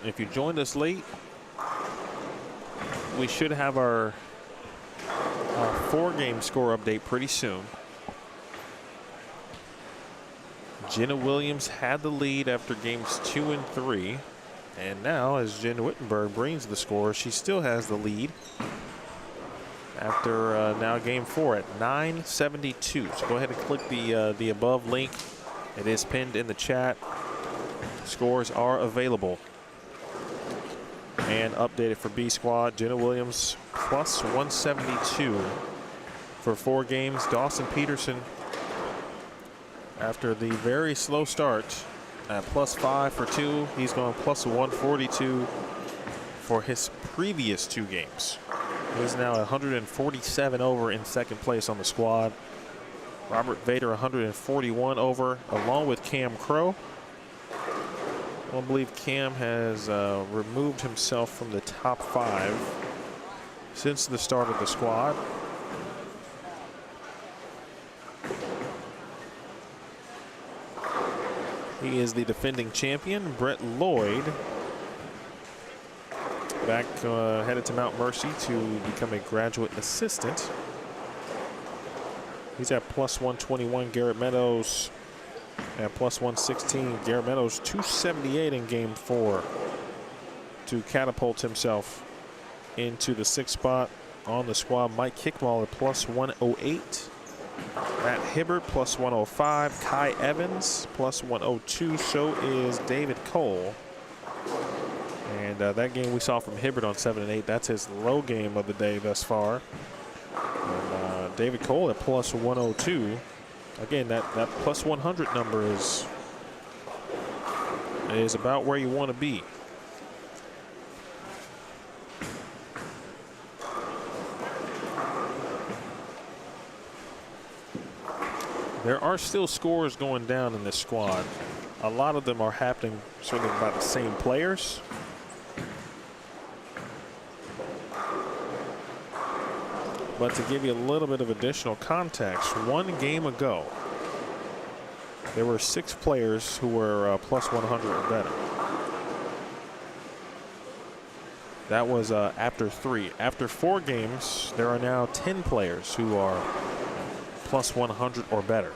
If you joined us late, we should have our 4-game score update pretty soon. Jenna Williams had the lead after games 2 and 3. And now, as Jen Wittenberg brings the score, she still has the lead after now game 4 at 972. So go ahead and click the above link. It is pinned in the chat. Scores are available and updated for B Squad. Jenna Williams plus 172 for 4 games. Dawson Peterson, after the very slow start, at plus 5 for 2. He's going plus 142 for his previous 2 games. He's now 147 over in second place on the squad. Robert Vader 141 over, along with Cam Crow. I believe Cam has removed himself from the top 5 since the start of the squad. He is the defending champion. Brett Lloyd back headed to Mount Mercy to become a graduate assistant. He's at plus 121. Garrett Meadows at plus 116. Garrett Meadows 278 in game 4 to catapult himself into the 6th spot on the squad. Mike Kickball at plus 108. Matt Hibbert plus 105. Kai Evans plus 102. So is David Cole. And that game we saw from Hibbert on 7 and 8. That's his low game of the day thus far. And, David Cole at plus 102. Again, that plus 100 number is about where you want to be. There are still scores going down in this squad. A lot of them are happening certainly by the same players. But to give you a little bit of additional context, 1 game ago, there were 6 players who were plus 100 or better. That was after 3. After 4 games, there are now 10 players who are plus 100 or better.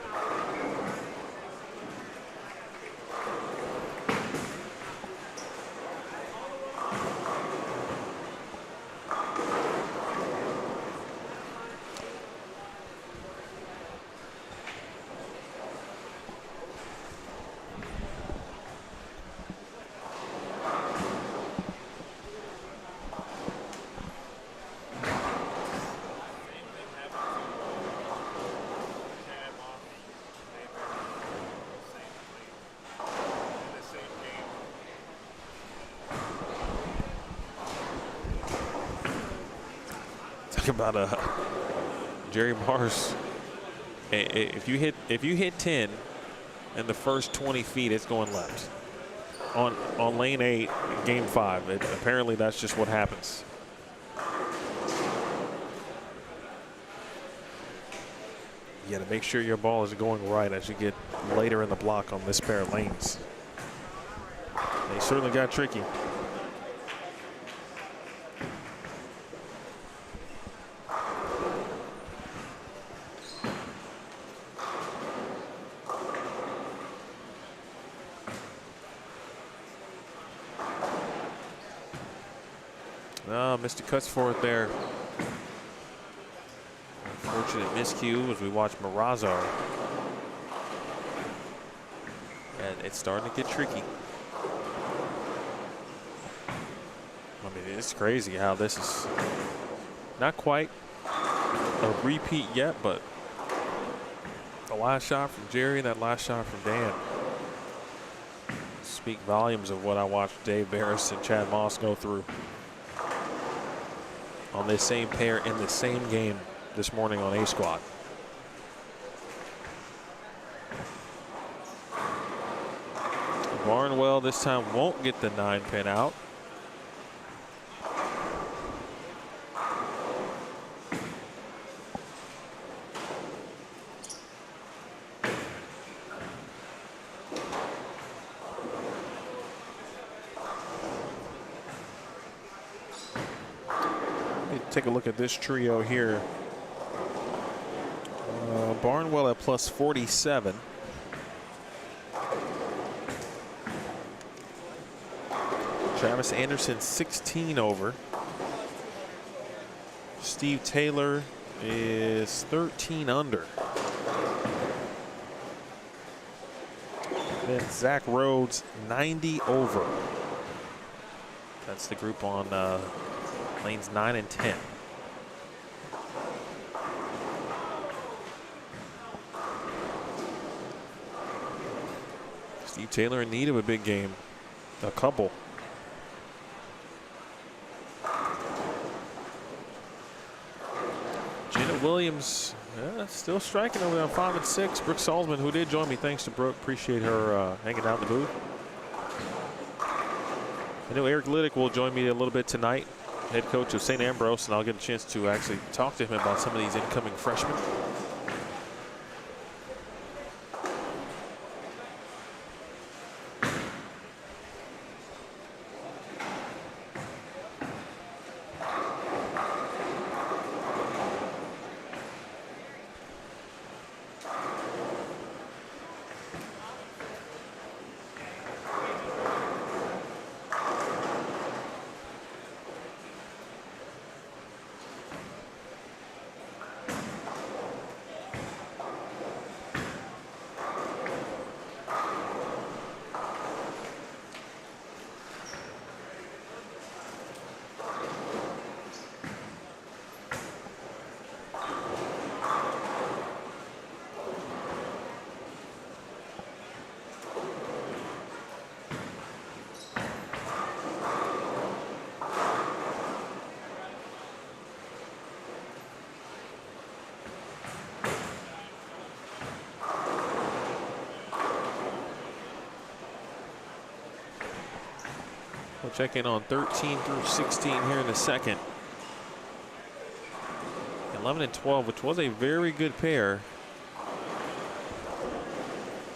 About Jerry Mars. If you hit 10 in the first 20 feet, it's going left. On lane 8, game 5. Apparently that's just what happens. You got to make sure your ball is going right as you get later in the block on this pair of lanes. They certainly got tricky. Oh, missed a cuts for it there. Unfortunate miscue as we watch Marazzo. And it's starting to get tricky. I mean, it's crazy how this is not quite a repeat yet, but the last shot from Jerry and that last shot from Dan speak volumes of what I watched Dave Barris and Chad Moss go through on this same pair in the same game this morning on A Squad. Barnwell this time won't get the 9-pin out. Take a look at this trio here. Barnwell at plus 47. Travis Anderson 16 over. Steve Taylor is 13 under. Then Zach Rhodes 90 over. That's the group on lanes 9 and 10. Steve Taylor in need of a big game. A couple. Jenna Williams still striking over there on 5 and 6. Brooke Salsman, who did join me. Thanks to Brooke. Appreciate her hanging out in the booth. I know Eric Liddick will join me a little bit tonight, head coach of St. Ambrose, and I'll get a chance to actually talk to him about some of these incoming freshmen. We'll check in on 13 through 16 here in the second. 11 and 12, which was a very good pair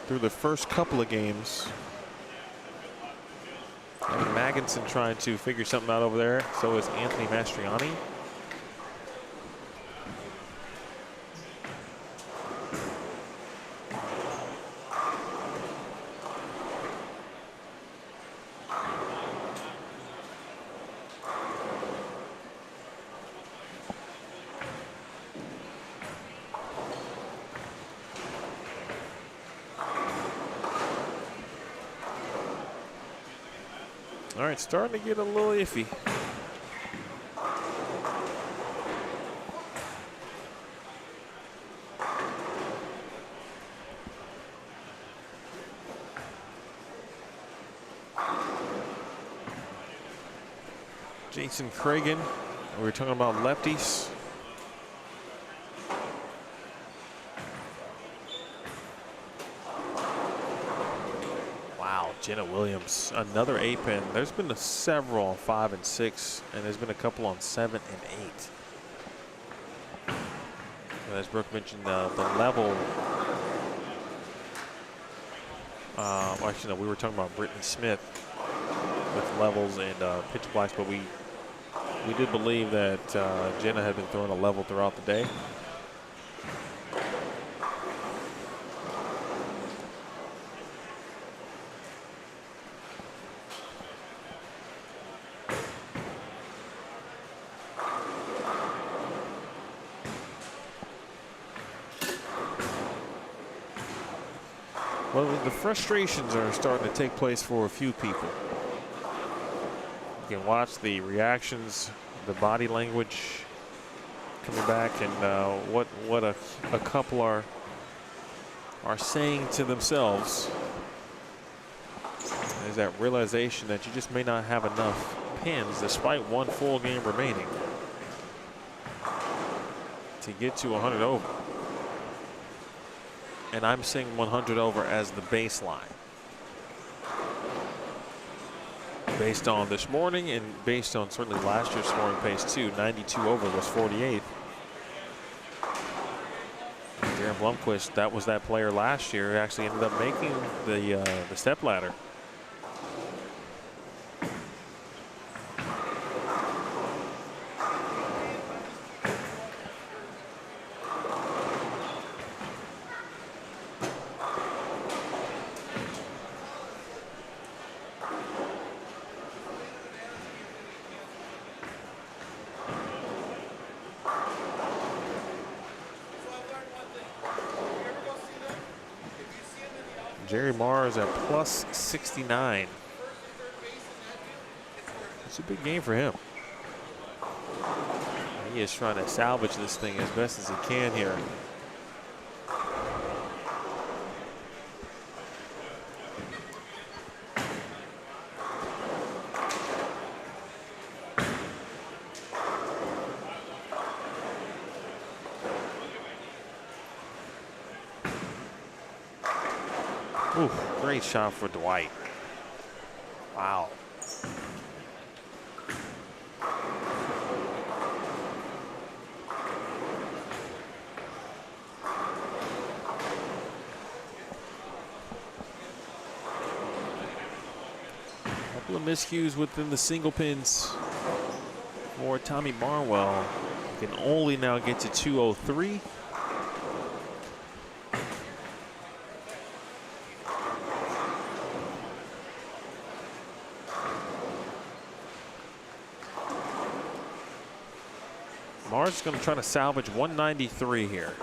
through the first couple of games. And Magginson trying to figure something out over there. So is Anthony Mastriani. All right, starting to get a little iffy. Jason Cragen, we were talking about lefties. Jenna Williams, another 8-pin. There's been several on 5 and 6, and there's been a couple on 7 and 8. And as Brooke mentioned, the level. Well, actually, no, we were talking about Brittany Smith with levels and pitch blacks, but we did believe that Jenna had been throwing a level throughout the day. Well, the frustrations are starting to take place for a few people. You can watch the reactions, the body language coming back, and what a couple are saying to themselves. There's that realization that you just may not have enough pins, despite one full game remaining, to get to 100 over. And I'm seeing 100 over as the baseline, based on this morning and based on certainly last year's scoring pace too. 92 over was 48th. Darren Blomquist, that was that player last year, actually ended up making the step ladder. Jerry Mars at plus 69. It's a big game for him. He is trying to salvage this thing as best as he can here. Ooh, great shot for Dwight. Wow. Couple of miscues within the single pins for Tommy Barnwell. Can only now get to 203. Mars is going to try to salvage 193 here.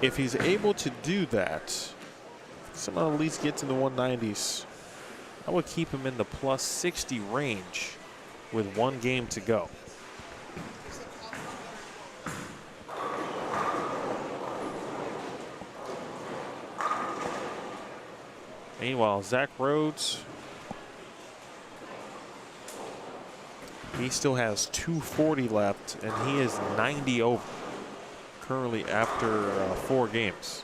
If he's able to do that, somehow at least get to the 190s, I would keep him in the plus 60 range with one game to go. Meanwhile, Zach Rhodes, he still has 240 left, and he is 90 over currently after 4 games.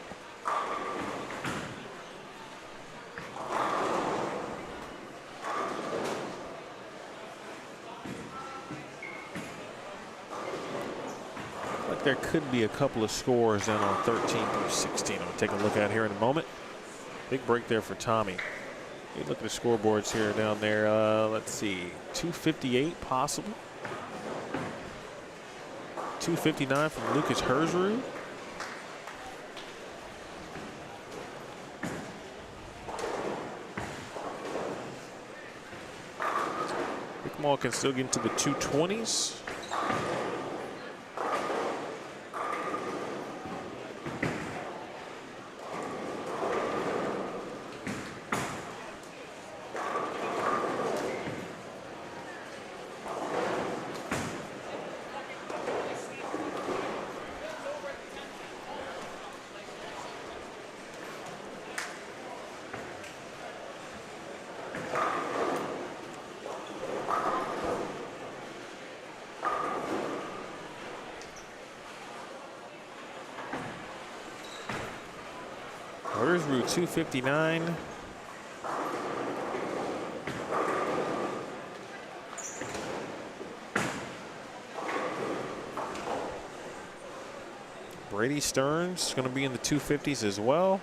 Like there could be a couple of scores down on 13 through 16. I'll take a look at here in a moment. Big break there for Tommy. You look at the scoreboards here down there. Let's see, 258 possible. 259 from Lucas Herzrud. Bickmall can still get into the 220s. Herzrud 259. Brady Stearns going to be in the 250s as well.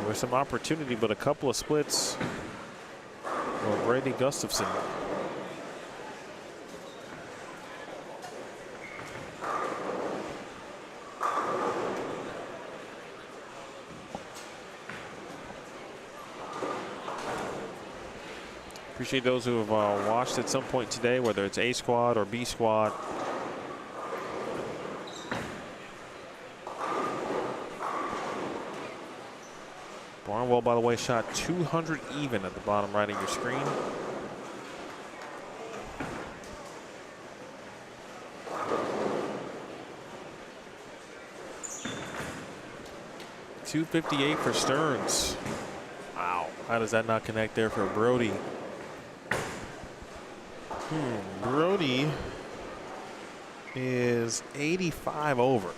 There's some opportunity, but a couple of splits for Brady Gustafson. Appreciate those who have watched at some point today, whether it's A squad or B squad. Barnwell, by the way, shot 200 even at the bottom right of your screen. .258 for Stearns. Wow, how does that not connect there for Brody? Brody is 85 over.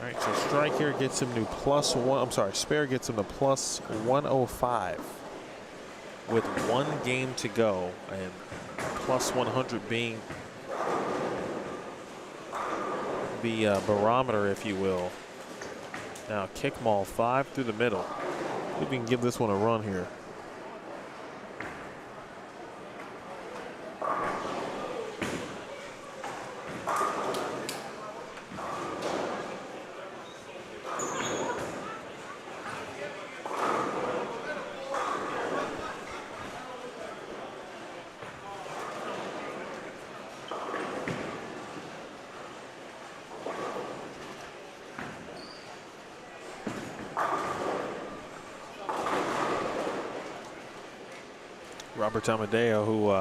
All right, so strike here gets him to +1. I'm sorry, spare gets him to +105 with 1 game to go, and +100 being the barometer, if you will. Now kick maul 5 through the middle. See if we can give this one a run here. Robert Amadeo, who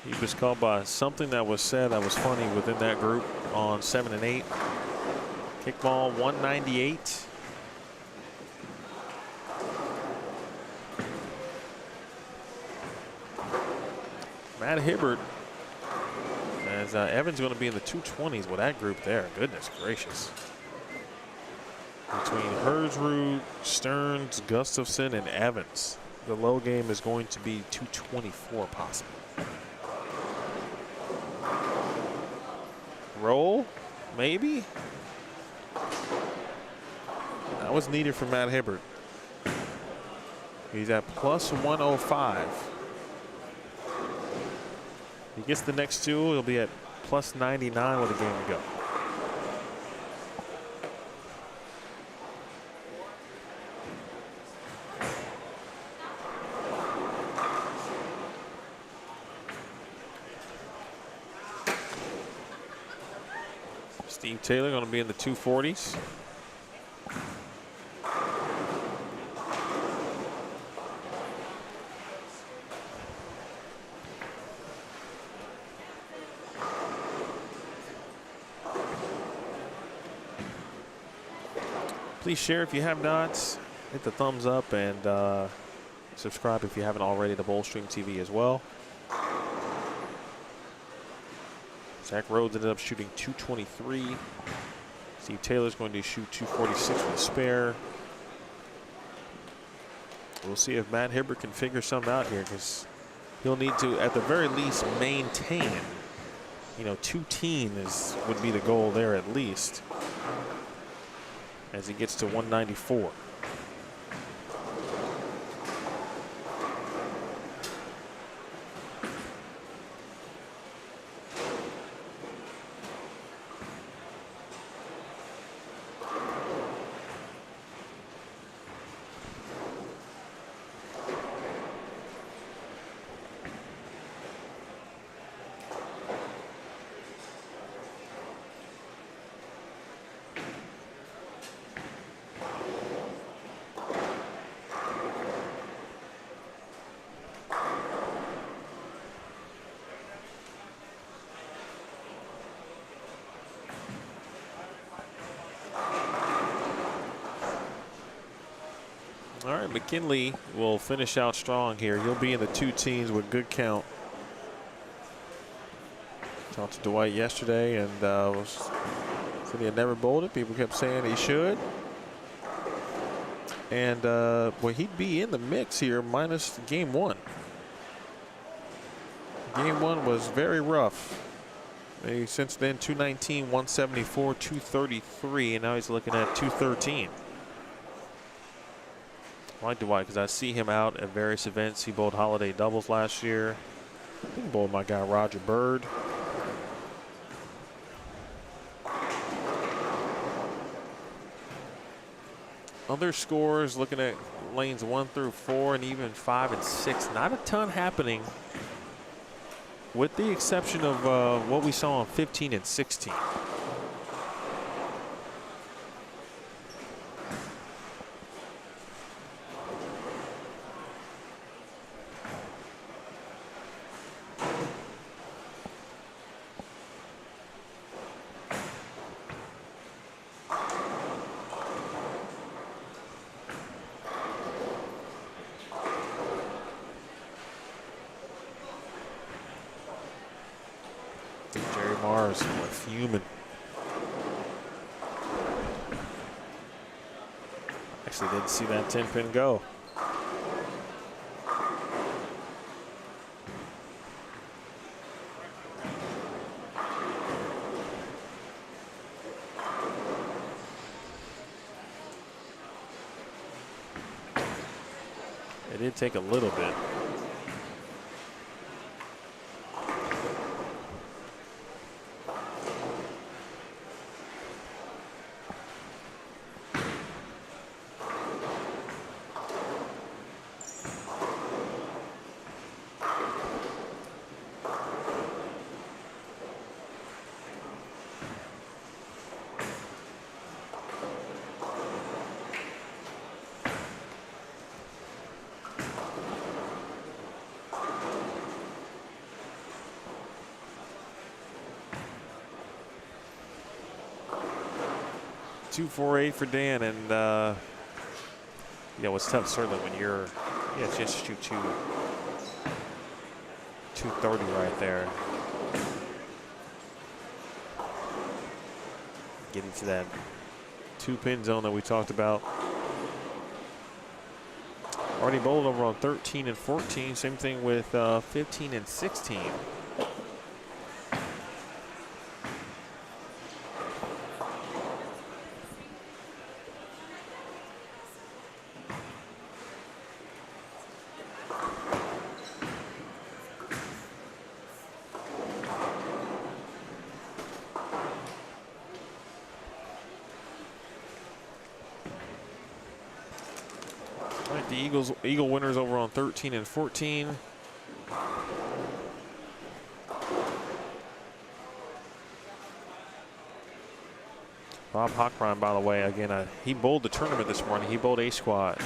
he was called by something that was said that was funny within that group on 7 and 8. Kickball 198. Matt Hibbert, as Evans going to be in the 220s with that group there. Goodness gracious. Between Hersrud, Stearns, Gustafson, and Evans, the low game is going to be 224 possible. Roll, maybe. That was needed for Matt Hibbert. He's at +105. He gets the next 2, he'll be at +99 with a game to go. Steve Taylor going to be in the 240s. Please share if you have not. Hit the thumbs up and subscribe if you haven't already to Bowlstream TV as well. Zach Rhodes ended up shooting 223. Steve Taylor's going to shoot 246 with a spare. We'll see if Matt Hibbert can figure something out here, because he'll need to, at the very least, maintain. You know, 2 teens would be the goal there at least, as he gets to 194. All right, McKinley will finish out strong here. He'll be in the 2 teens with good count. Talked to Dwight yesterday and said he had never bowled it. People kept saying he should. And well, he'd be in the mix here minus game 1. Game 1 was very rough. Since then, 219, 174, 233, and now he's looking at 213. I like Dwight because I see him out at various events. He bowled holiday doubles last year. I think he bowled my guy Roger Bird. Other scores, looking at lanes 1 through 4 and even 5 and 6. Not a ton happening, with the exception of what we saw on 15 and 16. Jerry Mars fuming. Actually didn't see that 10-pin go. It did take a little bit. .248 for Dan, and yeah, it's tough certainly when you're it's just shoot 230 right there. Getting to that 2-pin zone that we talked about. Already bowled over on 13 and 14. Same thing with 15 and 16. Eagle winners over on 13 and 14. Bob Hochrein, by the way, again, he bowled the tournament this morning. He bowled A squad,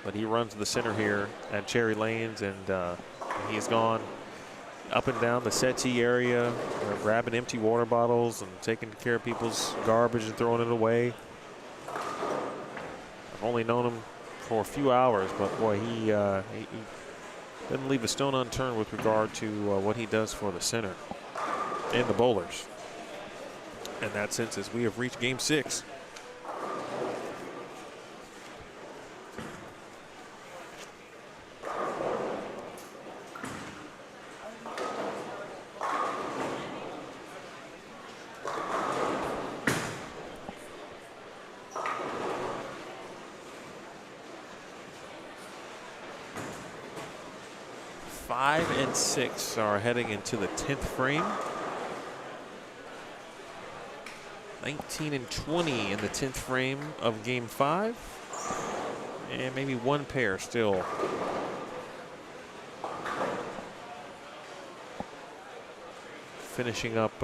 but he runs the center here at Cherry Lanes, and he's gone up and down the settee area, grabbing empty water bottles and taking care of people's garbage and throwing it away. I've only known him for a few hours, but boy, he doesn't leave a stone unturned with regard to what he does for the center and the bowlers. In that sense, as we have reached game 6. Five and 6 are heading into the 10th frame. 19 and 20 in the 10th frame of game 5. And maybe one pair still. Finishing up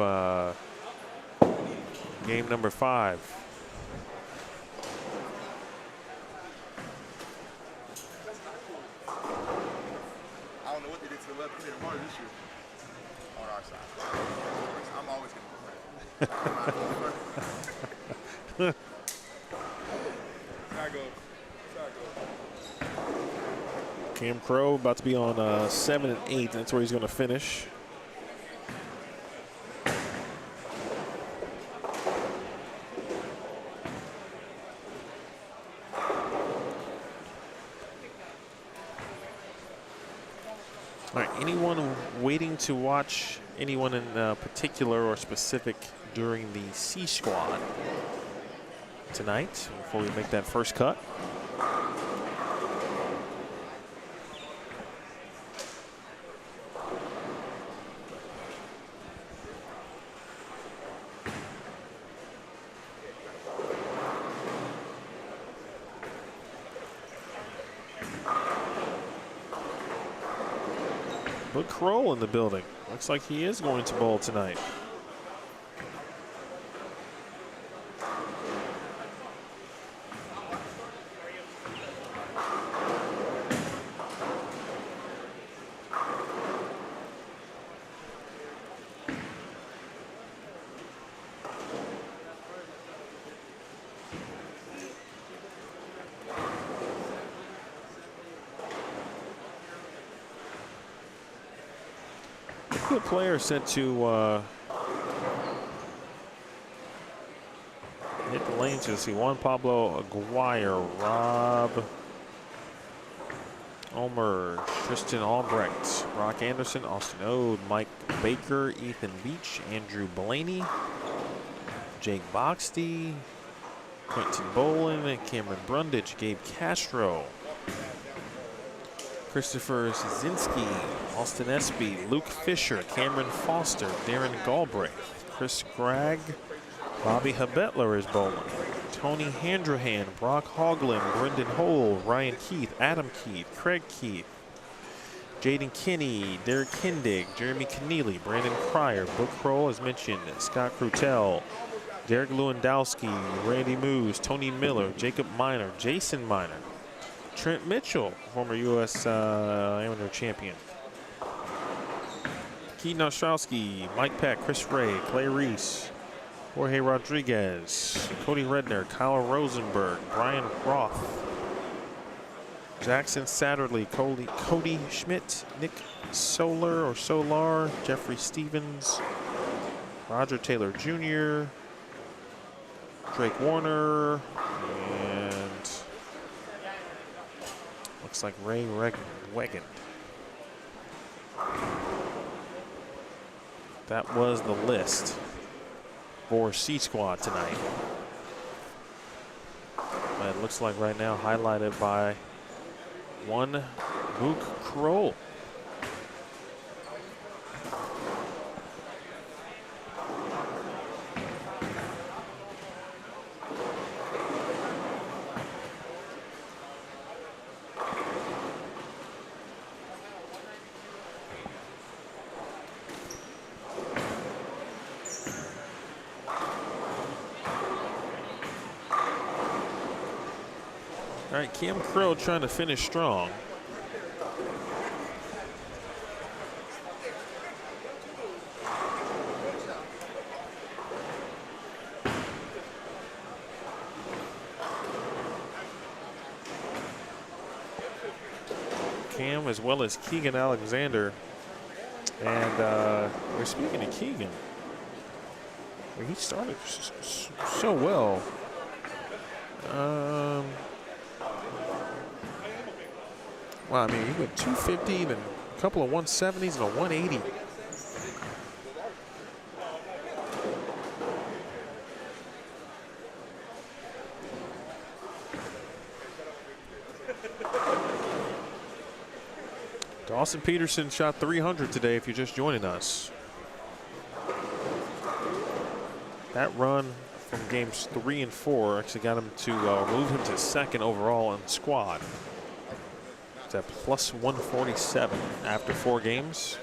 game number 5. Cam Crow about to be on 7 and 8. That's where he's going to finish. All right, anyone waiting to watch anyone in particular or specific during the C squad tonight before we make that first cut? Brooke Kroll in the building. Looks like he is going to bowl tonight. good player set to hit the lanes. You'll see Juan Pablo Aguirre, Rob Omer, Tristan Albrecht, Brock Anderson, Austin Ode, Mike Baker, Ethan Beach, Andrew Blaney, Jake Boxty, Quentin Bolin, Cameron Brundage, Gabe Castro, Christopher Zinski, Austin Espy, Luke Fisher, Cameron Foster, Darren Galbraith, Chris Gregg, Bobby Habetler is bowling, Tony Handrahan, Brock Hoagland, Brendan Hole, Ryan Keith, Adam Keith, Craig Keith, Jaden Kinney, Derek Kindig, Jeremy Keneally, Brandon Cryer, Book Kroll as mentioned, Scott Crutel, Derek Lewandowski, Randy Moose, Tony Miller, Jacob Miner, Jason Miner, Trent Mitchell, former U.S. amateur champion, Keaton Ostrowski, Mike Peck, Chris Ray, Clay Reese, Jorge Rodriguez, Cody Redner, Kyle Rosenberg, Brian Roth, Jackson Satterley, Cody Schmidt, Nick Solar, Jeffrey Stevens, Roger Taylor Jr., Drake Warner, and looks like Ray Wegan. That was the list for C Squad tonight. But it looks like right now highlighted by one Luke Kroll. All right, Cam Crow trying to finish strong. Cam as well as Keegan Alexander. And we're speaking to Keegan. He started so well. Well, I mean, he went 250, then a couple of 170s and a 180. Dawson Peterson shot 300 today if you're just joining us. That run from games 3 and 4 actually got him to move him to second overall in the squad. It's at plus 147 after 4 games.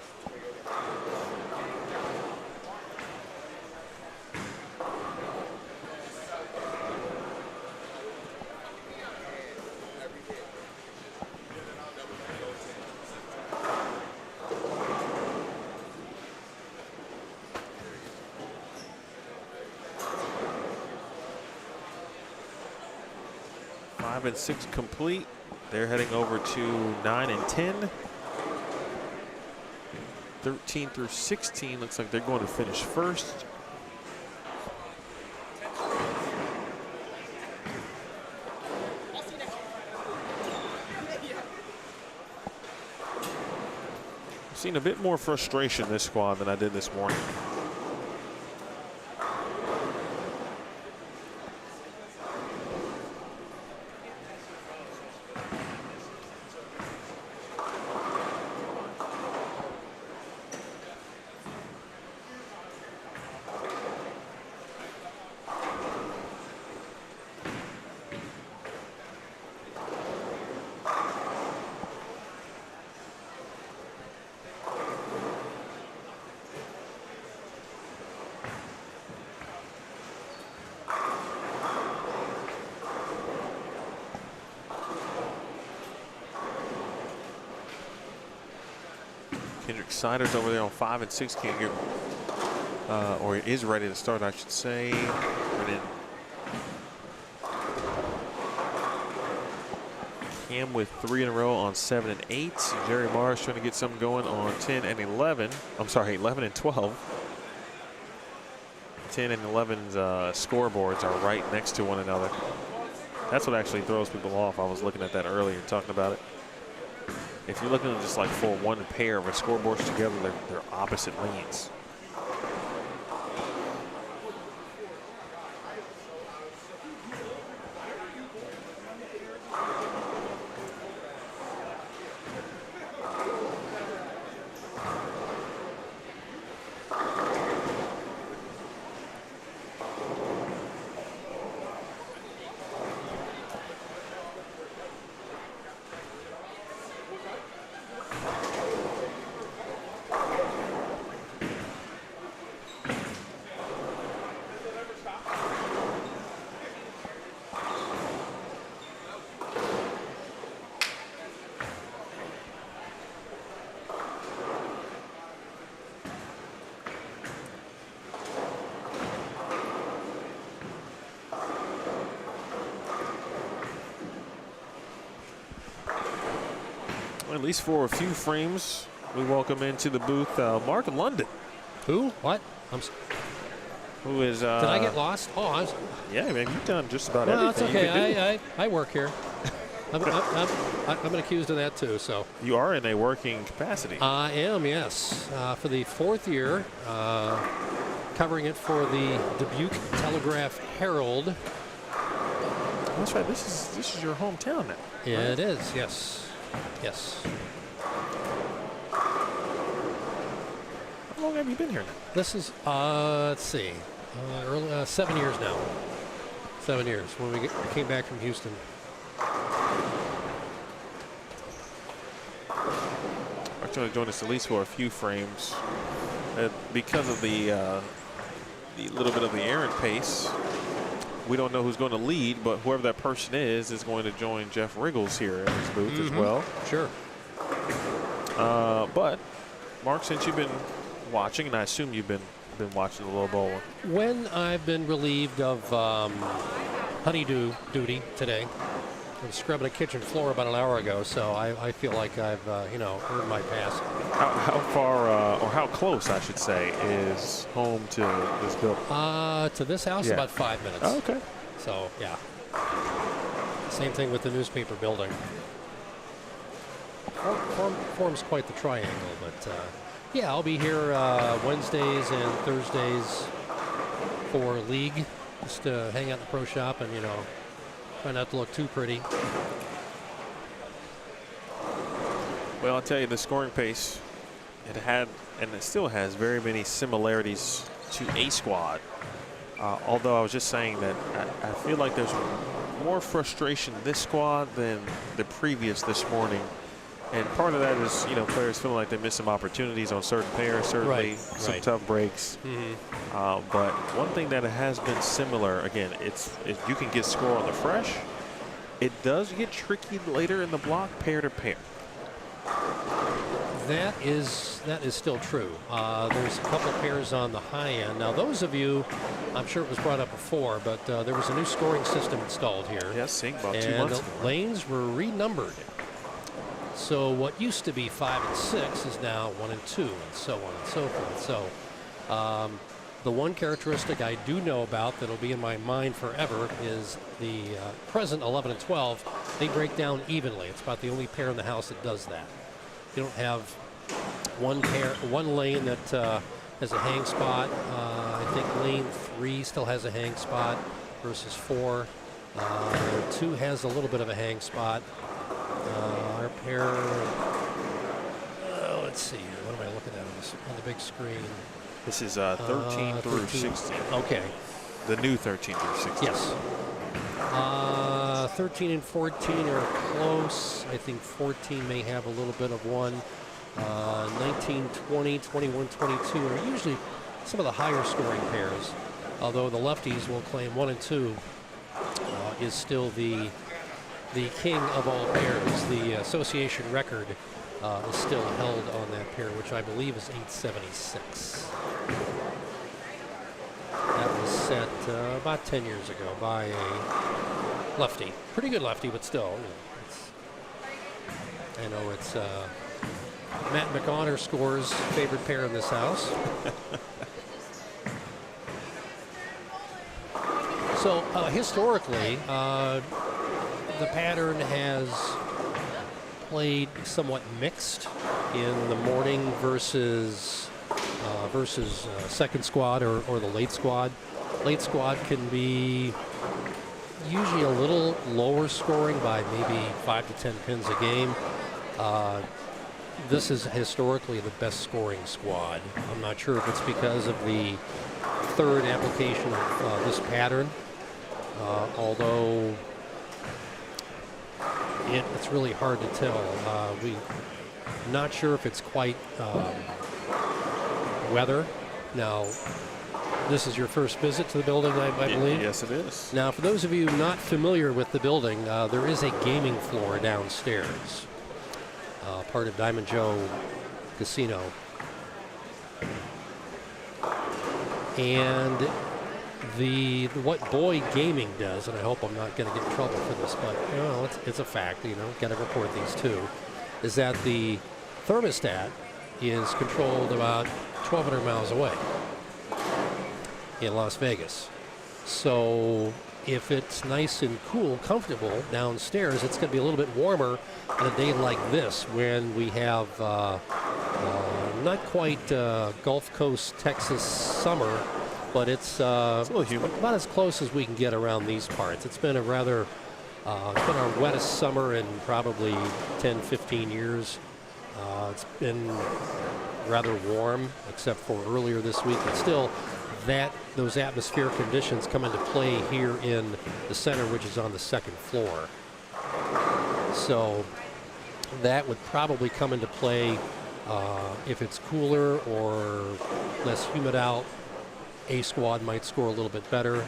Five and 6 complete. They're heading over to 9 and 10. 13 through 16 looks like they're going to finish first. I've seen a bit more frustration in this squad than I did this morning. Kendrick Siders over there on 5 and 6 can't get, or is ready to start, I should say. Cam with 3 in a row on 7 and 8. Jerry Mars trying to get something going on 10 and 11. I'm sorry, 11 and 12. 10 and 11's scoreboards are right next to one another. That's what actually throws people off. I was looking at that earlier, talking about it. If you're looking at just like for one pair of scoreboards together, they're opposite lanes. At least for a few frames, we welcome into the booth Mark London. Who? What? Who is? Did I get lost? Oh, yeah, man, you've done just about well, everything. That's okay. I work here. I'm accused of that too. So you are in a working capacity. I am, yes, for the 4th year, covering it for the Dubuque Telegraph Herald. That's right. This is your hometown now. Yeah, right? It is. Yes. Yes. How long have you been here now? This is, let's see, 7 years now. 7 years when we came back from Houston. I'm going to join us at least for a few frames. Because of the little bit of the errant pace, we don't know who's going to lead, but whoever that person is going to join Jeff Riggles here in his booth as well. Sure. But Mark, since you've been watching, and I assume you've been watching the low ball. When I've been relieved of honeydew duty today, I was scrubbing a kitchen floor about an hour ago, so I feel like I've earned my pass. How far or how close, I should say, is home to this building? To this house, Yeah. about 5 minutes. Oh, okay. So yeah. Same thing with the newspaper building. Forms quite the triangle, but yeah, I'll be here Wednesdays and Thursdays for league, just to hang out in the pro shop and try not to look too pretty. Well, I'll tell you, the scoring pace, it had and it still has very many similarities to A squad. Although I was just saying that I feel like there's more frustration in this squad than the previous this morning. And part of that is, players feeling like they missed some opportunities on certain pairs, certainly some tough breaks. Mm-hmm. But one thing that has been similar, again, if you can get score on the fresh, it does get tricky later in the block, pair to pair. That is still true. There's a couple pairs on the high end. Now, those of you, I'm sure it was brought up before, but there was a new scoring system installed here. Yes, seeing about 2 and months the ago. lanes were renumbered. So what used to be 5 and 6 is now 1 and 2, and so on and so forth. So the one characteristic I do know about that'll be in my mind forever is the present 11 and 12. They break down evenly. It's about the only pair in the house that does that. You don't have one lane that has a hang spot. I think lane 3 still has a hang spot versus 4. 2 has a little bit of a hang spot. Our pair, let's see, what am I looking at on the big screen? This is 13 through 13. 16. Okay. The new 13 through 16. Yes. 13 and 14 are close. I think 14 may have a little bit of one. 19, 20, 21, 22 are usually some of the higher scoring pairs, although the lefties will claim 1 and 2 is still the king of all pairs. The association record is still held on that pair, which I believe is 876. That was set about 10 years ago by a lefty. Pretty good lefty, but still, I know it's Matt McHonor's favorite pair in this house. So historically, the pattern has played somewhat mixed in the morning versus second squad or the late squad. Late squad can be usually a little lower scoring by maybe 5 to 10 pins a game. This is historically the best scoring squad. I'm not sure if it's because of the third application of this pattern, although it's really hard to tell. We're not sure if it's quite weather. Now, this is your first visit to the building, I believe? Yes, it is. Now, for those of you not familiar with the building, there is a gaming floor downstairs, part of Diamond Joe Casino. And what Boy Gaming does, and I hope I'm not going to get in trouble for this, but you know, it's a fact, you know, got to report these too, is that the thermostat is controlled about 1,200 miles away in Las Vegas. So if it's nice and cool, comfortable downstairs, it's going to be a little bit warmer on a day like this when we have not quite Gulf Coast, Texas summer, but it's a little humid. About as close as we can get around these parts. It's been a rather, it's been our wettest summer in probably 10, 15 years. It's been rather warm, except for earlier this week, but still, those atmospheric conditions come into play here in the center, which is on the second floor. So that would probably come into play if it's cooler or less humid out. A squad might score a little bit better,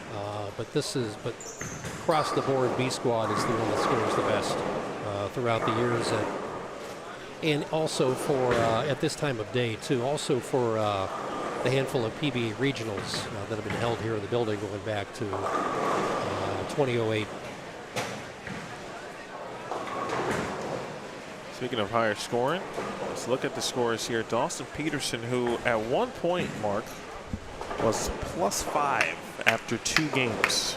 but across the board, B squad is the one that scores the best throughout the years, and also for at this time of day too. Also for the handful of PBA regionals that have been held here in the building going back to 2008. Speaking of higher scoring, let's look at the scores here. Dawson Peterson, who at one point, Mark, was +5 after 2 games.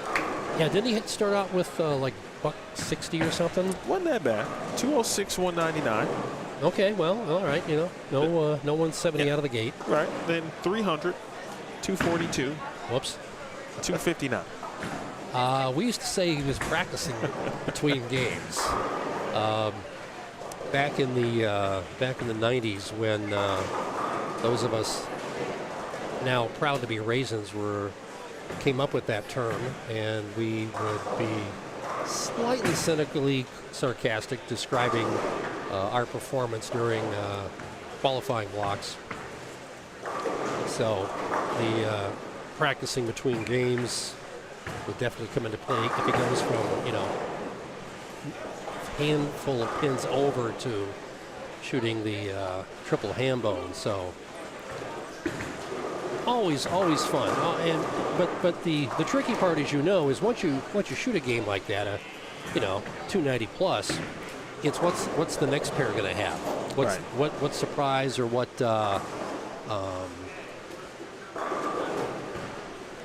Yeah, didn't he start out with like $160 or something? Wasn't that bad. 206, 199. Okay, well, all right, you know, no 170 out of the gate. Right, then 300, 242. Whoops. 259. We used to say he was practicing between games. Back in the 90s, when those of us now proud to be raisins came up with that term, and we would be slightly cynically sarcastic describing our performance during qualifying blocks. So the practicing between games would definitely come into play if it goes from, you know, handful of pins over to shooting the triple ham bone. So always fun. But the tricky part, as you know, is once you shoot a game like that, you know, 290 plus, it's what's the next pair going to have? What surprise or what?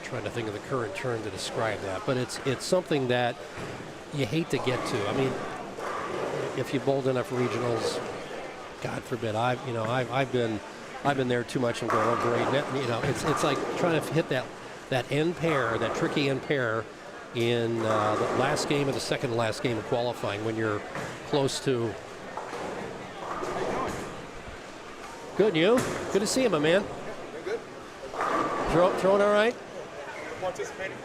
Trying to think of the current term to describe that, but it's something that you hate to get to. I mean, if you bowled enough regionals, God forbid, I've been there too much and going, oh great, you know, it's like trying to hit that end pair, that tricky end pair in the last game or the second to last game of qualifying when you're close to. Good, you? Good to see you, my man. Good. Throwing all right? Participating.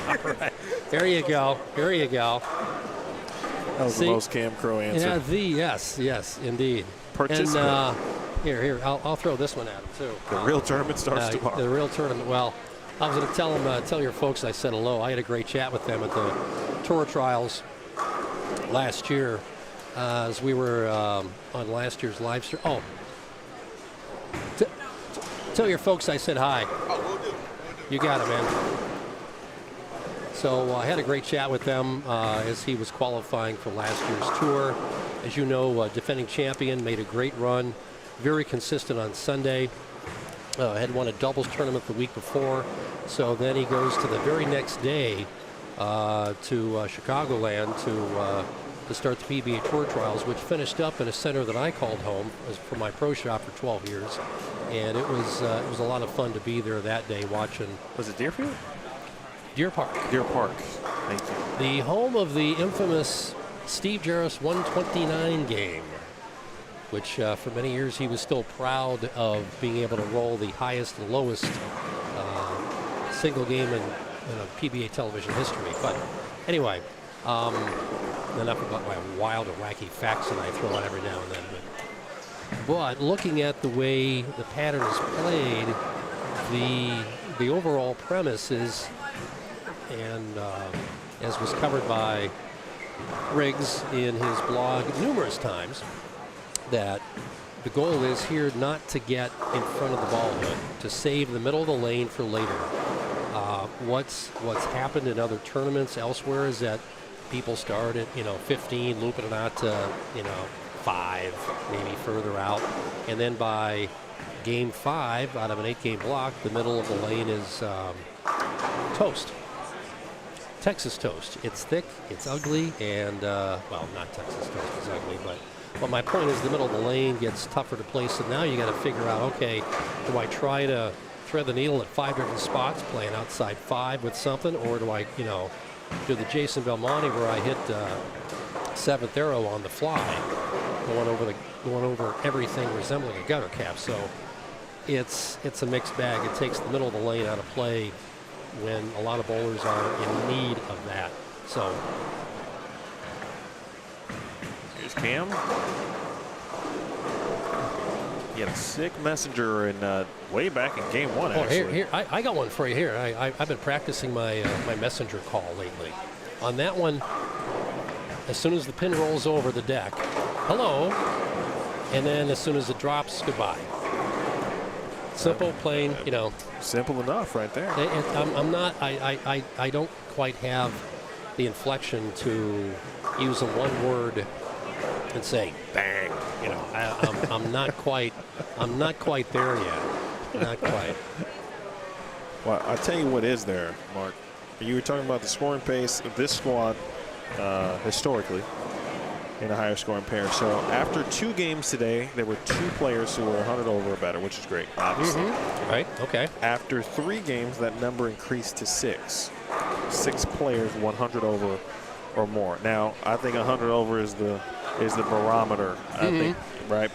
All right. There you go. There you go. That was the most Cam Crow answer. Yeah, yes, indeed. Participate. And here, I'll throw this one at him too. The real tournament starts tomorrow. The real tournament. Well, I was going to tell your folks I said hello. I had a great chat with them at the Tour Trials last year, as we were on last year's live stream. Oh, tell your folks I said hi. Oh, we'll do. You got it, man. So I had a great chat with them as he was qualifying for last year's tour. As you know, defending champion, made a great run, very consistent on Sunday. Had won a doubles tournament the week before. So then he goes to the very next day to Chicagoland to start the PBA Tour Trials, which finished up in a center that I called home for my pro shop for 12 years. And it was a lot of fun to be there that day watching. Was it Deerfield? Deer Park. Deer Park. Thank you. The home of the infamous Steve Jarris 129 game, which for many years he was still proud of being able to roll the highest and lowest single game in PBA television history. But anyway, enough about my wild and wacky facts that I throw out every now and then. But looking at the way the pattern is played, the overall premise is, and as was covered by Riggs in his blog numerous times, that the goal is here not to get in front of the ball hood, to save the middle of the lane for later. What's happened in other tournaments elsewhere is that people start at 15, looping it out to 5, maybe further out, and then by game 5 out of an 8-game block, the middle of the lane is toast. Texas toast. It's thick, it's ugly, and well, not Texas toast is ugly, but my point is the middle of the lane gets tougher to place, and now you got to figure out, okay, do I try to thread the needle at 5 different spots, playing outside 5 with something, or do I, do the Jason Belmonte where I hit 7th arrow on the fly, going over everything resembling a gutter cap. So it's a mixed bag. It takes the middle of the lane out of play when a lot of bowlers are in need of that. So here's Cam. He had a sick messenger in way back in game 1. Actually, here I got one for you here. I've been practicing my my messenger call lately. On that one, as soon as the pin rolls over the deck, hello, and then as soon as it drops, goodbye. Simple, plain, Simple enough, right there. I'm not. I don't quite have the inflection to use a one word and say bang. I'm not quite. I'm not quite there yet. Not quite. Well, I'll tell you what is there, Mark. You were talking about the scoring pace of this squad historically in a higher scoring pair. So after 2 games today, there were 2 players who were 100 over or better, which is great, obviously. Right. Okay. After 3 games, that number increased to 6. 6 players 100 over or more. Now, I think 100 over is the barometer. I think, right,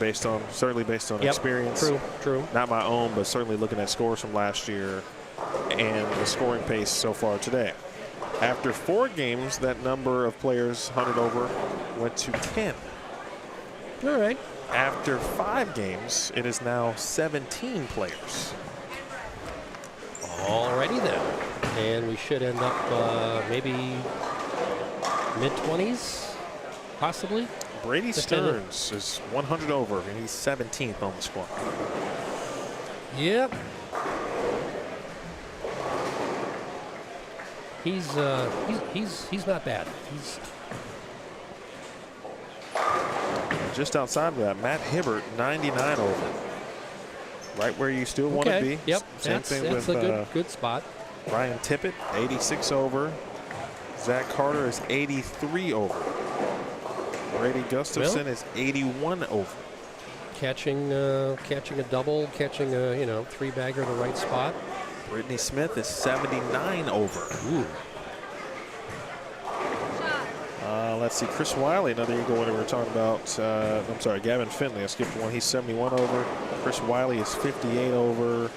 certainly based on experience. True. Not my own, but certainly looking at scores from last year and the scoring pace so far today. After 4 games, that number of players 100 over went to 10. All right. After 5 games, it is now 17 players. Alrighty then. And we should end up maybe mid-20s, possibly. Brady Stearns is 100 over, and he's 17th on the squad. Yep. He's not bad. He's just outside of that, Matt Hibbert, 99 over. Right where you still want to be. Yep. Same thing that's with a good spot. Ryan Tippett, 86 over. Zach Carter is 83 over. Brady Gustafson is 81 over. Catching a double, catching a 3-bagger in the right spot. Brittany Smith is 79 over. Ooh. Let's see, Chris Wiley, another Eagle winner we were talking about. I'm sorry, Gavin Finley. I skipped one. He's 71 over. Chris Wiley is 58 over.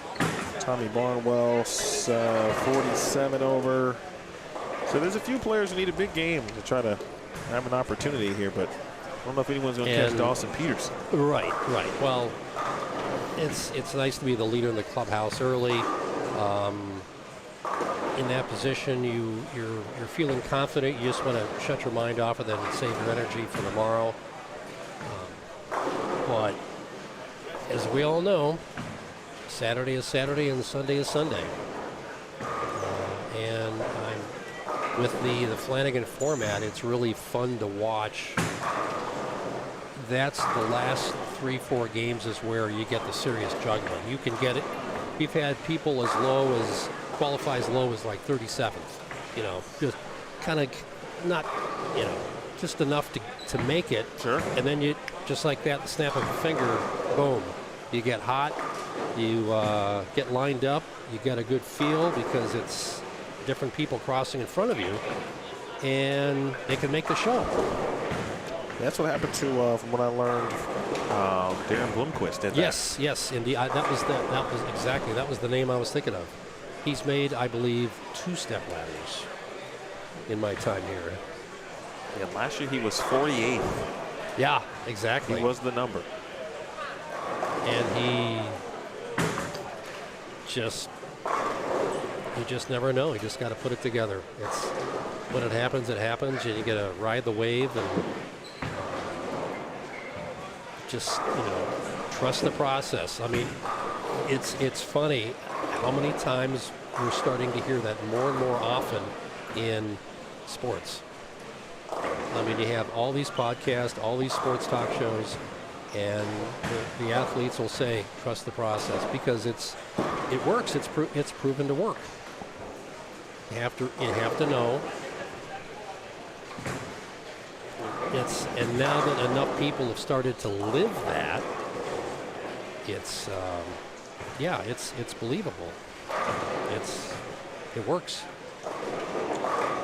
Tommy Barnwell, 47 over. So there's a few players who need a big game to try to have an opportunity here, but I don't know if anyone's going to catch Dawson Peterson. Right. Well, it's nice to be the leader in the clubhouse early. In that position, you're feeling confident. You just want to shut your mind off and then save your energy for tomorrow. But as we all know, Saturday is Saturday and Sunday is Sunday. And I'm with the Flanagan format, it's really fun to watch. That's the last 3-4 games is where you get the serious juggling. You can get it. We've had people as low as qualify as low as like 37th. You know, just kind of not, you know, just enough to make it. Sure. And then you just like that, the snap of a finger, boom, you get hot. You get lined up. You get a good feel because it's different people crossing in front of you, and they can make the show. That's what happened to, from what I learned, Darren Blomquist did that. Yes, indeed. That was the name I was thinking of. He's made, I believe, 2-step ladders in my time here. Yeah, last year he was 48th. Yeah, exactly. He was the number. And you just never know. You just got to put it together. It's when it happens, and you got to ride the wave and just, you know, trust the process. I mean, it's funny how many times we're starting to hear that more and more often in sports. I mean, you have all these podcasts, all these sports talk shows, and the athletes will say, trust the process, because it works. It's proven to work. You have to know. And now that enough people have started to live that, it's believable. It works.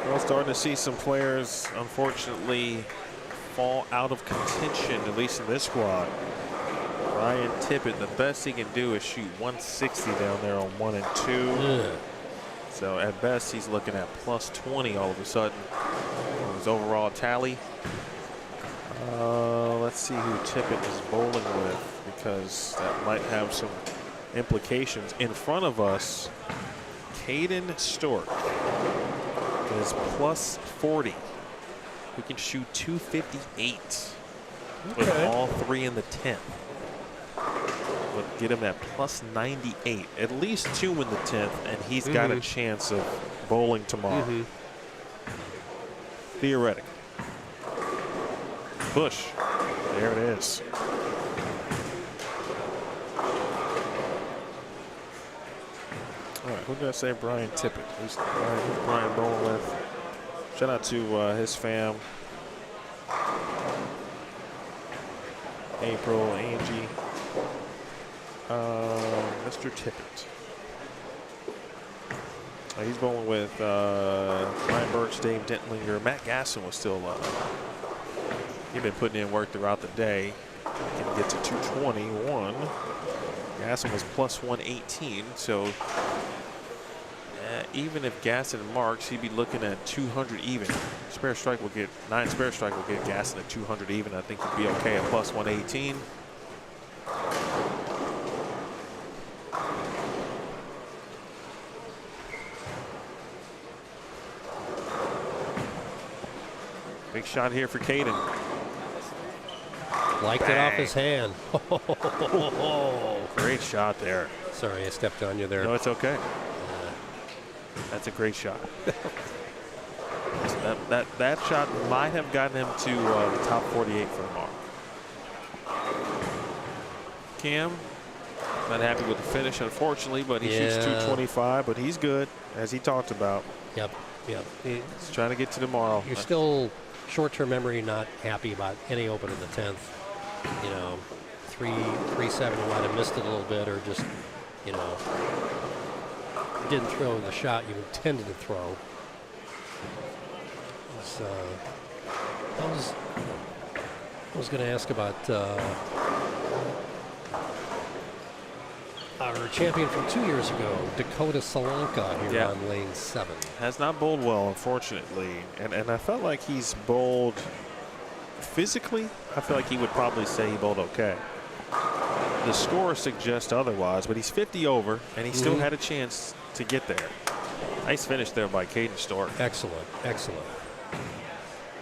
We're starting to see some players, unfortunately, fall out of contention, at least in this squad. Ryan Tippett, the best he can do is shoot 160 down there on 1 and 2. Yeah. So at best, he's looking at plus 20 all of a sudden on his overall tally. Let's see who Tippett is bowling with, because that might have some implications. In front of us, Caden Stork is plus 40. He can shoot 258 with all 3 in the 10th. Would get him at plus 98. At least 2 in the 10th, and he's got a chance of bowling tomorrow. Theoretically. Push. There it is. All right, who did I say? Brian Tippett. Who's Brian bowling with? Shout out to his fam. April, Angie, Mr. Tippett. He's bowling with Ryan Birch, Dave Dentlinger. Matt Gasson was still he'd been putting in work throughout the day. Can get to 221. Gasson was plus 118, so even if Gasson marks, he'd be looking at 200 even. Spare strike will get 9 spare strike will get Gasson at 200 even. I think he'd be okay at plus 118. Big shot here for Caden. Liked it off his hand. Great shot there. Sorry, I stepped on you there. No, it's okay. That's a great shot. that shot might have gotten him to the top 48 for tomorrow. Cam, not happy with the finish, unfortunately, but he shoots 225, but he's good, as he talked about. Yep. He's trying to get to tomorrow. You're still short-term memory not happy about any open in the 10th. You know, 3-7 might have missed it a little bit, or just, you know, didn't throw the shot you intended to throw. I was going to ask about our champion from 2 years ago, Dakota Solanka, here on lane 7. Has not bowled well, unfortunately, and I felt like he's bowled physically. I feel like he would probably say he bowled okay. The score suggests otherwise, but he's 50 over, and he still had a chance to get there. Nice finish there by Caden Stork. Excellent.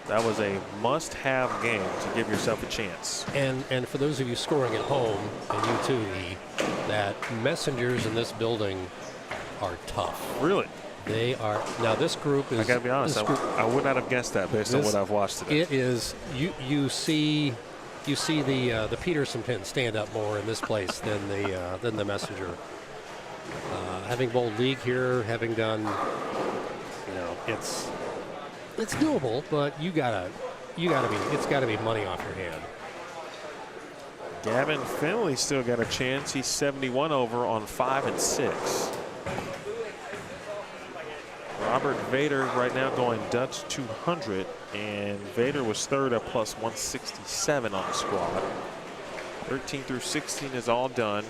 That was a must-have game to give yourself a chance. And for those of you scoring at home, and you too, that messengers in this building are tough. Really? They are now. This group is. I gotta be honest. I would not have guessed that based on what I've watched today. It is. You see the Peterson pin stand up more in this place than the Messenger. Having bowled league here, having done, it's doable, but it's got to be money off your hand. Gavin Finley still got a chance. He's 71 over on 5 and 6. Robert Vader right now going Dutch 200, and Vader was third at plus 167 on the squad. 13 through 16 is all done.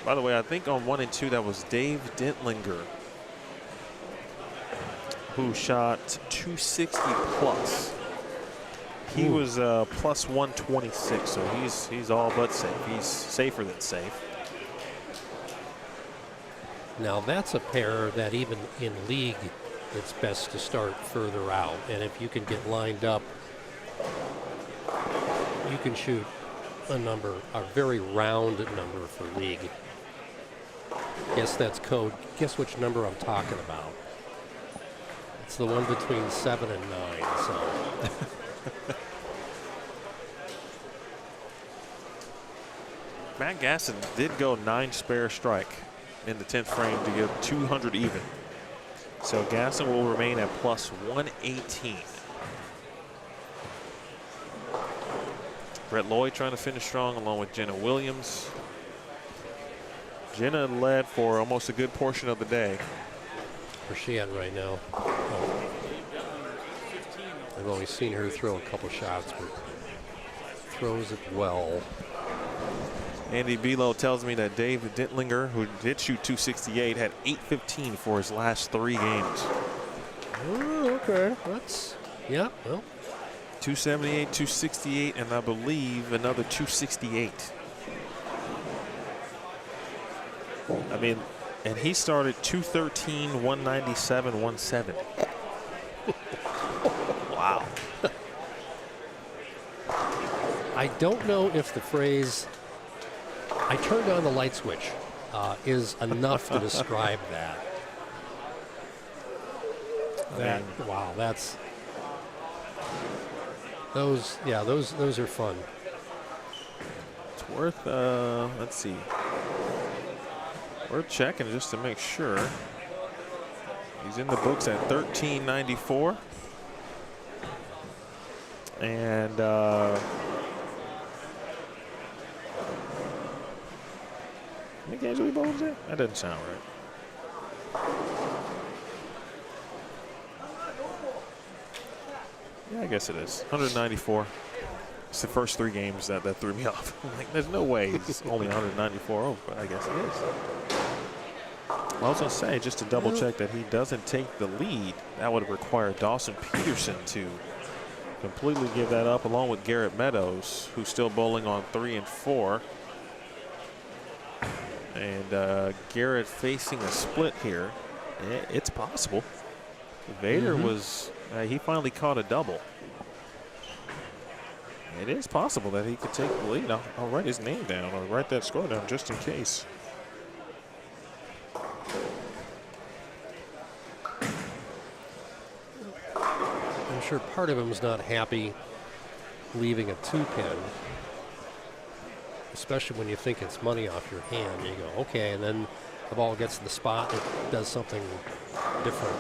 By the way, I think on 1 and 2 that was Dave Dentlinger, who shot 260 plus. He was plus 126, so he's all but safe. He's safer than safe. Now that's a pair that even in league, it's best to start further out. And if you can get lined up, you can shoot a very round number for league. Guess that's code. Guess which number I'm talking about. It's the one between 7 and 9. So. Matt Gasson did go 9 spare strike in the 10th frame to get 200 even. So Gasson will remain at plus 118. Brett Lloyd trying to finish strong along with Jenna Williams. Jenna led for almost a good portion of the day. Where's she at right now? Oh. I've only seen her throw a couple shots, but throws it well. Andy Belo tells me that Dave Dentlinger, who did shoot 268, had 815 for his last 3 games. Oh, okay. That's, yeah, well. 278, 268, and I believe another 268. I mean, and he started 213, 197, 170. Wow. I don't know if the phrase "I turned on the light switch" is enough to describe that. Wow, that's those are fun. It's worth let's see. We're checking just to make sure. He's in the books at 1394. And how many games we bowled today? That doesn't sound right. Yeah, I guess it is. 194. It's the first 3 games that threw me off. I'm like, there's no way it's only 194 over, but I guess it is. I was going to say, just to double check that he doesn't take the lead, that would require Dawson Peterson to completely give that up, along with Garrett Meadows, who's still bowling on 3 and 4. And Garrett facing a split here. It's possible. Vader was, he finally caught a double. It is possible that he could take the lead. I'll write his name down or write that score down just in case. I'm sure part of him's not happy leaving a 2-pin, especially when you think it's money off your hand. You go, okay, and then the ball gets to the spot, it does something different.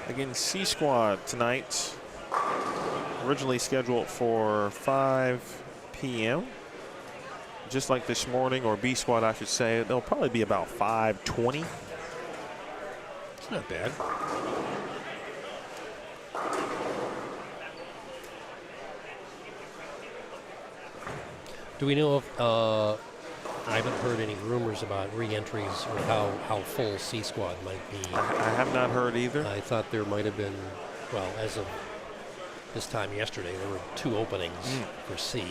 Again, C Squad tonight, originally scheduled for 5 p.m. Just like this morning, or B Squad, I should say, they'll probably be about 5:20. It's not bad. Do we know if I haven't heard any rumors about re-entries or how full C Squad might be? I have not heard either. I thought there might have been, well, as of this time yesterday, there were 2 openings for C.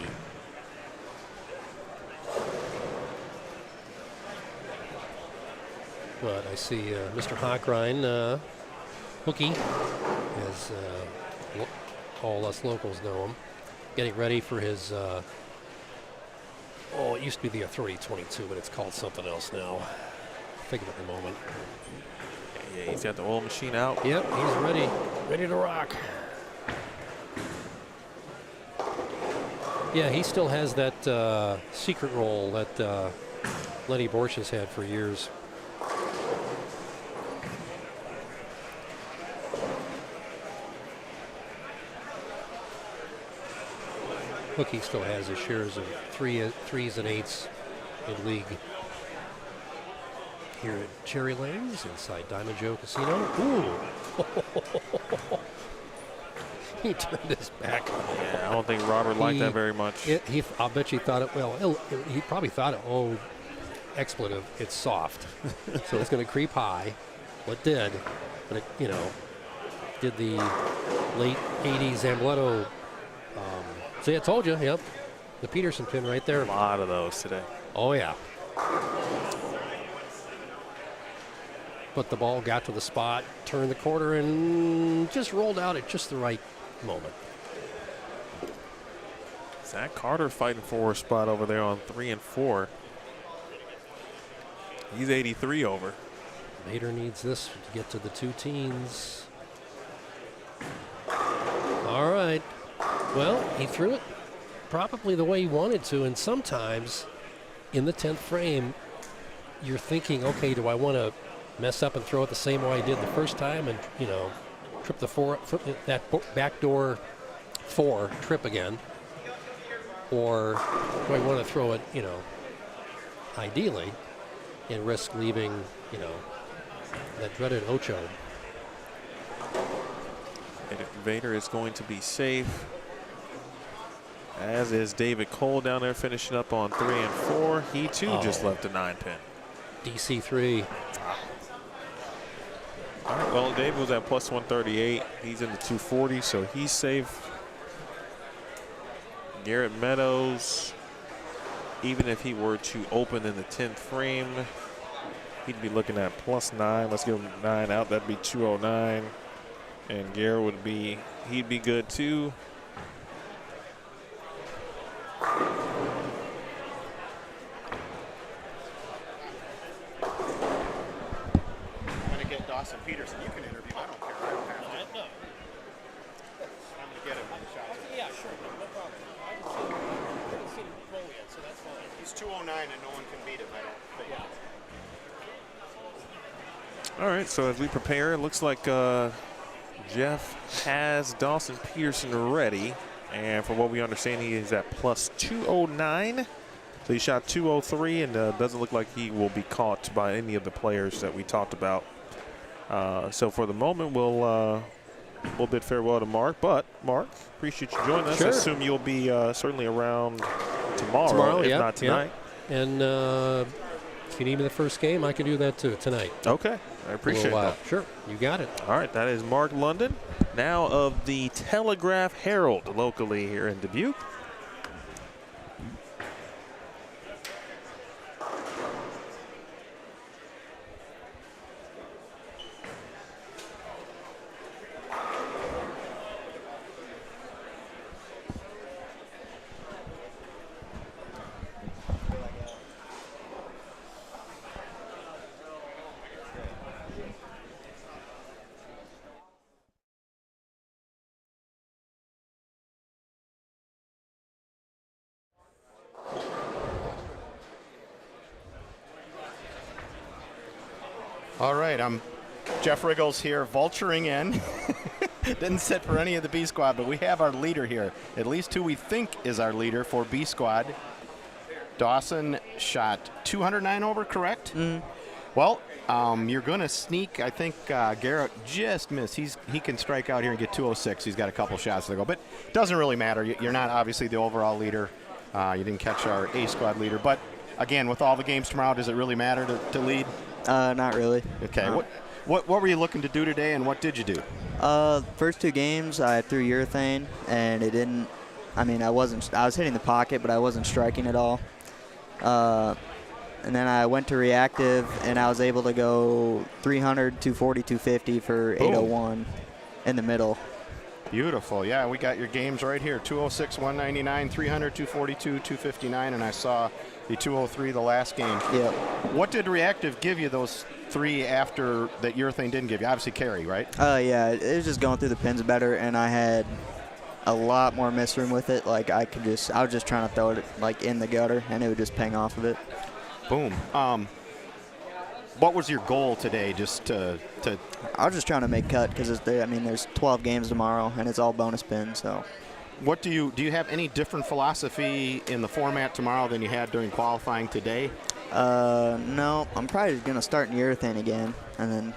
But I see Mr. Hawkrine, Hookie, as all us locals know him, getting ready for his Oh, it used to be the authority 22, but it's called something else now. Think of it in a moment. Yeah, he's got the oil machine out. Yep, he's ready to rock. Yeah, he still has that secret role that Lenny Borch has had for years. Hookie still has his shares of threes and eights in league. Here at Cherry Lanes inside Diamond Joe Casino. Ooh! He turned his back. Yeah, I don't think Robert liked that very much. I'll bet you thought it, well, he probably thought it, oh, expletive, it's soft. So it's going to creep high. Well, it did. But it, did the late 80s Ambletto. See, I told you, yep. The Peterson pin right there. A lot of those today. Oh, yeah. But the ball got to the spot, turned the corner, and just rolled out at just the right moment. Zach Carter fighting for a spot over there on 3 and 4. He's 83 over. Vader needs this to get to the 2 teens. All right. Well, he threw it probably the way he wanted to, and sometimes in the 10th frame, you're thinking, okay, do I want to mess up and throw it the same way I did the first time and, trip that backdoor 4 trip again? Or do I want to throw it, ideally and risk leaving, that dreaded ocho? Vader is going to be safe, as is David Cole down there finishing up on 3 and 4. He too just left a 9 pin. DC3. All right, well, David was at plus 138. He's in the 240, so he's safe. Garrett Meadows, even if he were to open in the 10th frame, he'd be looking at plus 9. Let's give him 9 out. That'd be 209. And Garrett he'd be good too. Dawson Peterson, you can interview. I don't care. I don't have to. No. I'm going to get him in the shot. Yeah, sure. No problem. I haven't seen him roll yet, so that's fine. He's 209 and no one can beat him. I don't think. All right, so as we prepare, it looks like Jeff has Dawson Peterson ready. And from what we understand, he is at plus 209. So he shot 203 and doesn't look like he will be caught by any of the players that we talked about. So for the moment, we'll bid farewell to Mark. But, Mark, appreciate you joining us. Sure. I assume you'll be certainly around tomorrow if not tonight. Yeah. And if you need me the first game, I can do that too tonight. Okay. I appreciate that. Sure. You got it. All right. That is Mark London, now of the Telegraph Herald locally here in Dubuque. All right, I'm Jeff Riggles here, vulturing in. Didn't sit for any of the B squad, but we have our leader here. At least who we think is our leader for B squad. Dawson shot 209 over, correct? Mm-hmm. Well, you're going to sneak. I think Garrett just missed. He can strike out here and get 206. He's got a couple shots to go, but it doesn't really matter. You're not obviously the overall leader. You didn't catch our A squad leader, but again, with all the games tomorrow, does it really matter to lead? Not really. Okay. What were you looking to do today, and what did you do? First 2 games, I threw urethane, and it didn't. I mean, I was hitting the pocket, but I wasn't striking at all. And then I went to reactive, and I was able to go 300, 240, 250 for 801 in the middle. Beautiful. Yeah, we got your games right here. 206, 199, 300, 242, 259, and I saw the 203 the last game. Yep. What did Reactive give you those 3 after that urethane didn't give you? Obviously carry, right? Yeah, it was just going through the pins better, and I had a lot more miss room with it. Like I was just trying to throw it like in the gutter, and it would just ping off of it. Boom. What was your goal today? Just to I was just trying to make cut because there's 12 games tomorrow, and it's all bonus pins. So, what do you have any different philosophy in the format tomorrow than you had during qualifying today? No, I'm probably gonna start in urethane again, and then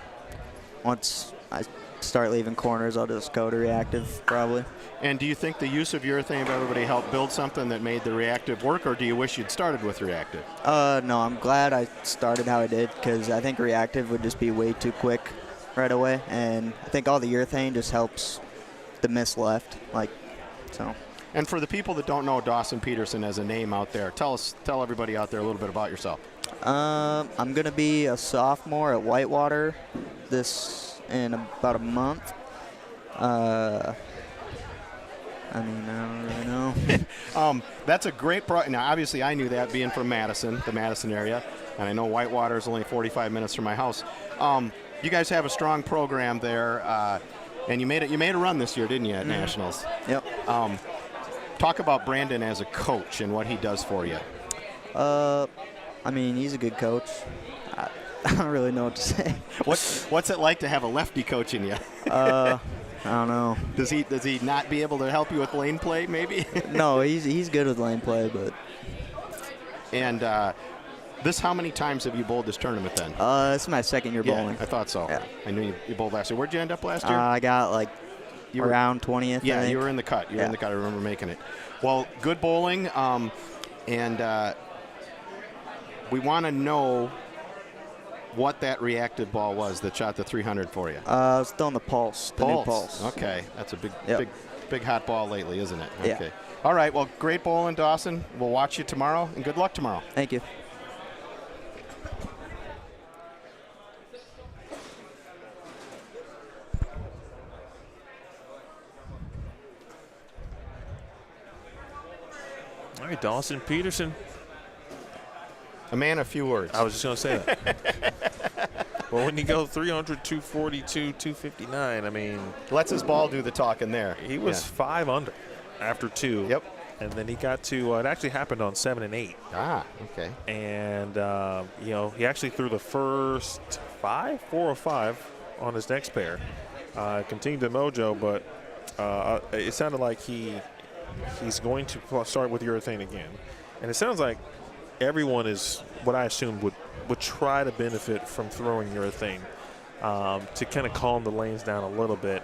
once I start leaving corners, I'll just go to reactive probably. And do you think the use of urethane of everybody helped build something that made the reactive work, or do you wish you'd started with reactive? No, I'm glad I started how I did because I think reactive would just be way too quick right away, and I think all the urethane just helps the miss left, so. And for the people that don't know Dawson Peterson as a name out there, tell everybody out there a little bit about yourself. I'm gonna be a sophomore at Whitewater in about a month. I don't really know. That's a great now, obviously, I knew that being from Madison, the Madison area, and I know Whitewater is only 45 minutes from my house. You guys have a strong program there, and you made a run this year, didn't you, at Nationals? Yep. Talk about Brandon as a coach and what he does for you. He's a good coach. I don't really know what to say. What's it like to have a lefty coaching you? I don't know. Does he not be able to help you with lane play, maybe? No, he's good with lane play, but. And how many times have you bowled this tournament then? This is my second year bowling. I thought so. Yeah. I knew you bowled last year. Where'd you end up last year? I got around 20th. Yeah, I think. you were in the cut. You were in the cut. I remember making it. Well, good bowling, and we want to know what that reactive ball was that shot the 300 for you. I was throwing the Pulse. The new Pulse. Okay, that's a Yep. big hot ball lately, isn't it? Yeah. Okay. All right. Well, great bowling, Dawson. We'll watch you tomorrow, and good luck tomorrow. Thank you. All right, Dawson Peterson. A man of few words. I was just going to say that. Well, when you go 300, 242, 259, lets his ball do the talking there. He was 5 under after 2. Yep. And then he got to it actually happened on 7 and 8. Ah, okay. And he actually threw the first 4 or 5 on his next pair. Continued the mojo, but it sounded like he's going to start with urethane again. And it sounds like everyone is what I assumed would try to benefit from throwing urethane to kind of calm the lanes down a little bit.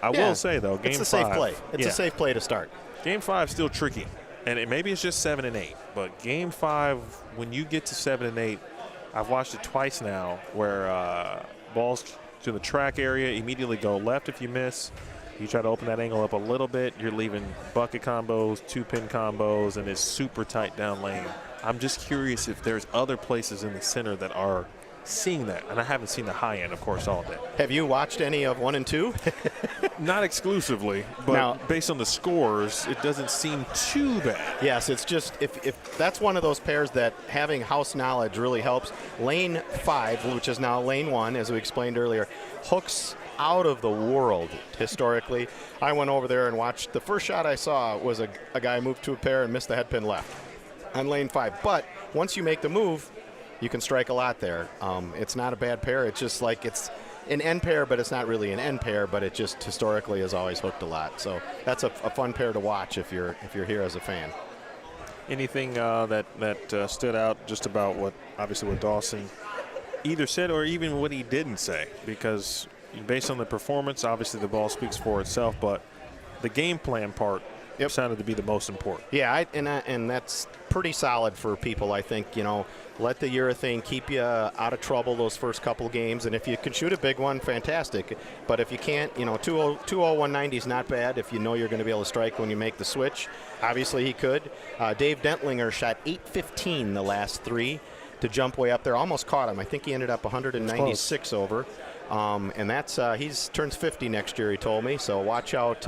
I will say, though, Game 5. It's a safe play. It's a safe play to start. Game 5 still tricky. And maybe it's just 7 and 8. But Game 5, when you get to 7 and 8, I've watched it twice now where balls to the track area immediately go left if you miss. You try to open that angle up a little bit, you're leaving bucket combos, 2-pin combos, and it's super tight down lane. I'm just curious if there's other places in the center that are seeing that. And I haven't seen the high end, of course, all day. Have you watched any of 1 and 2? Not exclusively, but now, based on the scores, it doesn't seem too bad. Yes, it's just if that's one of those pairs that having house knowledge really helps. Lane 5, which is now lane 1, as we explained earlier, hooks out of the world historically. I went over there and watched. The first shot I saw was a guy move to a pair and miss the head pin left on lane 5. But once you make the move, you can strike a lot there. It's not a bad pair. It's just like it's an end pair, but it's not really an end pair, but it just historically has always hooked a lot. So that's a fun pair to watch if you're here as a fan. Anything that stood out just about what Dawson either said or even what he didn't say? Because based on the performance, obviously the ball speaks for itself, but the game plan part sounded to be the most important. Yeah, and that's pretty solid for people, I think. Let the urethane keep you out of trouble those first couple games, and if you can shoot a big one, fantastic. But if you can't, 20190 is not bad if you know you're going to be able to strike when you make the switch. Obviously he could. Dave Dentlinger shot 815 the last 3 to jump way up there. Almost caught him. I think he ended up 196 over. And that's he's turns 50 next year, he told me. So watch out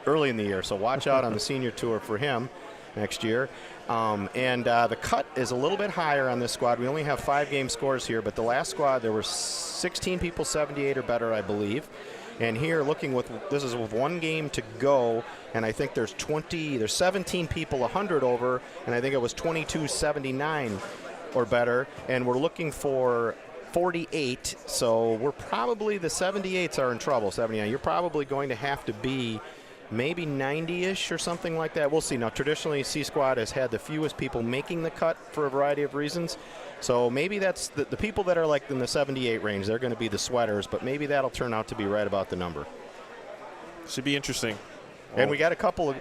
early in the year. So watch out on the senior tour for him next year. And the cut is a little bit higher on this squad. We only have 5-game scores here, but the last squad, there were 16 people 78 or better, I believe. And here, this is with 1 game to go, and I think there's 17 people 100 over, and I think it was 22 79 or better, and we're looking for 48, so we're probably, the 78s are in trouble, 79. You're probably going to have to be maybe 90-ish or something like that. We'll see. Now, traditionally, C Squad has had the fewest people making the cut for a variety of reasons. So maybe that's the people that are like in the 78 range, they're going to be the sweaters, but maybe that'll turn out to be right about the number. Should be interesting. And we got a couple of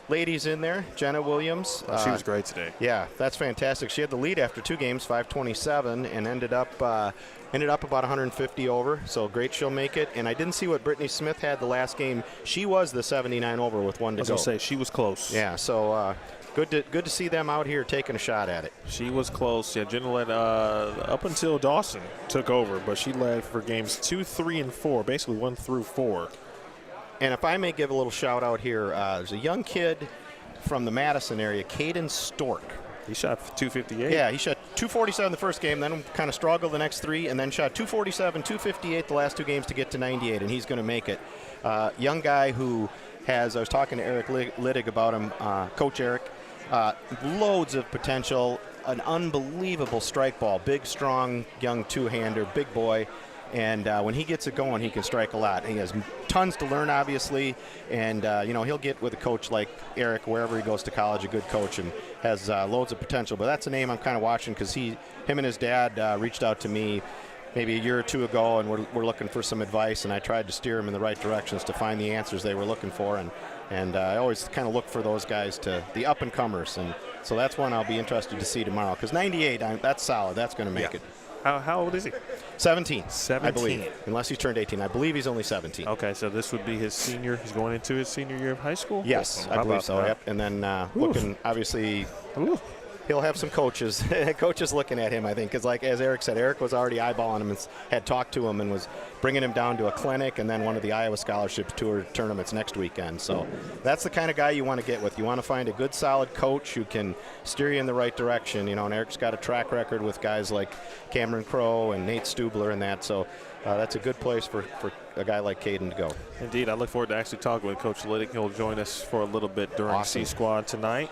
ladies in there. Jenna Williams. She was great today. Yeah, that's fantastic. She had the lead after 2 games, 527, and ended up about 150 over. So great, she'll make it. And I didn't see what Brittany Smith had the last game. She was the 79 over with 1 to go. I was going to say, she was close. Yeah, so good to see them out here taking a shot at it. She was close. Yeah, Jenna led up until Dawson took over, but she led for games 2, 3, and 4, basically 1 through 4. And if I may give a little shout out here, there's a young kid from the Madison area, Caden Stork. He shot 258. Yeah, he shot 247 the first game, then kind of struggled the next 3, and then shot 247, 258 the last 2 games to get to 98, and he's going to make it. Young guy who has, I was talking to Eric Littig about him, Coach Eric, loads of potential, an unbelievable strike ball, big, strong, young two-hander, big boy. And when he gets it going, he can strike a lot. He has tons to learn, obviously, and he'll get with a coach like Eric wherever he goes to college, a good coach, and has loads of potential. But that's a name I'm kind of watching because him and his dad reached out to me maybe a year or 2 ago, and we're looking for some advice, and I tried to steer them in the right directions to find the answers they were looking for. And I always kind of look for those guys, the up-and-comers. And so that's one I'll be interested to see tomorrow because 98, that's solid. That's going to make it. How old is he? 17. 17. I believe, unless he turned 18. I believe he's only 17. Okay, so this would be his senior. He's going into his senior year of high school? Yes, I believe so. Yep. And then looking, obviously, he'll have some coaches looking at him, I think, because as Eric said, Eric was already eyeballing him and had talked to him and was bringing him down to a clinic and then one of the Iowa Scholarship Tour tournaments next weekend. So that's the kind of guy you want to get with. You want to find a good, solid coach who can steer you in the right direction. And Eric's got a track record with guys like Cameron Crowe and Nate Stubler and that. So that's a good place for a guy like Caden to go. Indeed. I look forward to actually talking with Coach Littig. He'll join us for a little bit during C Squad tonight.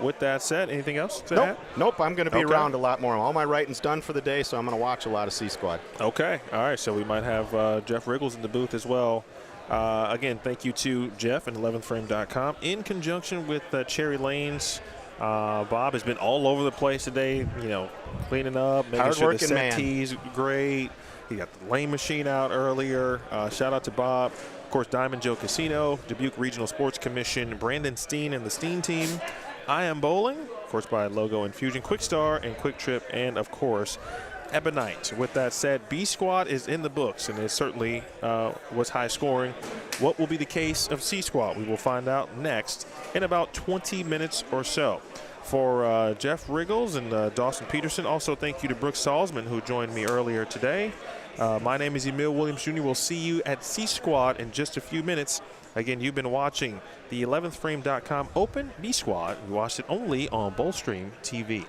With that said, anything else to add? Nope. I'm going to be around a lot more. All my writing's done for the day, so I'm going to watch a lot of C Squad. Okay. All right. So we might have Jeff Riggles in the booth as well. Again, thank you to Jeff and 11thframe.com in conjunction with Cherry Lanes. Bob has been all over the place today, cleaning up, making sure the set tee's great. He got the lane machine out earlier. Shout out to Bob. Of course, Diamond Joe Casino, Dubuque Regional Sports Commission, Brandon Steen and the Steen team, IAMBowling, of course, by Logo Infusion, Quick Star and Quick Trip, and, of course, Ebonite. With that said, B Squad is in the books, and it certainly was high scoring. What will be the case of C Squad? We will find out next in about 20 minutes or so. For Jeff Riggles and Dawson Peterson, also thank you to Brooke Salsman, who joined me earlier today. My name is Emil Williams Jr. We'll see you at C Squad in just a few minutes. Again, you've been watching the 11thframe.com Open B Squad. You watched it only on Bowlstream TV.